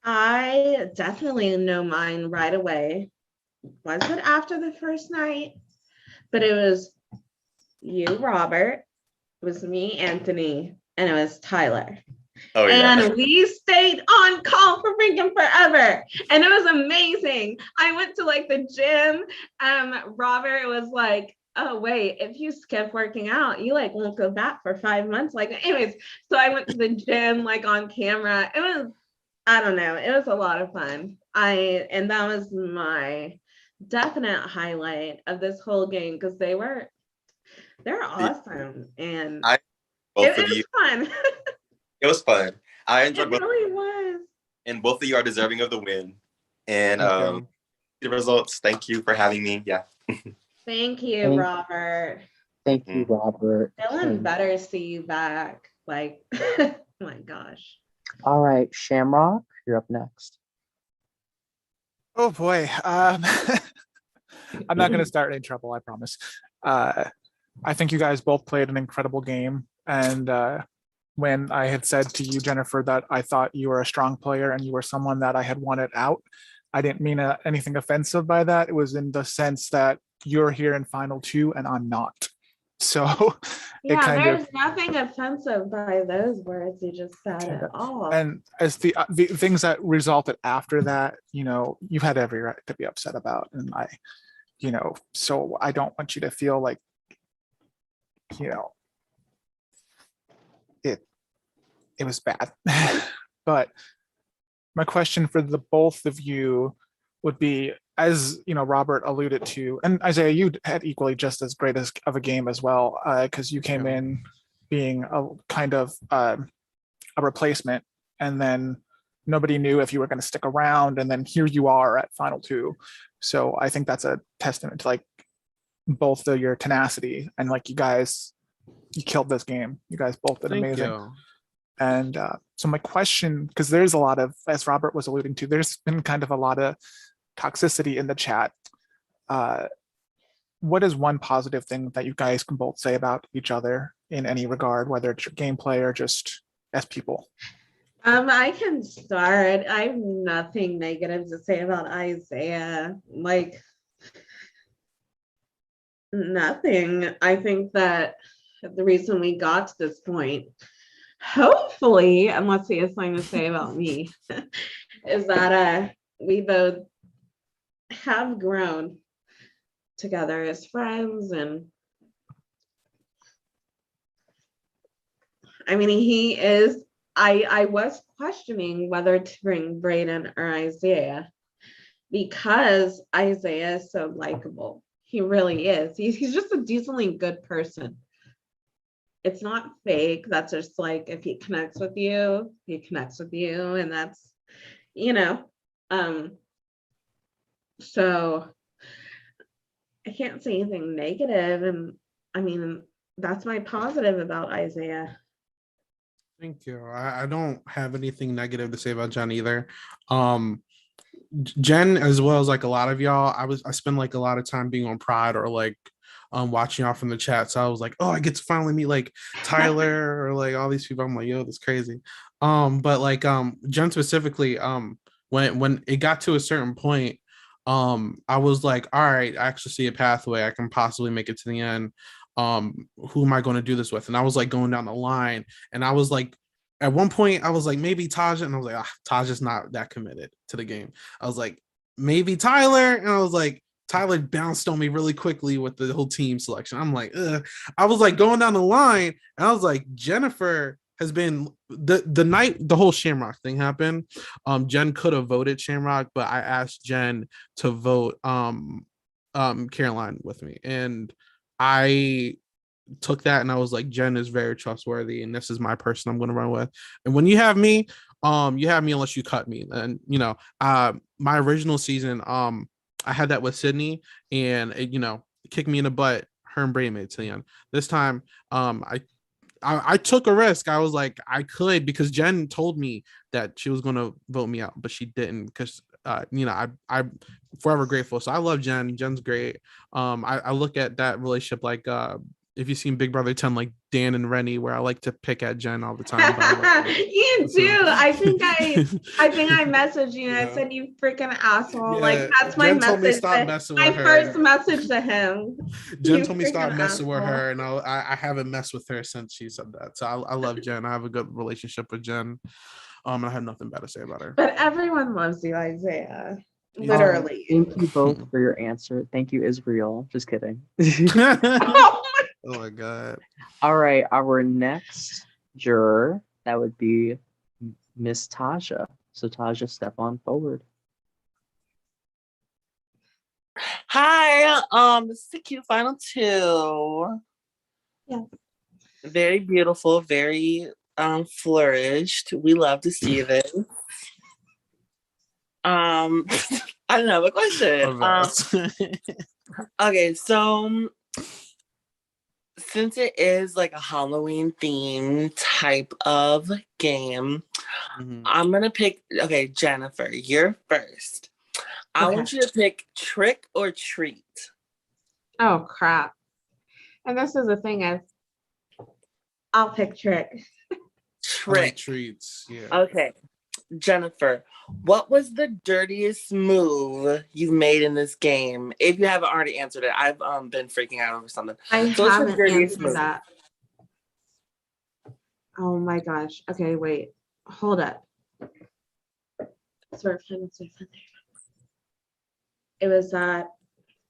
I definitely know mine right away. Was it after the first night? But it was you, Robert. It was me, Anthony, and it was Tyler. Oh yeah. And we stayed on call for freaking forever. And it was amazing. I went to like the gym. Robert was like, oh wait, if you skip working out, you like won't go back for 5 months. Like, anyways, so I went to the gym like on camera. It was, I don't know, it was a lot of fun. And that was my definite highlight of this whole game because they're awesome. And Both of was you. fun. It was fun. I It enjoyed both, really was. and both of you are deserving of the win. And Thank you. the results. Thank you for having me. Yeah. Thank you, Robert. Thank you, Robert. Dylan better see you back. Like, oh my gosh. All right, Shamrock, you're up next. Oh boy. I'm not going to start any trouble, I promise. I think you guys both played an incredible game. And when I had said to you, Jennifer, that I thought you were a strong player and you were someone that I had wanted out, I didn't mean anything offensive by that. It was in the sense that you're here in final two and I'm not. So yeah, there's nothing offensive by those words you just said at all. And as the things that resulted after that, you've had every right to be upset about. And so I don't want you to feel like, it was bad. But my question for the both of you would be, as Robert alluded to, and Isaiah, you had equally just as great of a game as well, because you came in being a kind of a replacement, and then nobody knew if you were going to stick around, and then here you are at final two. So I think that's a testament to like both of your tenacity and like you killed this game. You guys both did amazing. You. And so my question, because there's a lot of, as Robert was alluding to, there's been kind of a lot of toxicity in the chat. What is one positive thing that you guys can both say about each other in any regard, whether it's your gameplay or just as people? I can start. I have nothing negative to say about Isaiah. Like, nothing. I think that the reason we got to this point, hopefully, unless he has something to say about me, is that we both have grown together as friends. And I mean, he is, I was questioning whether to bring Brayden or Isaiah because Isaiah is so likable. He really is. He's just a decently good person. It's not fake. That's just like, if he connects with you, he connects with you. And that's, so I can't say anything negative. And I mean, that's my positive about Isaiah. Thank you. I don't have anything negative to say about Jen either. Jen, as well as like a lot of y'all, I spend like a lot of time being on Pride or like watching y'all from the chat. So I was like, oh, I get to finally meet like Tyler or like all these people. I'm like, yo, that's crazy. But like Jen specifically, when it got to a certain point, I was like, all right, I actually see a pathway. I can possibly make it to the end. Who am I going to do this with? And I was like going down the line, and I was like, at one point I was like, maybe Taja, and I was like, Taja's not that committed to the game. I was like, maybe Tyler, and I was like, Tyler bounced on me really quickly with the whole team selection. I'm like, ugh. I was like going down the line, and I was like, Jennifer has been the night the whole Shamrock thing happened. Jen could have voted Shamrock, but I asked Jen to vote Caroline with me, and I took that and I was like, Jen is very trustworthy, and this is my person I'm going to run with. And when you have me unless you cut me. And my original season, I had that with Sydney, and it kicked me in the butt. Her and Bray made it to the end. This time, I took a risk. I was like, I could, because Jen told me that she was gonna vote me out, but she didn't, because I'm forever grateful. So I love Jen. Jen's great. I look at that relationship like if you've seen Big Brother 10, like Dan and Rennie, where I like to pick at Jen all the time. You So- do. I think I messaged you and I said, you freaking asshole. Like Yeah, that's my Jen told me message. stop messing My with her. first message to him. Jen You told me stop freaking messing with asshole. her, and I haven't messed with her since she said that. So I love Jen. I have a good relationship with Jen. I have nothing bad to say about her. But everyone loves you, Isaiah. Yeah. Literally. Thank you both for your answer. Thank you, Israel. Just kidding. Oh my god. All right, our next juror, that would be Miss Taja. So Taja, step on forward. Hi, this is the cute final two. Yeah. Very beautiful, very flourished. We love to see this. I don't know, what question? Okay, so since it is like a Halloween theme type of game, I'm gonna pick, okay, Jennifer, you're first. I want you to pick trick or treat. Oh crap. And this is the thing is I'll pick trick. Trick. Treats. Yeah. Okay. Jennifer, what was the dirtiest move you've made in this game? If you haven't already answered it, I've been freaking out over something. I So what's the haven't dirtiest answered move? that. Oh my gosh. Okay, wait. Hold up. Sort of fun, sort of fun there. It was that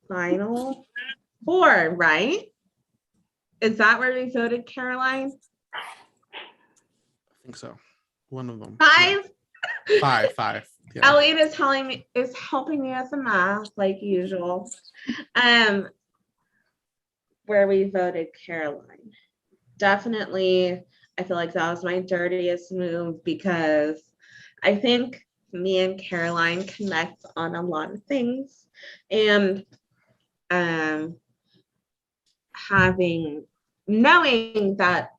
final four, right? Is that where we voted Caroline? I think so. One of them. Five? Yeah. Five. Yeah. Elliot is helping me with the math like usual. Where we voted Caroline. Definitely, I feel like that was my dirtiest move because I think me and Caroline connect on a lot of things. And knowing that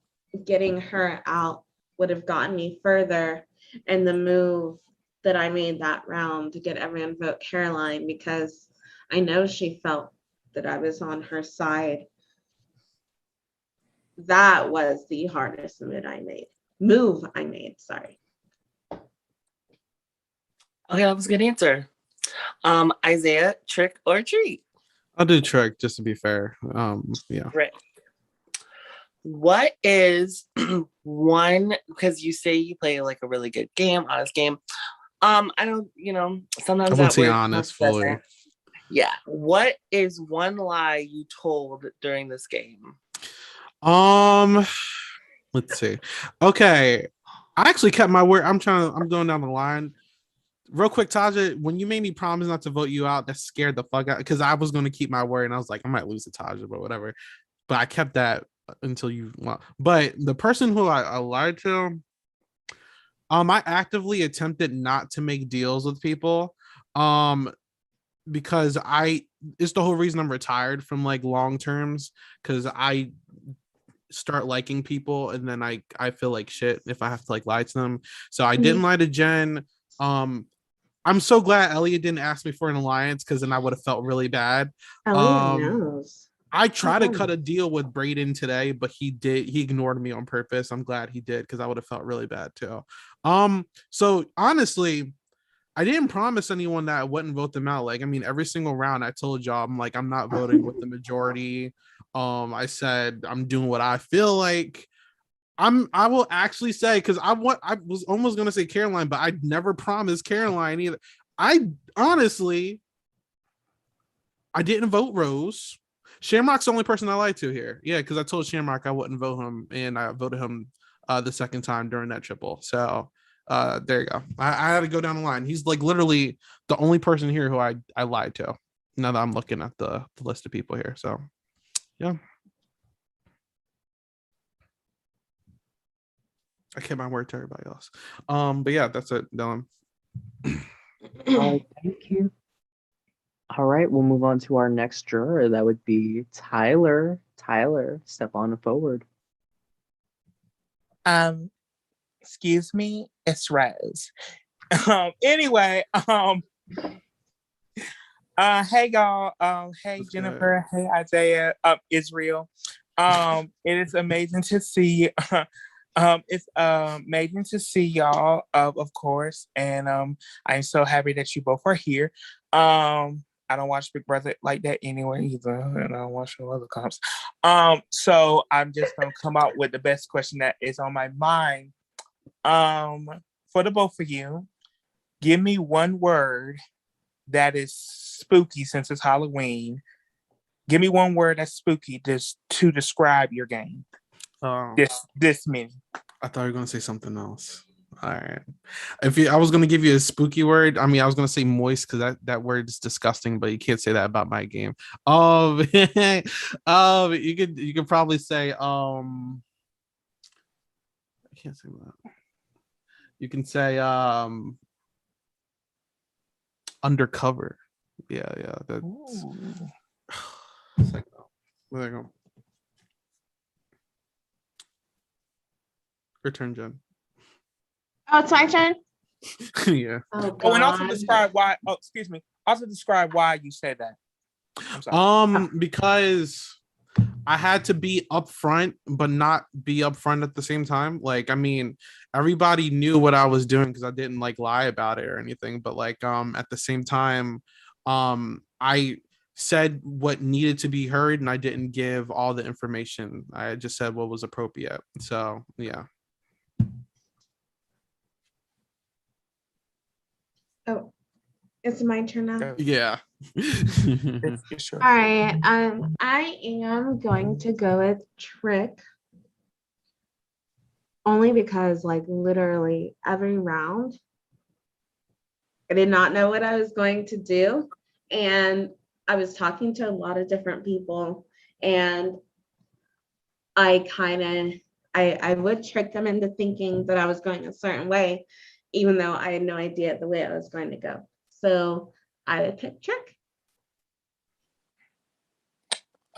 getting her out would have gotten me further, and the move that I made that round to get everyone to vote Caroline because I know she felt that I was on her side. That was the hardest move I made, sorry. Okay, that was a good answer. Isaiah, trick or treat? I'll do trick just to be fair. Yeah. Trick. What is one, because you say you play like a really good game, honest game. I don't, sometimes I won't that say word honest doesn't. fully. Yeah. What is one lie you told during this game? Let's see. Okay. I actually kept my word. I'm going down the line. Real quick, Taja, when you made me promise not to vote you out, that scared the fuck out because I was going to keep my word and I was like, I might lose to Taja, but whatever. But I kept that until you. Well, but the person who I lied to, I actively attempted not to make deals with people, because it's the whole reason I'm retired from like long terms because I start liking people and then I feel like shit if I have to like lie to them. So I didn't lie to Jen. I'm so glad Elliot didn't ask me for an alliance because then I would have felt really bad. Elliot knows. I tried to cut a deal with Braden today, but he ignored me on purpose. I'm glad he did because I would have felt really bad too. So honestly, I didn't promise anyone that I wouldn't vote them out. Like, I mean, every single round I told y'all, I'm like, I'm not voting with the majority. I said I'm doing what I feel like. I will actually say because I was almost gonna say Caroline, but I never promised Caroline either. I didn't vote Rose. Shamrock's the only person I lied to here. Yeah, because I told Shamrock I wouldn't vote him, and I voted him the second time during that triple. So there you go. I had to go down the line. He's like literally the only person here who I lied to. Now that I'm looking at the list of people here. So yeah. I kept my word to everybody else. But yeah, that's it, Dylan. Thank you. All right, we'll move on to our next juror. That would be Tyler. Tyler, step on forward. Excuse me, it's Rose. Anyway, hey y'all. Hey That's Jennifer. Hey Isaiah. Israel. It is amazing to see. It's amazing to see y'all. Of course, and I'm so happy that you both are here. I don't watch Big Brother like that anyway either, and I don't watch no other comps. So I'm just gonna come out with the best question that is on my mind. For the both of you, give me one word that is spooky since it's Halloween. Give me one word that's spooky just to describe your game. This many. I thought you were gonna say something else. All right. I was gonna give you a spooky word. I mean, I was gonna say moist because that word is disgusting, but you can't say that about my game. You could probably say I can't say that. You can say undercover. Yeah, that's there you go. Your turn, Jen. Oh, it's my turn. Yeah. Oh, and also describe why. Oh, excuse me. Also describe why you said that. I'm sorry. Because I had to be upfront, but not be upfront at the same time. Like, I mean, everybody knew what I was doing because I didn't like lie about it or anything. But like, at the same time, I said what needed to be heard, and I didn't give all the information. I just said what was appropriate. So yeah. Oh, it's my turn now. Yeah. All right. I am going to go with trick. Only because like literally every round, I did not know what I was going to do. And I was talking to a lot of different people, and I would trick them into thinking that I was going a certain way, even though I had no idea the way I was going to go. So I would pick trick.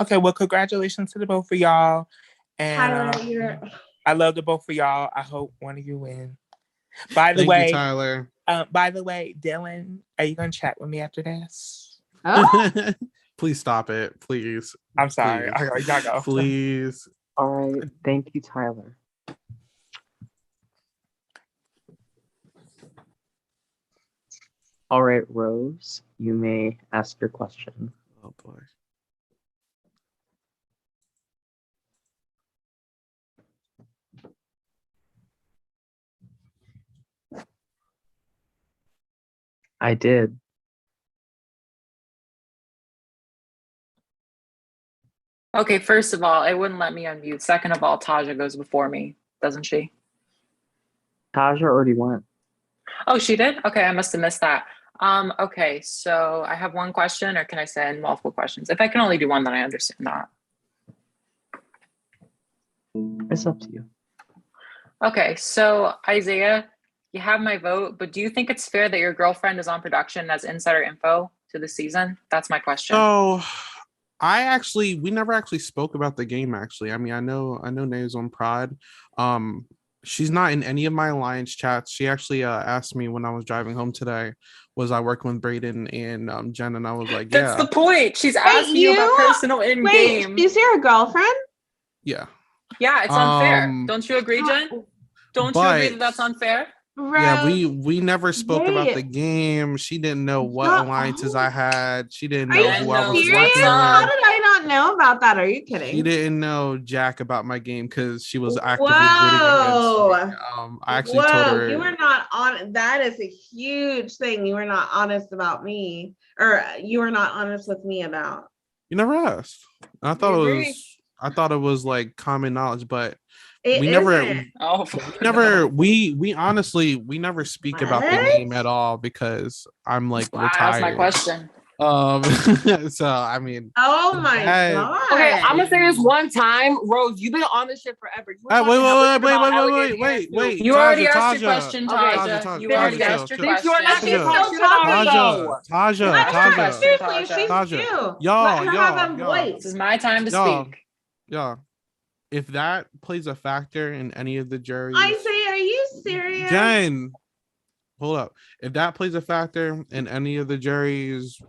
Okay, well, congratulations to the both of y'all. And Tyler, I love the both of y'all. I hope one of you win. By the Thank way, you, Tyler. Dylan, are you gonna chat with me after this? Oh. Please stop it. Please. I'm sorry. Please. Y'all go. Please. All right. Thank you, Tyler. All right, Rose, you may ask your question. Oh boy. I did. Okay, first of all, it wouldn't let me unmute. Second of all, Taja goes before me, doesn't she? Taja already went. Oh, she did? Okay, I must have missed that. Okay, so I have one question, or can I send multiple questions? If I can only do one, then I understand that. It's up to you. Okay, so Isaiah, you have my vote, but do you think it's fair that your girlfriend is on production as insider info to the season? That's my question. So we never actually spoke about the game actually. I mean, I know Nae's on prod. She's not in any of my alliance chats. She actually asked me when I was driving home today, was I working with Brayden and Jen, and I was like, yeah. That's the point. She's asking you about personal in-game. Wait, is your girlfriend? Yeah. Yeah, it's unfair. Don't you agree, Jen? Don't you agree that that's unfair? Rose, yeah, we never spoke about the game. She didn't know what alliances I had. She didn't know who I was serious? working How with. did I not know about that? Are you kidding? She didn't know jack about my game because she was actively rooting against me. I actually told her you were not on. That is a huge thing. You were not honest about me, or you were not honest with me about. you never asked. I thought it was like common knowledge, but we honestly never speak about the game at all because I'm like retired. That's my question. So I mean, oh my god. Okay, I'm gonna say this one time, Rose. You've been on this shit forever. Wait. You already asked your question, Taja. You already asked your question. You're not still talking. Taja, y'all. This is my time to speak. Yeah. if that plays a factor in any of the juries, Isaiah, are you serious? Jen, hold up. If that plays a factor in any of the juries,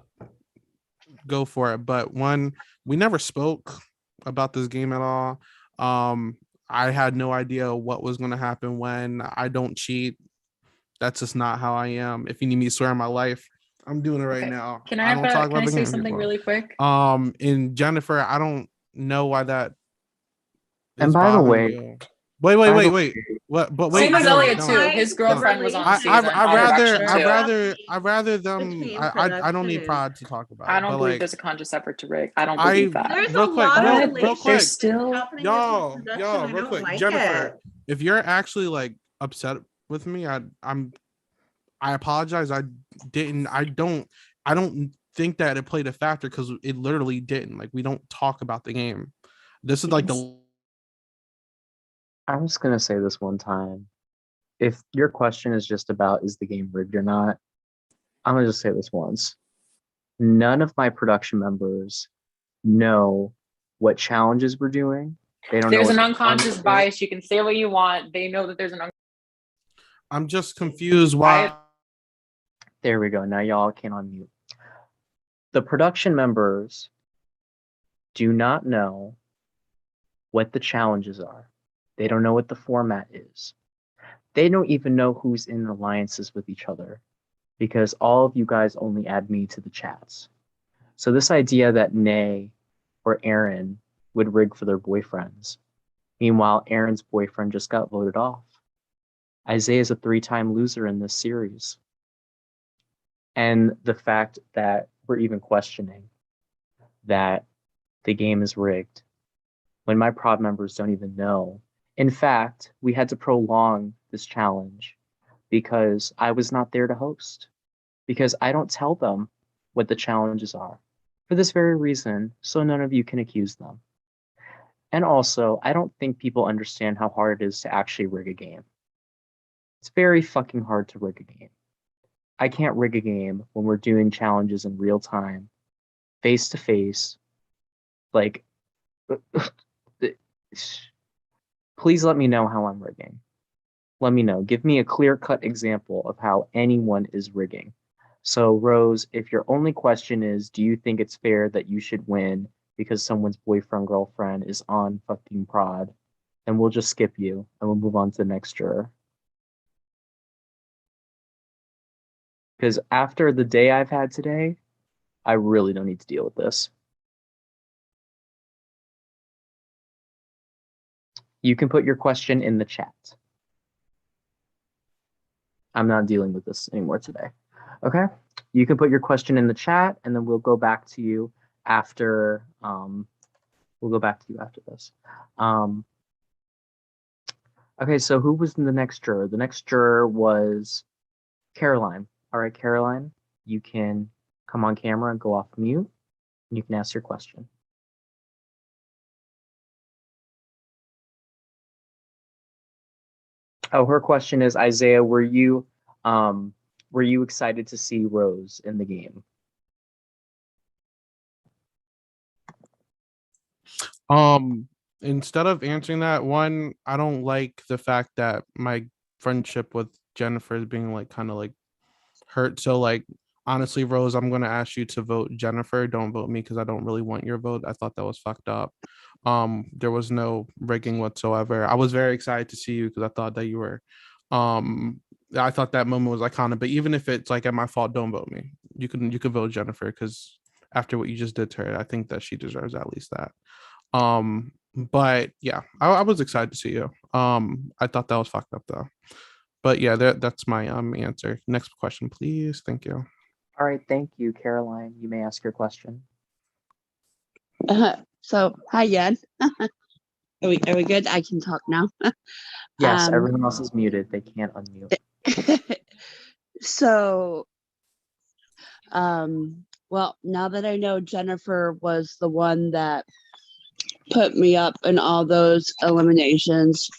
go for it. But one, we never spoke about this game at all. I had no idea what was going to happen. When I don't cheat, that's just not how I am. If you need me to swear on my life, I'm doing it right Okay. now. Can I don't talk about the say game something before. really quick? And Jennifer, I don't know why that And is by the bothering way, you. Wait. What? But wait, Same as no, Elliot no. too. His girlfriend was on the I season. on production, too. I'd rather them. I don't need pride to talk about. I it, don't but believe like, there's a conscious effort to rig. I don't believe that. There's real a quick, lot of real quick, relationships still happening y'all, in this production. I real don't quick, like Jennifer, it. if you're actually like upset with me, I apologize. I don't think that it played a factor because it literally didn't. Like, we don't talk about the game. This is like the. I'm just gonna say this one time. If your question is just about is the game rigged or not, I'm gonna just say this once. None of my production members know what challenges we're doing. They don't There's know an what unconscious bias. You can say what you want. They know that there's an. I'm just confused why. There we go. Now y'all can unmute. The production members do not know what the challenges are. They don't know what the format is. They don't even know who's in alliances with each other because all of you guys only add me to the chats. So this idea that Nay or Aaron would rig for their boyfriends. Meanwhile, Aaron's boyfriend just got voted off. Isaiah's a 3-time loser in this series. And the fact that we're even questioning that the game is rigged when my prod members don't even know. In fact, we had to prolong this challenge because I was not there to host, because I don't tell them what the challenges are for this very reason, so none of you can accuse them. And also, I don't think people understand how hard it is to actually rig a game. It's very fucking hard to rig a game. I can't rig a game when we're doing challenges in real time, face to face. Like, please let me know how I'm rigging. Let me know. Give me a clear-cut example of how anyone is rigging. So, Rose, if your only question is, do you think it's fair that you should win because someone's boyfriend, girlfriend is on fucking prod, then we'll just skip you and we'll move on to the next juror. Because after the day I've had today, I really don't need to deal with this. You can put your question in the chat. I'm not dealing with this anymore today. Okay? You can put your question in the chat and then we'll go back to you after this. Okay, so who was the next juror? The next juror was Caroline. All right, Caroline, you can come on camera and go off mute. And you can ask your question. Oh, her question is, Isaiah, were you excited to see Rose in the game? Instead of answering that one, I don't like the fact that my friendship with Jennifer is being like kind of like hurt. So like, honestly, Rose, I'm gonna ask you to vote Jennifer. Don't vote me because I don't really want your vote. I thought that was fucked up. There was no rigging whatsoever. I was very excited to see you because I thought that you were I thought that moment was iconic. But even if it's like at my fault, don't vote me. You can vote Jennifer because after what you just did to her, I think that she deserves at least that. But yeah, I was excited to see you. I thought that was fucked up though. But yeah, that's my answer. Next question, please. Thank you. All right, thank you, Caroline. You may ask your question. So hi, Yen. Are we good? I can talk now. Yes, everyone else is muted. They can't unmute. So, well, now that I know Jennifer was the one that put me up in all those eliminations,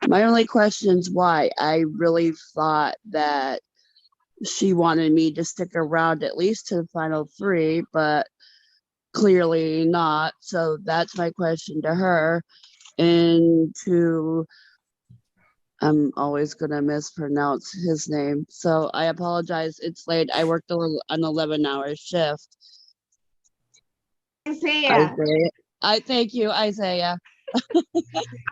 my only question is why. I really thought that she wanted me to stick around at least to the final 3, but clearly not. So that's my question to her. into, I'm always gonna mispronounce his name, so I apologize. It's late. I worked an 11-hour shift. Isaiah. I thank you, Isaiah. All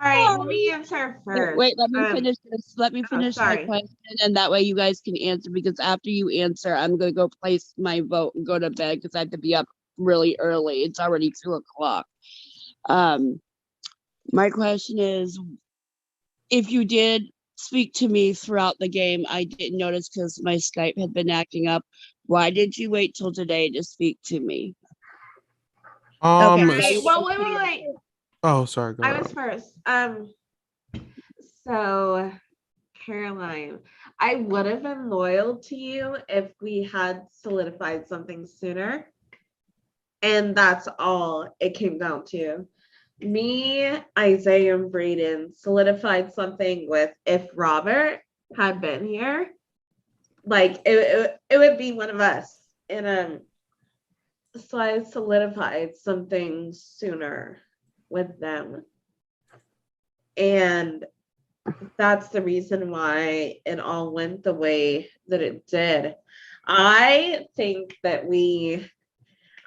right, let me answer first. Wait, let me finish this. Let me finish my sorry. question, and that way you guys can answer. Because after you answer, I'm gonna go place my vote and go to bed because I have to be up really early. It's already 2:00. My question is, if you did speak to me throughout the game, I didn't notice because my Skype had been acting up. Why did you wait till today to speak to me? Okay. Well, wait. Oh, sorry. Go I ahead. was first. So Caroline, I would have been loyal to you if we had solidified something sooner. And that's all it came down to. Me, Isaiah, and Braden solidified something with if Robert had been here, like it would be one of us. And so I solidified something sooner with them. And that's the reason why it all went the way that it did. I think that we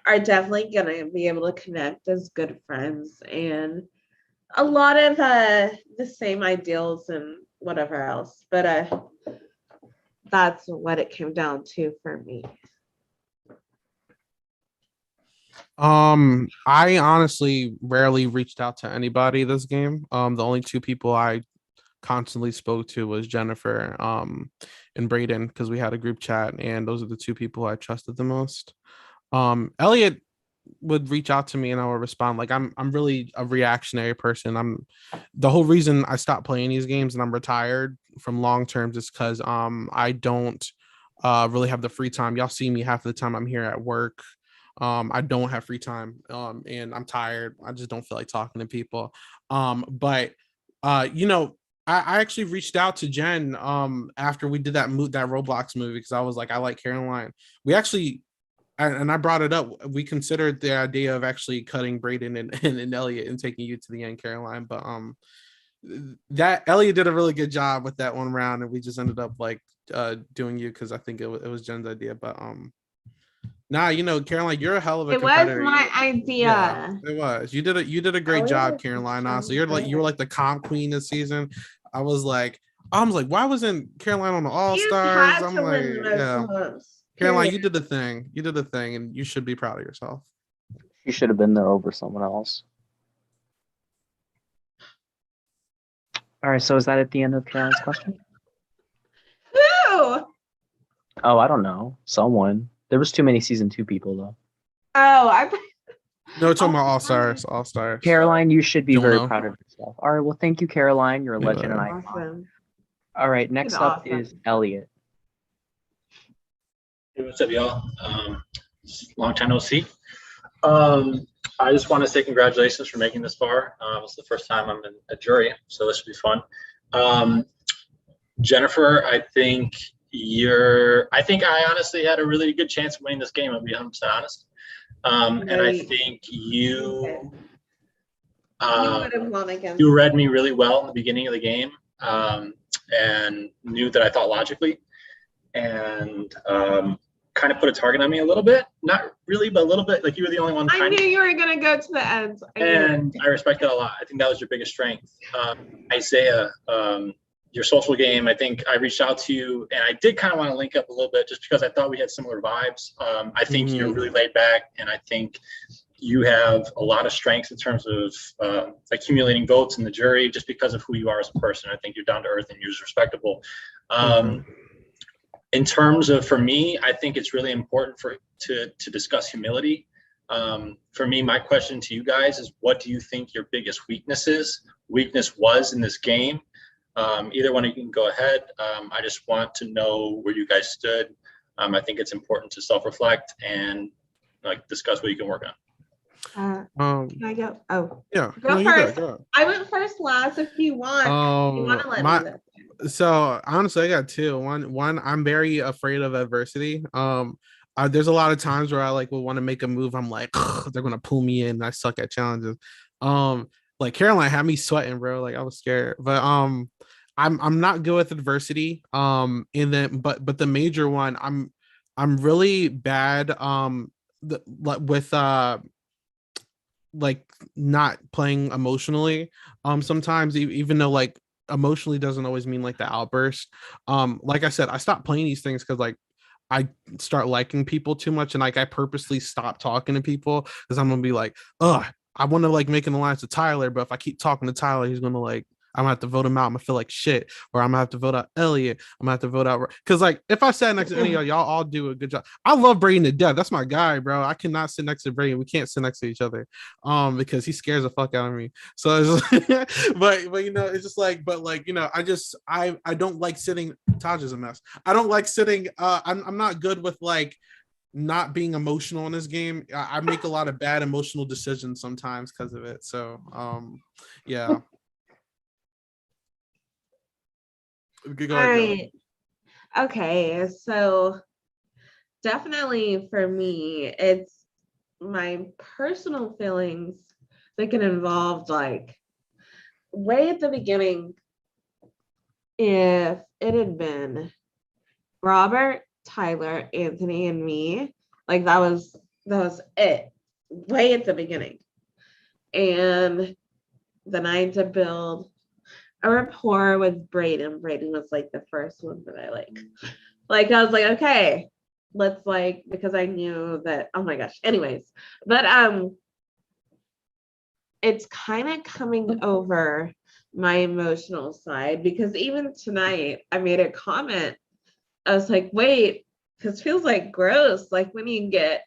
are definitely going to be able to connect as good friends and a lot of the same ideals and whatever else. But that's what it came down to for me. I honestly rarely reached out to anybody this game. The only two people I constantly spoke to was Jennifer and Braden because we had a group chat, and those are the two people I trusted the most. Elliot would reach out to me and I would respond. Like I'm really a reactionary person. I'm the whole reason I stopped playing these games and I'm retired from long terms is because I don't really have the free time. Y'all see me half of the time I'm here at work. I don't have free time and I'm tired. I just don't feel like talking to people. But you know, I actually reached out to Jen after we did that Roblox movie because I was like, I like Caroline. We actually, and I brought it up. We considered the idea of actually cutting Braden and Elliot and taking you to the end, Caroline. But that Elliot did a really good job with that one round, and we just ended up like doing you because I think it was Jen's idea. But nah, you know, Caroline, you're a hell of a competitor. It was my idea. Yeah, it was. You did a great job, Caroline. Honestly, you were like the comp queen this season. I was like, why wasn't Caroline on the All Stars? I'm like, yeah. Caroline, you did the thing. You did the thing, and you should be proud of yourself. You should have been there over someone else. All right, so is that at the end of Caroline's question? Who? Oh, I don't know. Someone. There was too many season 2 people though. Oh, I. No, it's talking about All Stars. All Stars. Caroline, you should be Don't very know. proud of yourself. All right, well, thank you, Caroline. You're a legend and icon. Awesome. All right, next up is Elliot. Hey, what's up, y'all? Long time no see. I just want to say congratulations for making this far. It's the first time I'm in a jury, so this should be fun. Jennifer, I think I honestly had a really good chance of winning this game. I'll be 100% honest. And I think you read me really well in the beginning of the game and knew that I thought logically and kind of put a target on me a little bit. Not really, but a little bit. Like you were the only one. I knew you were going to go to the end. I respect that a lot. I think that was your biggest strength. Isaiah, your social game, I think I reached out to you and I did kind of want to link up a little bit just because I thought we had similar vibes. I think you're really laid back and I think you have a lot of strengths in terms of accumulating votes in the jury just because of who you are as a person. I think you're down to earth and you're just respectable. In terms of, for me, I think it's really important to discuss humility. For me, my question to you guys is, what do you think your biggest weakness was in this game? Either one of you can go ahead. I just want to know where you guys stood. I think it's important to self-reflect and like discuss what you can work on. Can I go? Oh, yeah. Go first. Go. I went first last. If you want, you want to let me know. So honestly, I got two. One, I'm very afraid of adversity. There's a lot of times where I like will want to make a move. I'm like, they're gonna pull me in. I suck at challenges. like Caroline had me sweating, bro. Like I was scared. But I'm not good with adversity. In the but the major one, I'm really bad with like not playing emotionally. Sometimes even though like emotionally doesn't always mean like the outburst. Like I said, I stopped playing these things because like I start liking people too much, and like I purposely stop talking to people because I'm gonna be like, ugh, I want to like make an alliance with Tyler, but if I keep talking to Tyler, he's gonna like, I'm gonna have to vote him out. I'm gonna feel like shit, or I'm gonna have to vote out Elliot. I'm gonna have to vote out because like if I sat next to any of y'all all do a good job. I love Brayden to death. That's my guy, bro. I cannot sit next to Brayden. We can't sit next to each other, because he scares the fuck out of me. So it's but you know, it's just like, but like you know, I don't like sitting. Taj is a mess. I don't like sitting. I'm not good with like not being emotional in this game. I make a lot of bad emotional decisions sometimes because of it. So yeah. Go All ahead, right. Okay, so definitely for me, it's my personal feelings that get involved like way at the beginning. If it had been Robert, Tyler, Anthony, and me, like that was it way at the beginning. And then I had to build a rapport with Brayden. Brayden was like the first one that I like. Like I was like, okay, let's like, because I knew that, oh my gosh. Anyways, but it's kind of coming over my emotional side because even tonight I made a comment. I was like, wait, this feels like gross. Like when you get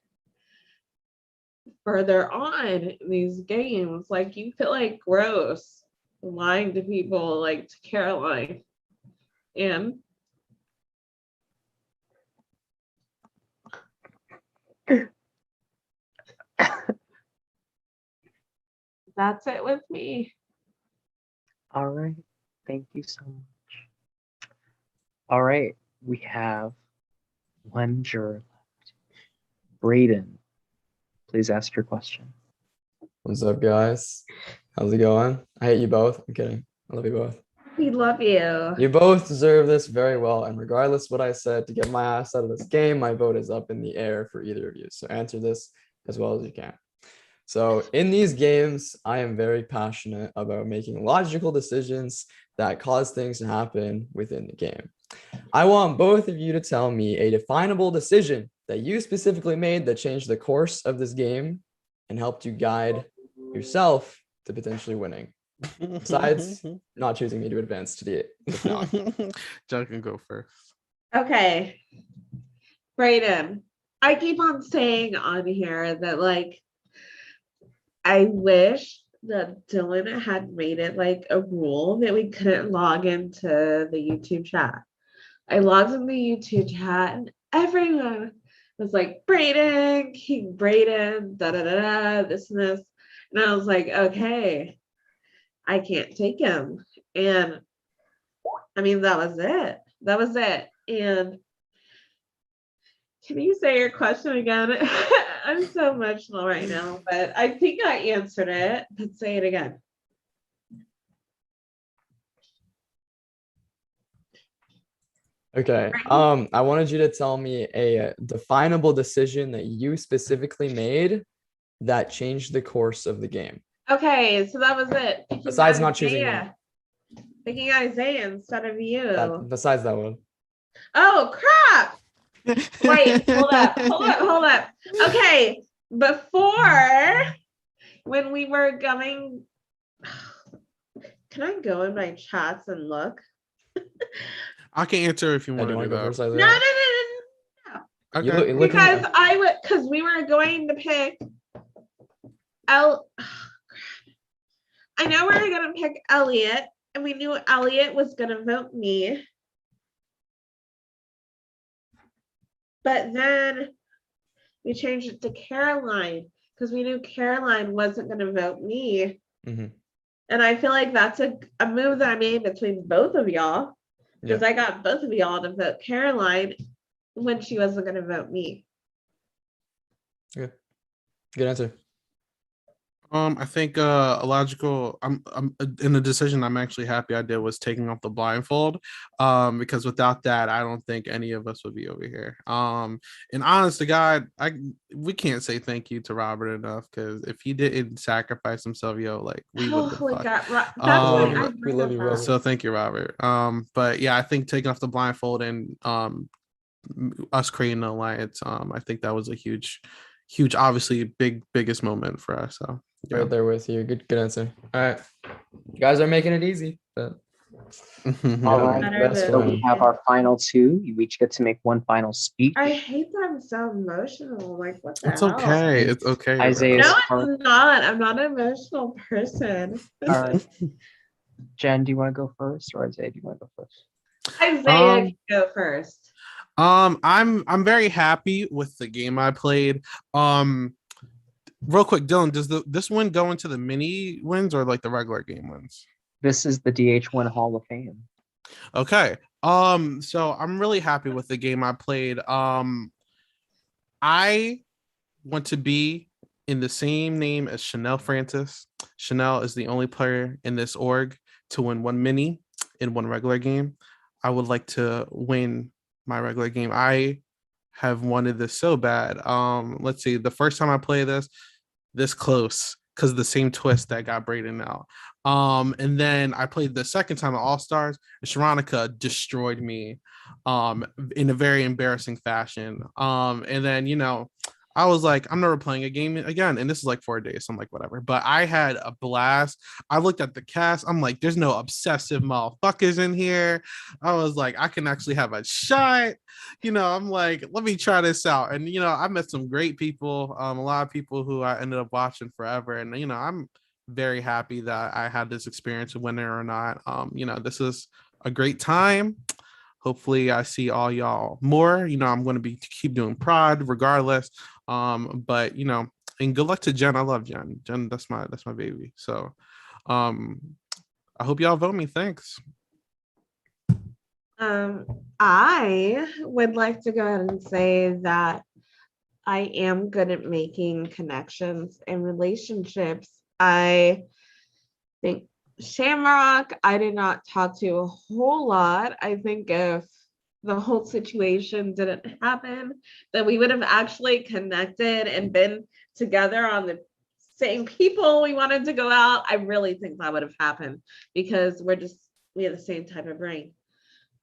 further on in these games, like you feel like gross lying to people like to Caroline. And that's it with me. All right. Thank you so much. All right. We have one juror left. Brayden, please ask your question. What's up, guys? How's it going? I hate you both. I'm kidding. I love you both. We love you. You both deserve this very well. And regardless what I said to get my ass out of this game, my vote is up in the air for either of you. So answer this as well as you can. So in these games, I am very passionate about making logical decisions that cause things to happen within the game. I want both of you to tell me a definable decision that you specifically made that changed the course of this game and helped you guide yourself to potentially winning. Besides not choosing me to advance to the finale. John can go first. Okay. Brayden, I keep on saying on here that like I wish that Dylan had made it like a rule that we couldn't log into the YouTube chat. I logged in the YouTube chat and everyone was like, Brayden, King Brayden, da da da da, this and this. And I was like, okay, I can't take him. And I mean, that was it. That was it. And can you say your question again? I'm so emotional right now, but I think I answered it. But say it again. Okay. I wanted you to tell me a definable decision that you specifically made that changed the course of the game. Okay, so that was it. Besides not choosing me. Picking Isaiah instead of you. Besides that one. Oh crap! Wait, hold up. Okay, before when we were going, can I go in my chats and look? I can answer if you want to do that. No. Okay. Because we were going to pick I know we were gonna pick Elliot, and we knew Elliot was gonna vote me. But then we changed it to Caroline because we knew Caroline wasn't gonna vote me. Mm-hmm. And I feel like that's a move that I made between both of y'all. Because I got both of y'all to vote Caroline when she wasn't gonna vote me. Okay. Good answer. I think a logical. I'm in the decision. I'm actually happy I did was taking off the blindfold. Because without that, I don't think any of us would be over here. And honest to God, we can't say thank you to Robert enough because if he didn't sacrifice himself, like we would have Oh been my fucked. God. That's why I We bring love up you, that. Robert. So thank you, Robert. But yeah, I think taking off the blindfold and us creating an alliance, I think that was a huge, obviously biggest moment for us. So yeah. Right there with you. Good answer. All right. You guys are making it easy, but All right. Better So we than- have our final two. You each get to make one final speech. I hate that I'm so emotional. Like, what the It's hell? okay. It's okay. Isaiah's No, part. it's not. I'm not an emotional person. All right. Jen, do you want to go first, or Isaiah, do you want to go first? Isaiah, can go first. I'm very happy with the game I played. Real quick, Dylan, does this one go into the mini wins or like the regular game wins? This is the DH1 Hall of Fame. Okay. So I'm really happy with the game I played. I want to be in the same name as Chanel Francis. Chanel is the only player in this org to win one mini in one regular game. I would like to win my regular game. I have wanted this so bad. Let's see. The first time I played this close, because the same twist that got Braden out. And then I played the second time at All Stars, and Sharonica destroyed me in a very embarrassing fashion. And then, I was like, I'm never playing a game again. And this is like 4 days. So I'm like, whatever. But I had a blast. I looked at the cast. I'm like, there's no obsessive motherfuckers in here. I was like, I can actually have a shot. I'm like, let me try this out. And, I met some great people, a lot of people who I ended up watching forever. And, I'm very happy that I had this experience, whether or not. This is a great time. Hopefully I see all y'all more. I'm going to keep doing prod regardless. But and good luck to Jen. I love Jen. Jen, that's my baby. So I hope y'all vote me. Thanks. I would like to go ahead and say that I am good at making connections and relationships. I think Shamrock, I did not talk to a whole lot. I think if the whole situation didn't happen, that we would have actually connected and been together on the same people we wanted to go out. I really think that would have happened because we have the same type of brain.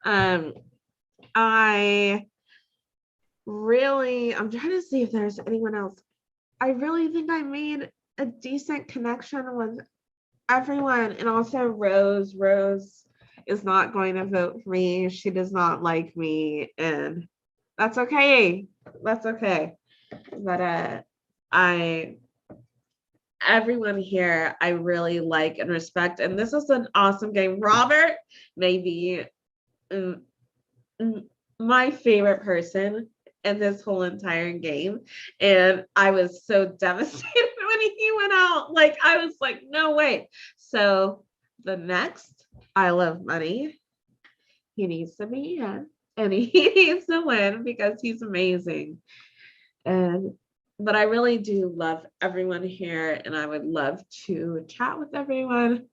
I'm trying to see if there's anyone else. I really think I made a decent connection with everyone, and also Rose. Rose is not going to vote for me. She does not like me, and that's okay. That's okay. But everyone here I really like and respect, and this is an awesome game. Robert may be my favorite person in this whole entire game, and I was so devastated when he went out. Like, I was like, no way. So the next I Love Money, he needs to be in, and he needs to win because he's amazing. But I really do love everyone here, and I would love to chat with everyone.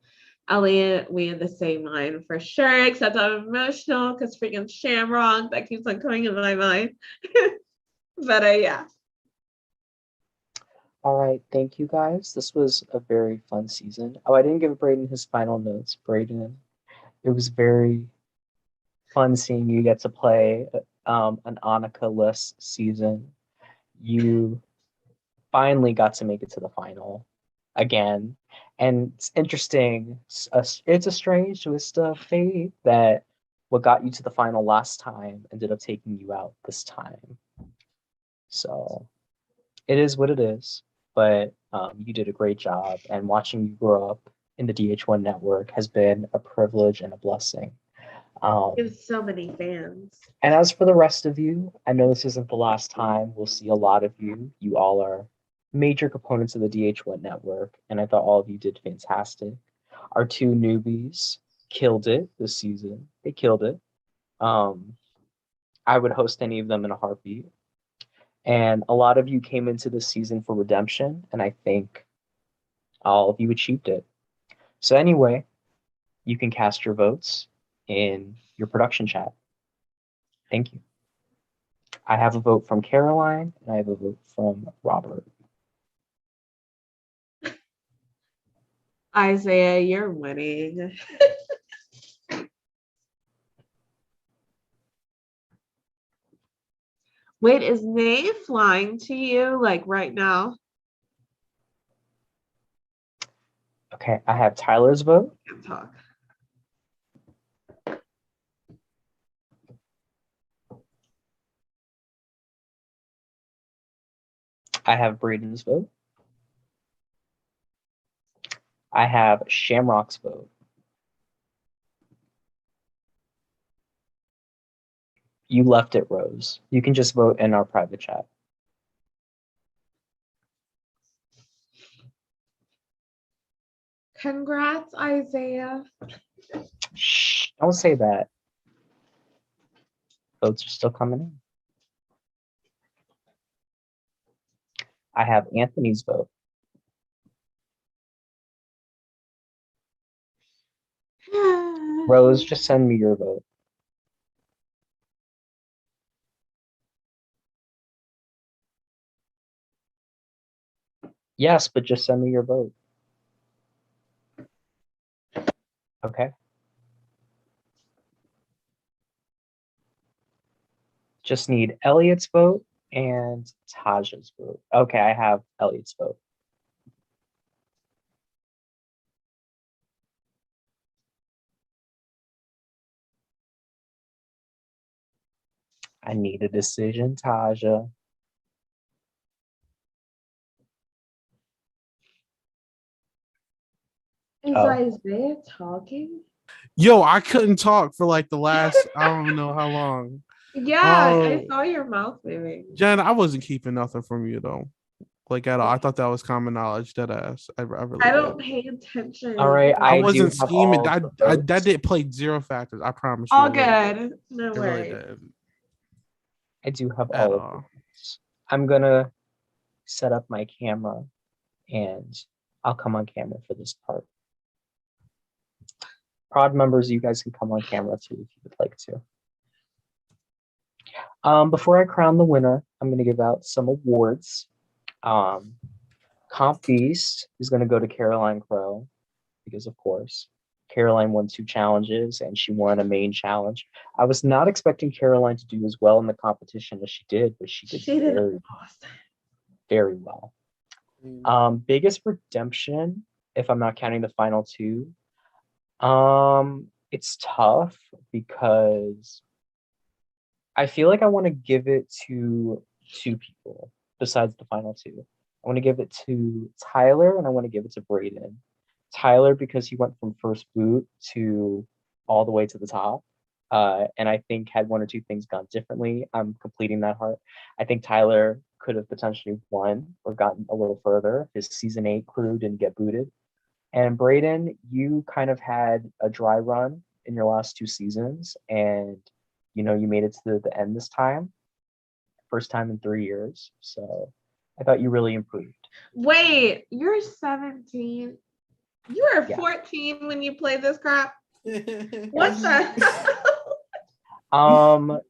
Elliot, we in the same line for sure, except I'm emotional because freaking Shamrock, that keeps on coming in my mind. But yeah. All right, thank you guys. This was a very fun season. Oh, I didn't give Braden his final notes. Braden, it was very fun seeing you get to play an Annika-less season. You finally got to make it to the final again. And it's interesting. It's a strange twist of fate that what got you to the final last time ended up taking you out this time. So it is what it is. But you did a great job. And watching you grow up in the DH1 network has been a privilege and a blessing. We have so many fans. And as for the rest of you, I know this isn't the last time we'll see a lot of you. You all are major components of the DH1 network, and I thought all of you did fantastic. Our two newbies killed it this season. They killed it. I would host any of them in a heartbeat. And a lot of you came into this season for redemption, and I think all of you achieved it. So anyway, you can cast your votes in your production chat. Thank you. I have a vote from Caroline, and I have a vote from Robert. Isaiah, you're winning. Wait, is Nay flying to you like right now? Okay, I have Tyler's vote. Can't talk. I have Braden's vote. I have Shamrock's vote. You left it, Rose. You can just vote in our private chat. Congrats, Isaiah. Shh, don't say that. Votes are still coming in. I have Anthony's vote. Rose, just send me your vote. Yes, but just send me your vote. Okay. Just need Elliot's vote and Taja's vote. Okay, I have Elliot's vote. I need a decision, Taja. Is Isaiah talking? Yo, I couldn't talk for like the last I don't know how long. Yeah, I Oh, saw your mouth moving. Jen, I wasn't keeping nothing from you though. Like at all. I thought that was common knowledge. Dead ass. I really I did. don't pay attention. All right, I I wasn't do have scheming. all I, the I votes. that did play zero factors. I promise you. All it really did. good. No It really worries. did. I do have At all of all. the votes. I'm gonna set up my camera and I'll come on camera for this part. Prod members, you guys can come on camera too if you would like to. Before I crown the winner, I'm going to give out some awards. Comp Beast is going to go to Caroline Crow because, of course, Caroline won 2 challenges and she won a main challenge. I was not expecting Caroline to do as well in the competition as she did, but she did very, very well. Biggest redemption, if I'm not counting the final 2, it's tough because I feel like I want to give it to 2 people besides the final 2. I want to give it to Tyler and I want to give it to Braden. Tyler because he went from first boot to all the way to the top. And I think had 1 or 2 things gone differently, I'm completing that heart. I think Tyler could have potentially won or gotten a little further. His season 8 crew didn't get booted. And Braden, you kind of had a dry run in your last 2 seasons, and you know you made it to the end this time, first time in 3 years. So I thought you really improved. Wait, you're 17. You were Yeah. 14 when you played this crap. What the hell?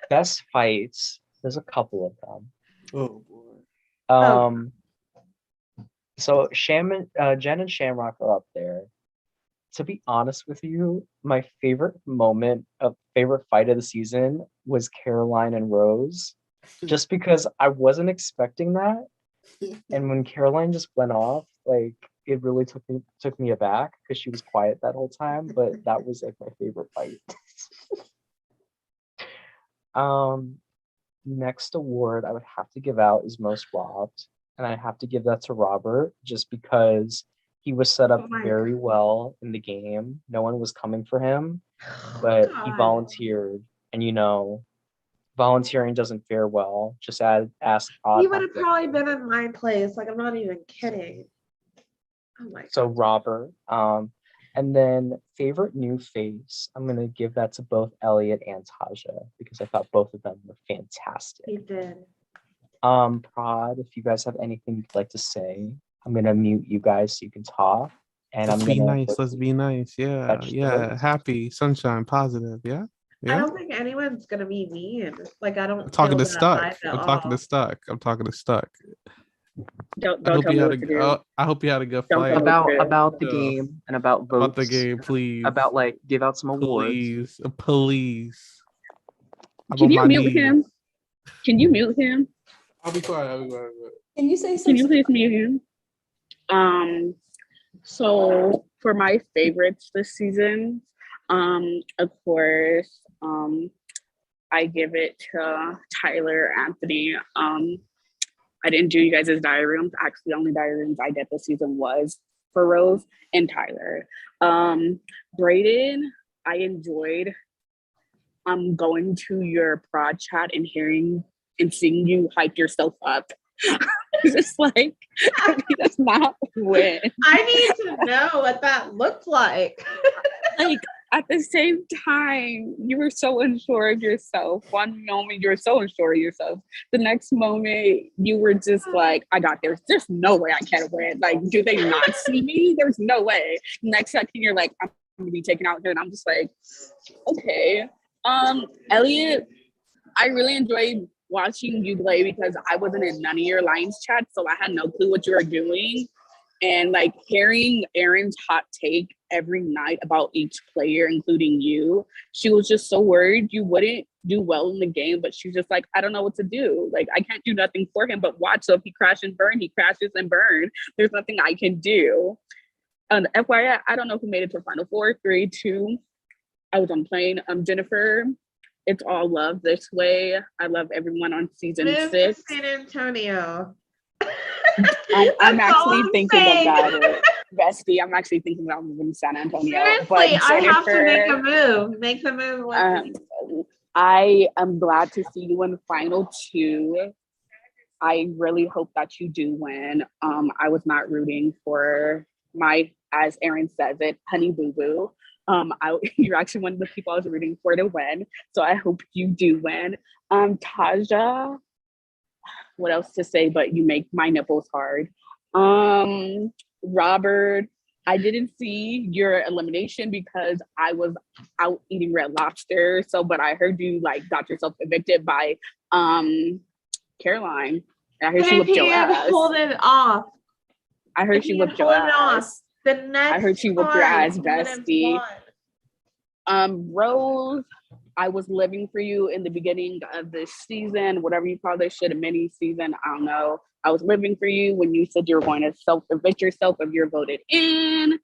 Best fights. There's a couple of them. Oh boy. So Jen and Shamrock are up there. To be honest with you, my favorite fight of the season was Caroline and Rose, just because I wasn't expecting that. And when Caroline just went off, like it really took me aback because she was quiet that whole time, but that was like my favorite fight. Next award I would have to give out is most robbed, and I have to give that to Robert just because he was set up very well in the game. No one was coming for him, but he volunteered, and you know, volunteering doesn't fare well. Just ask Odd. He would have probably been in my place. Like, I'm not even kidding. Oh my God. So Robert, and then favorite new face, I'm gonna give that to both Elliot and Taja because I thought both of them were fantastic. He did. Prod, if you guys have anything you'd like to say, I'm gonna mute you guys so you can talk, and Let's I'm be gonna nice. Let's be nice. Yeah. Yeah. Happy, sunshine, positive. Yeah. I Yeah. don't think anyone's gonna be mean. Like I don't I'm talking feel to that Stuck. vibe at I'm talking to all. Stuck. I'm talking to Stuck. Don't I hope tell you me had what to a. do. I hope you had a good Don't fight. tell me what to do. about the Yeah. game and about votes. About the game, please. About like give out some awards. Please, please. I'm Can on you my mute knees. him? Can you mute him? I'll be quiet. I'll be quiet. Can you say Can you something? please mute him? So for my favorites this season, of course, I give it to Tyler Anthony. I didn't do you guys' diary rooms. Actually, the only diary rooms I did this season was for Rose and Tyler. Brayden, I enjoyed going to your prod chat and hearing and seeing you hype yourself up. It's just like, I mean, that's not win. I need to know what that looked like. Like, at the same time, you were so unsure of yourself. One moment you were so unsure of yourself. The next moment you were just like, I got this. There's no way I can't win. Like, do they not see me? There's no way. Next second you're like, I'm gonna be taken out here. And I'm just like, okay. Elliot, I really enjoyed watching you play because I wasn't in none of your lines chat, so I had no clue what you were doing. And like hearing Erin's hot take every night about each player, including you, she was just so worried you wouldn't do well in the game, but she's just like, I don't know what to do. Like, I can't do nothing for him but watch. So if he crashes and burn, he crashes and burn. There's nothing I can do. FYI, I don't know who made it to Final Four, 3, 2. I was on plane. Jennifer, it's all love this way. I love everyone on season Move 6. to San Antonio. I'm That's all actually I'm thinking saying. about it. Bestie, I'm actually thinking about moving to San Antonio. Seriously, But I have to make a Jennifer, move. Make the move with me. I am glad to see you in Final 2. I really hope that you do win. I was not rooting for my, as Erin says it, honey boo boo. You're actually one of the people I was rooting for to win. So I hope you do win. Taja, what else to say, but you make my nipples hard. Robert, I didn't see your elimination because I was out eating Red Lobster. So, but I heard you like got yourself evicted by Caroline. I heard she And whipped if your he had ass. pulled it off, I heard if she he had whipped your pulled it off, ass. the next I heard she whipped your time ass, he would have bestie. won. Rose, I was living for you in the beginning of this season, whatever you call this shit, a mini season, I don't know. I was living for you when you said you were going to self-evict yourself if you're voted in.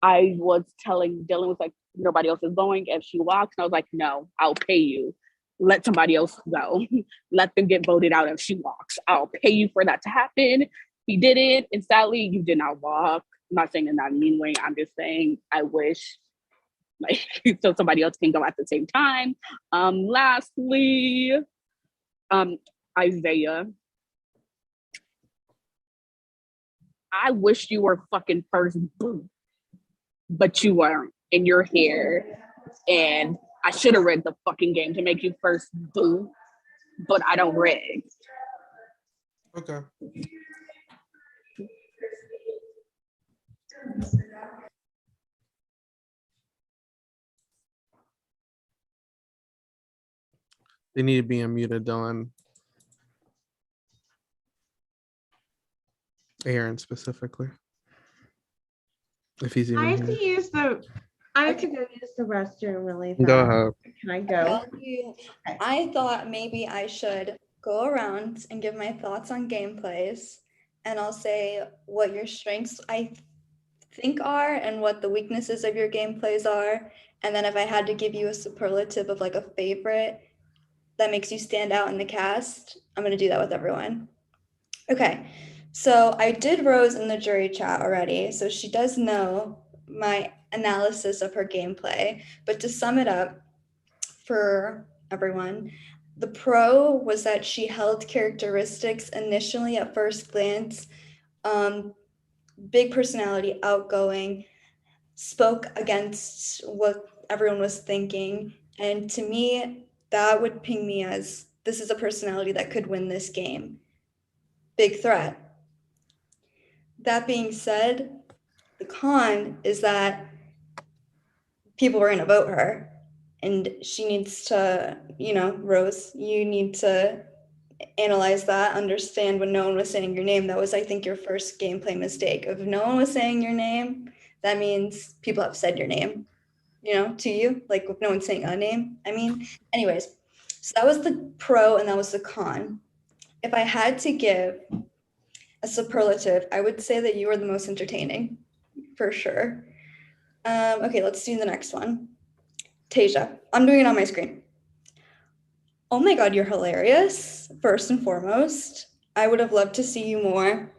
I was telling Dylan, was like, nobody else is going. If she walks, and I was like, no, I'll pay you. Let somebody else go. Let them get voted out if she walks. I'll pay you for that to happen. He did it, and sadly, you did not walk. I'm not saying in that mean way. I'm just saying I wish, like, so somebody else can go at the same time. Lastly, Isaiah. I wish you were fucking first boo, but you weren't, and you're here. And I should have rigged the fucking game to make you first boo, but I don't rig. Okay. They need to be unmuted, Dylan. Aaron specifically. If he's I even have to here. use the. I have to go use the restroom really fast. Go ahead. Can I go? I thought maybe I should go around and give my thoughts on gameplays, and I'll say what your strengths I think are and what the weaknesses of your gameplays are. And then if I had to give you a superlative of like a favorite that makes you stand out in the cast, I'm going to do that with everyone. Okay, so I did Rose in the jury chat already, so she does know my analysis of her gameplay. But to sum it up for everyone, the pro was that she held characteristics initially at first glance, big personality, outgoing, spoke against what everyone was thinking. And to me, that would ping me as this is a personality that could win this game. Big threat. That being said, the con is that people are going to vote her, and she needs to, Rose, you need to analyze that, understand when no one was saying your name. That was, I think, your first gameplay mistake. If no one was saying your name, that means people have said your name, to you, like if no one's saying a name. Anyways, so that was the pro and that was the con. If I had to give a superlative, I would say that you are the most entertaining, for sure. Okay, let's do the next one. Tasia, I'm doing it on my screen. Oh my God, you're hilarious, first and foremost. I would have loved to see you more.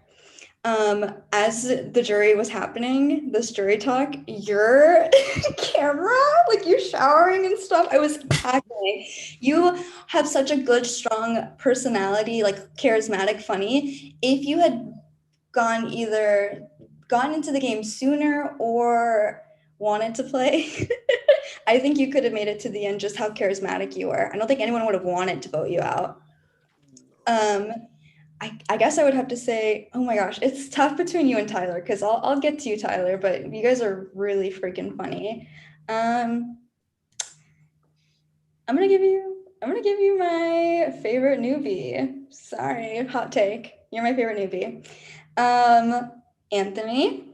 As the jury was happening, this jury talk, your camera, like you're showering and stuff, I was cackling. You have such a good, strong personality, like charismatic, funny. If you had gone into the game sooner or wanted to play, I think you could have made it to the end, just how charismatic you were. I don't think anyone would have wanted to vote you out. I guess I would have to say, oh my gosh, it's tough between you and Tyler, because I'll get to you, Tyler, but you guys are really freaking funny. I'm gonna give you my favorite newbie. Sorry, hot take. You're my favorite newbie. Anthony,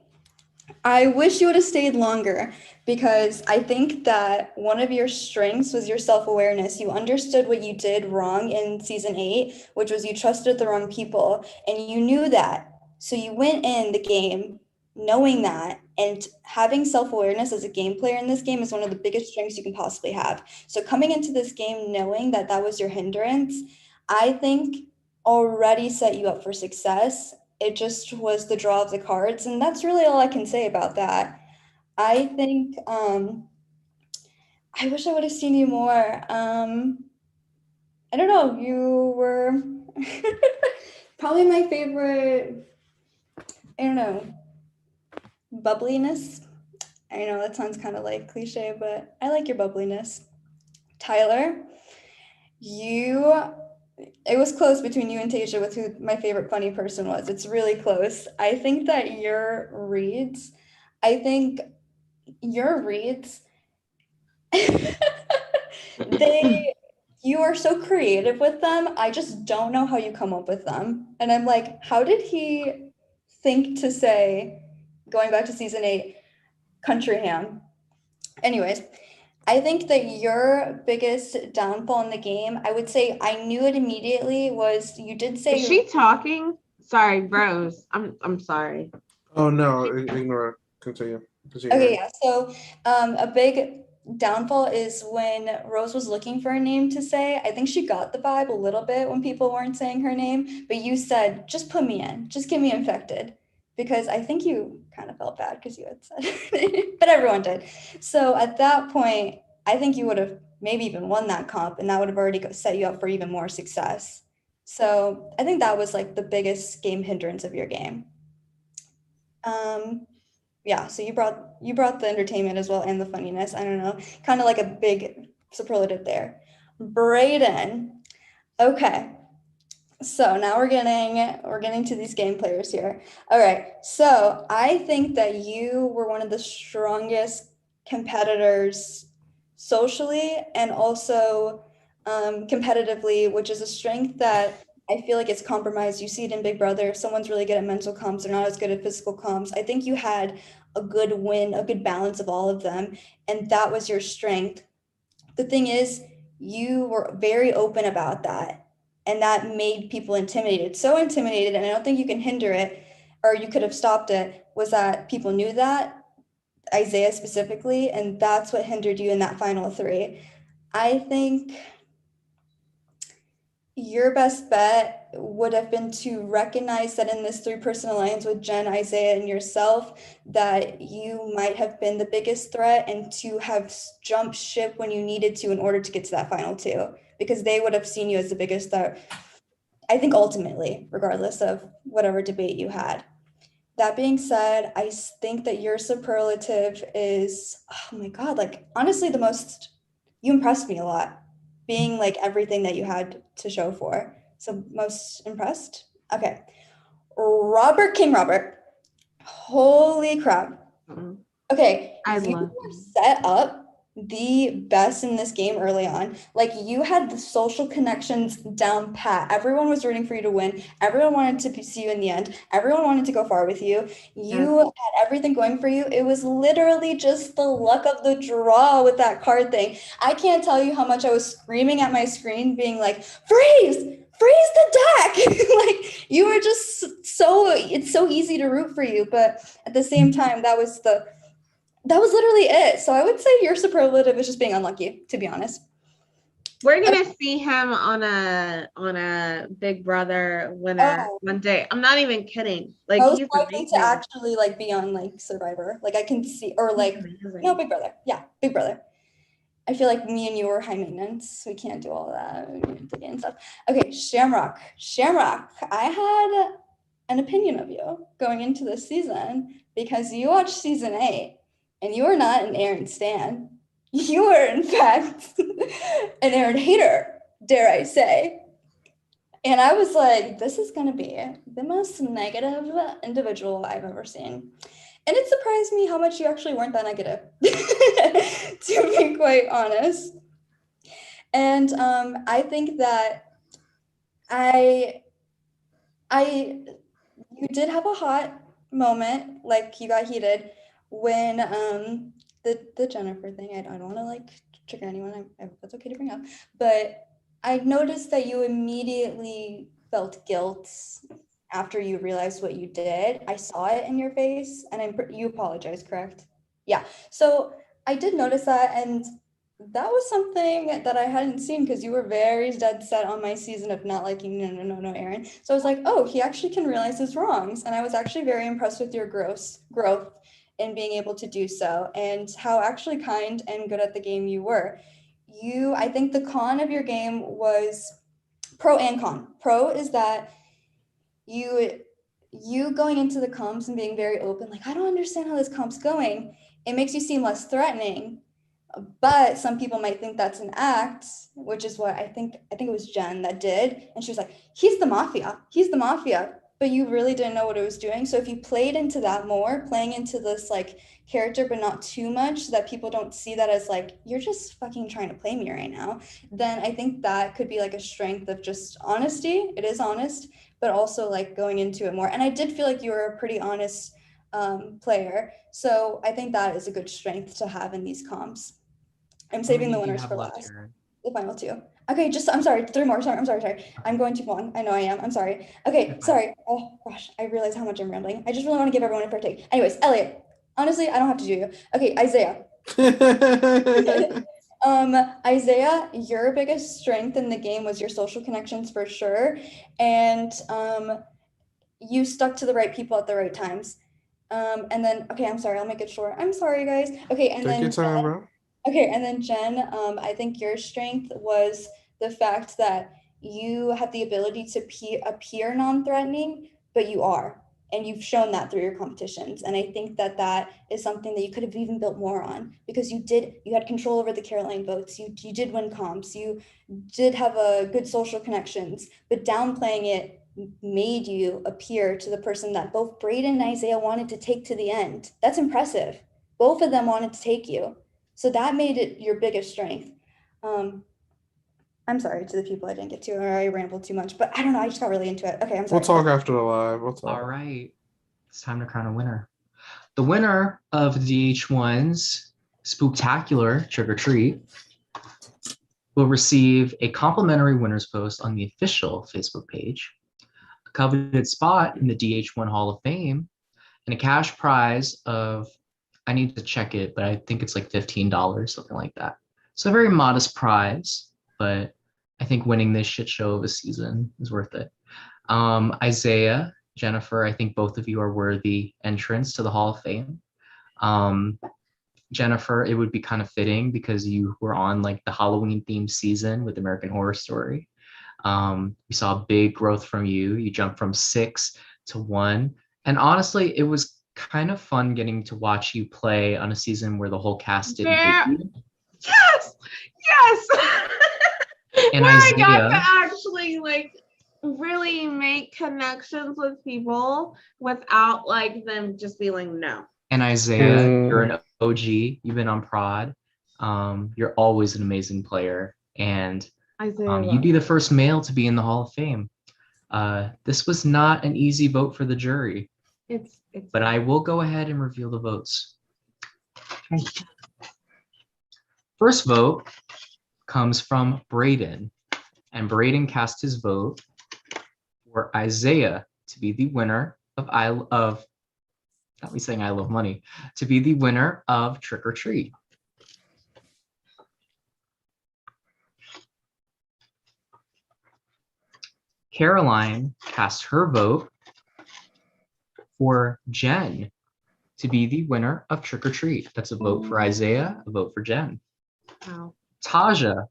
I wish you would have stayed longer, because I think that one of your strengths was your self-awareness. You understood what you did wrong in season 8, which was you trusted the wrong people, and you knew that. So you went in the game knowing that, and having self-awareness as a game player in this game is one of the biggest strengths you can possibly have. So coming into this game knowing that that was your hindrance, I think already set you up for success. It just was the draw of the cards, and that's really all I can say about that. I think I wish I would have seen you more. I don't know, you were probably my favorite, I don't know, bubbliness. I know that sounds kind of like cliche, but I like your bubbliness. Tyler, it was close between you and Tasia with who my favorite funny person was. It's really close. I think your reads, you are so creative with them. I just don't know how you come up with them. And I'm like, how did he think to say, going back to season 8, country ham? Anyways, I think that your biggest downfall in the game, I would say I knew it immediately, was you did say Is she talking? Sorry, Rose. I'm sorry. Oh no, ignore it. Continue. Okay, yeah. So a big downfall is when Rose was looking for a name to say. I think she got the vibe a little bit when people weren't saying her name, but you said, just put me in, just get me infected. Because I think you kind of felt bad because you had said it, but everyone did. So at that point, I think you would have maybe even won that comp, and that would have already set you up for even more success. So I think that was like the biggest game hindrance of your game. Yeah, so you brought the entertainment as well and the funniness. I don't know, kind of like a big superlative there. Brayden. Okay. So now we're getting to these game players here. All right. So I think that you were one of the strongest competitors socially and also competitively, which is a strength that I feel like it's compromised. You see it in Big Brother. If someone's really good at mental comps, they're not as good at physical comps. I think you had a good win, a good balance of all of them, and that was your strength. The thing is, you were very open about that, and that made people intimidated. So intimidated, and I don't think you can hinder it, or you could have stopped it, was that people knew that, Isaiah specifically, and that's what hindered you in that final 3. I think your best bet would have been to recognize that in this 3-person alliance with Jen, Isaiah, and yourself, that you might have been the biggest threat, and to have jumped ship when you needed to in order to get to that final 2, because they would have seen you as the biggest threat, I think, ultimately, regardless of whatever debate you had. That being said, I think that your superlative is, oh my God, like honestly, you impressed me a lot, being like everything that you had to show for. So most impressed? Okay. Robert, King Robert, Holy crap. Okay, I you love were set up the best in this game early on. Like you had the social connections down pat. Everyone was rooting for you to win. Everyone wanted to see you in the end. Everyone wanted to go far with you. You had everything going for you. It was literally just the luck of the draw with that card thing. I can't tell you how much I was screaming at my screen being like, freeze the deck. Like you were just it's so easy to root for you, but at the same time that was literally it. So I would say your superlative is just being unlucky, to be honest. We're gonna see him on a Big Brother winner one day. I'm not even kidding. Like Most he's likely to amazing. actually like be on like Survivor. Like I can see, or like no, Big Brother. Yeah, Big Brother. I feel like me and you are high maintenance. We can't do all that and stuff. Okay, Shamrock. I had an opinion of you going into this season because you watched season 8 and you are not an Aaron stan. You are in fact an Aaron hater, dare I say. And I was like, this is gonna be the most negative individual I've ever seen. And it surprised me how much you actually weren't that negative, to be quite honest. And I think that you did have a hot moment, like you got heated when the Jennifer thing. I don't want to like trigger anyone. I hope that's okay to bring up, but I noticed that you immediately felt guilt after you realized what you did. I saw it in your face, and you apologized, correct? Yeah. So I did notice that, and that was something that I hadn't seen because you were very dead set on my season of not liking no Aaron. So I was like, oh, he actually can realize his wrongs, and I was actually very impressed with your growth in being able to do so, and how actually kind and good at the game you were. I think the con of your game was pro and con. Pro is that you going into the comps and being very open, like, I don't understand how this comp's going. It makes you seem less threatening, but some people might think that's an act, which is what I think it was Jen that did. And she was like, he's the mafia. But you really didn't know what it was doing. So if you played into that more, playing into this like character, but not too much, so that people don't see that as like, you're just fucking trying to play me right now, then I think that could be like a strength of just honesty. It is honest, but also like going into it more. And I did feel like you were a pretty honest player. So I think that is a good strength to have in these comps. I'm saving the winners for last. The final two. Okay, I'm sorry, 3 more. I'm sorry. I'm going too long. I know I am. I'm sorry. Okay, sorry. Oh gosh, I realize how much I'm rambling. I just really want to give everyone a fair take. Anyways, Elliot, honestly, I don't have to do you. Okay, Isaiah. Isaiah, your biggest strength in the game was your social connections for sure. And you stuck to the right people at the right times. And then, okay, I'm sorry, I'll make it short. I'm sorry, guys. Okay, and Take then your time, bro. Okay, and then Jen, I think your strength was the fact that you have the ability to appear non-threatening, but you are, and you've shown that through your competitions. And I think that is something that you could have even built more on, because you had control over the Caroline votes. You did win comps. You did have a good social connections, but downplaying it made you appear to the person that both Braden and Isaiah wanted to take to the end. That's impressive. Both of them wanted to take you. So that made it your biggest strength. I'm sorry to the people I didn't get to, or I rambled too much, but I don't know. I just got really into it. Okay, I'm sorry. We'll talk after the live. We'll talk. All right. It's time to crown a winner. The winner of DH1's Spooktacular Trick or Treat will receive a complimentary winner's post on the official Facebook page, a coveted spot in the DH1 Hall of Fame, and a cash prize of, I need to check it, but I think it's like $15, something like that. So a very modest prize, but I think winning this shit show of a season is worth it. Isaiah, Jennifer, I think both of you are worthy entrants to the Hall of Fame. Jennifer, it would be kind of fitting because you were on like the Halloween themed season with American Horror Story. We saw a big growth from you. You jumped from 6 to 1. And honestly, it was kind of fun getting to watch you play on a season where the whole cast didn't hate you. Yes. And Where Isaiah, I got to actually like really make connections with people without like them just being like, no. And Isaiah, you're an OG. You've been on prod. You're always an amazing player, and you'd be the first male to be in the Hall of Fame. This was not an easy vote for the jury, but I will go ahead and reveal the votes. Okay. First vote comes from Braden, and Braden cast his vote for Isaiah to be the winner of not me saying I love money, to be the winner of Trick or Treat. Caroline cast her vote for Jen to be the winner of Trick or Treat. That's a vote for Isaiah, a vote for Jen. Wow. Taja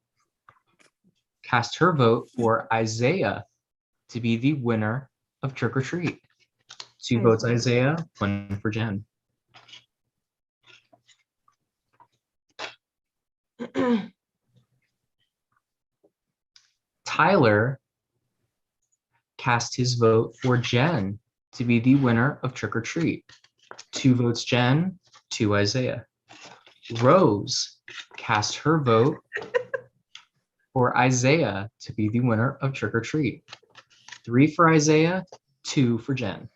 cast her vote for Isaiah to be the winner of Trick or Treat. 2 votes Isaiah, 1 for Jen. Tyler cast his vote for Jen to be the winner of Trick or Treat. 2 votes Jen, 2 Isaiah. Rose cast her vote for Isaiah to be the winner of Trick or Treat. 3 for Isaiah, 2 for Jen.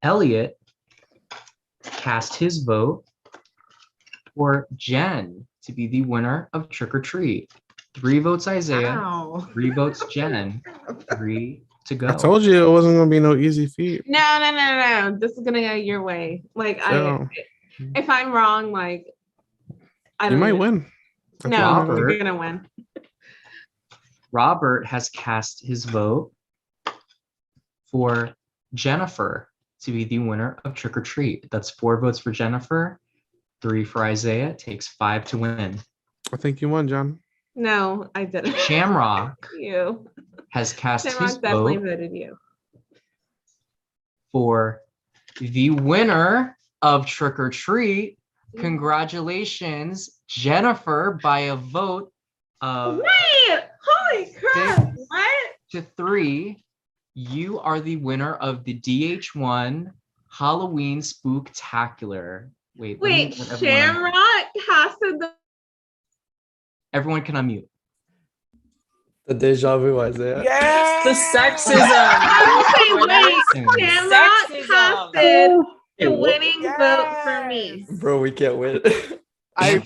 Elliot cast his vote for Jen to be the winner of Trick or Treat. 3 votes Isaiah, 3 votes Jen, 3 to go. I told you it wasn't gonna be no easy feat. No. This is gonna go your way. Like So, if I'm wrong, like I you don't might even- win. That's No, what I'm you're gonna win. Robert has cast his vote for Jennifer to be the winner of Trick or Treat. That's 4 votes for Jennifer, 3 for Isaiah. It takes 5 to win. I think you won, John. No, I didn't. Shamrock You. has cast Shamrock his definitely vote voted you. for the winner of Trick or Treat. Congratulations, Jennifer, by a vote of Wait! Holy crap! What? to 3. You are the winner of the DH1 Halloween Spooktacular. Wait, let me Wait, let everyone unmute. Shamrock casted the Everyone can unmute. The deja vu, Isaiah. The sexism. wait, Shamrock casted the winning vote for me. Bro, we can't win. I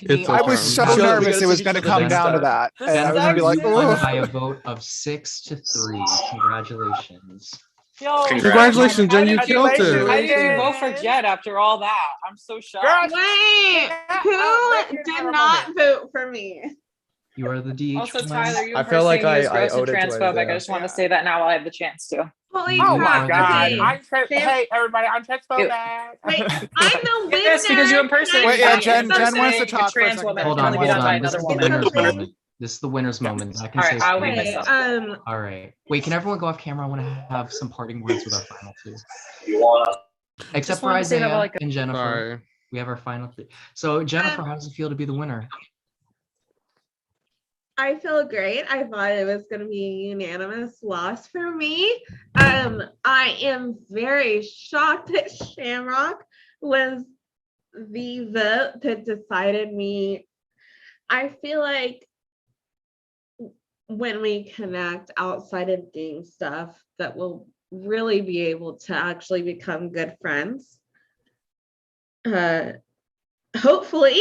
was so nervous it was going to come down to that. And I was going to be like, You won oh. by a vote of 6 to 3. Congratulations. Yo, Congratulations, Jen, you killed How it. did you vote for Jed after all that? I'm so shocked. Wait, who did not vote for me? You are the DH1. Also, Tyler, you I feel like impersonating me I is gross owed and it to transphobic. I Isaiah. just want to say that now while I have the chance to. Holy Oh crap. my god! Okay. Hey everybody, I'm transphobic. Wait, I'm the winner. Yes, because you impersonated Wait, yeah, me. Jen wants to Impersonating a talk for a trans second. woman. Hold Trying on, to be hold done by on. This is another the woman. winner's okay. moment. This is the winner's moment. I can All say right, I'll something. leave myself. All right. Wait, can everyone go off camera? I want to have some parting words with our final 2. Except Just for wanted to say that Isaiah about, like, and Jennifer. Sorry. We have our final 3. So Jennifer, how does it feel to be the winner? I feel great. I thought it was going to be a unanimous loss for me. I am very shocked that Shamrock was the vote that decided me. I feel like when we connect outside of game stuff, that we'll really be able to actually become good friends. Hopefully,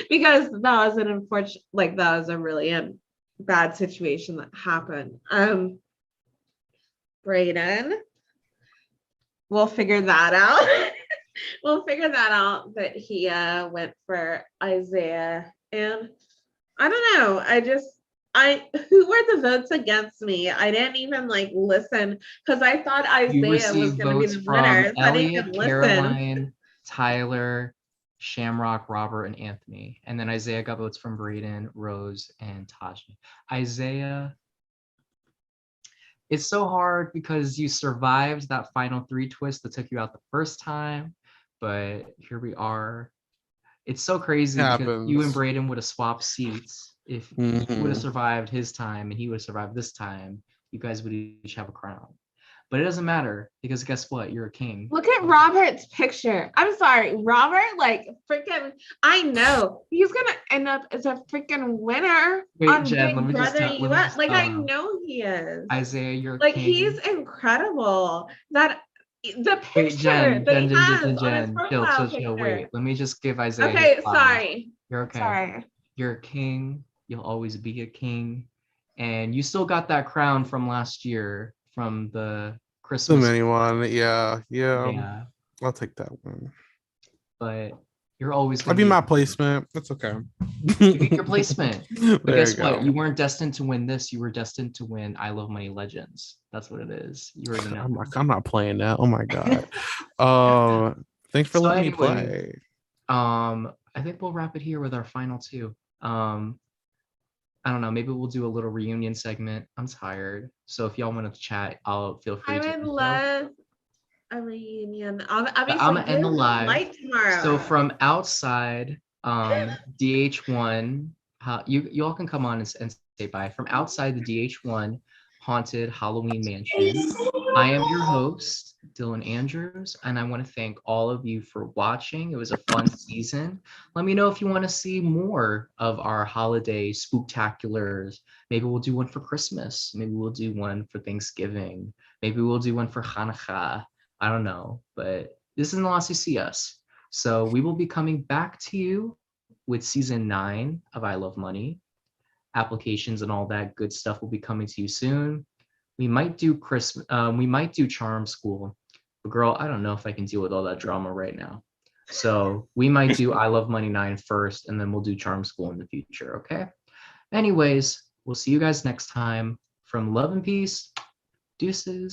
because that was an unfortunate, like that was a really bad situation that happened. Brayden, we'll figure that out. We'll figure that out. That he went for Isaiah, and I don't know. Who were the votes against me? I didn't even like listen because I thought You Isaiah was received going to be votes the from winner. I didn't Elliot, even listen. Caroline, Tyler, Shamrock, Robert, and Anthony. And then Isaiah got votes from Braden, Rose, and Taja. Isaiah, it's so hard because you survived that final 3 twist that took you out the first time, but here we are. It's so crazy because you and Braden would have swapped seats if you would have survived his time and he would have survived this time. you guys would each have a crown. But it doesn't matter because guess what? You're a king. Look at Robert's picture. I'm sorry, Robert, like freaking, I know he's gonna end up as a freaking winner Wait, on Jen, Big let me just Brother tell- let me US. just Like tell I him. know he is. Isaiah, you're a Like king. he's incredible. That the Wait, picture Jen, that he Jen, has Jen, on his Jen, profile chill, picture. wait. Let me just give Isaiah Okay, his flowers. sorry. You're okay. Sorry. You're a king. You'll always be a king. And you still got that crown from last year from the The Christmas. mini one. Yeah. Yeah. I'll take that one. But you're always I'll gonna be be my placement. That's okay. You get your placement. But There guess you what? go. You weren't destined to win this. You were destined to win I Love Money Legends. That's what it is. You already know. I'm not playing that. Oh my god. Thanks for So letting me anyway, play. I think we'll wrap it here with our final two. I don't know. Maybe we'll do a little reunion segment. I'm tired. So if y'all want to chat, I'll feel free I to. would do so. love a reunion. Obviously, I'm gonna end the where's live. light tomorrow. So from outside, DH1, you all can come on and say bye. From outside the DH1 haunted Halloween mansion, I am your host, Dylan Andrews, and I want to thank all of you for watching. It was a fun season. Let me know if you want to see more of our holiday spooktaculars. Maybe we'll do one for Christmas. Maybe we'll do one for Thanksgiving. Maybe we'll do one for Hanukkah. I don't know, but this isn't the last you see us. So we will be coming back to you with season 9 of I Love Money. Applications and all that good stuff will be coming to you soon. We might do Christmas. We might do Charm School. But girl, I don't know if I can deal with all that drama right now. So we might do I Love Money 9 first, and then we'll do Charm School in the future. Okay. Anyways, we'll see you guys next time. From love and peace. Deuces.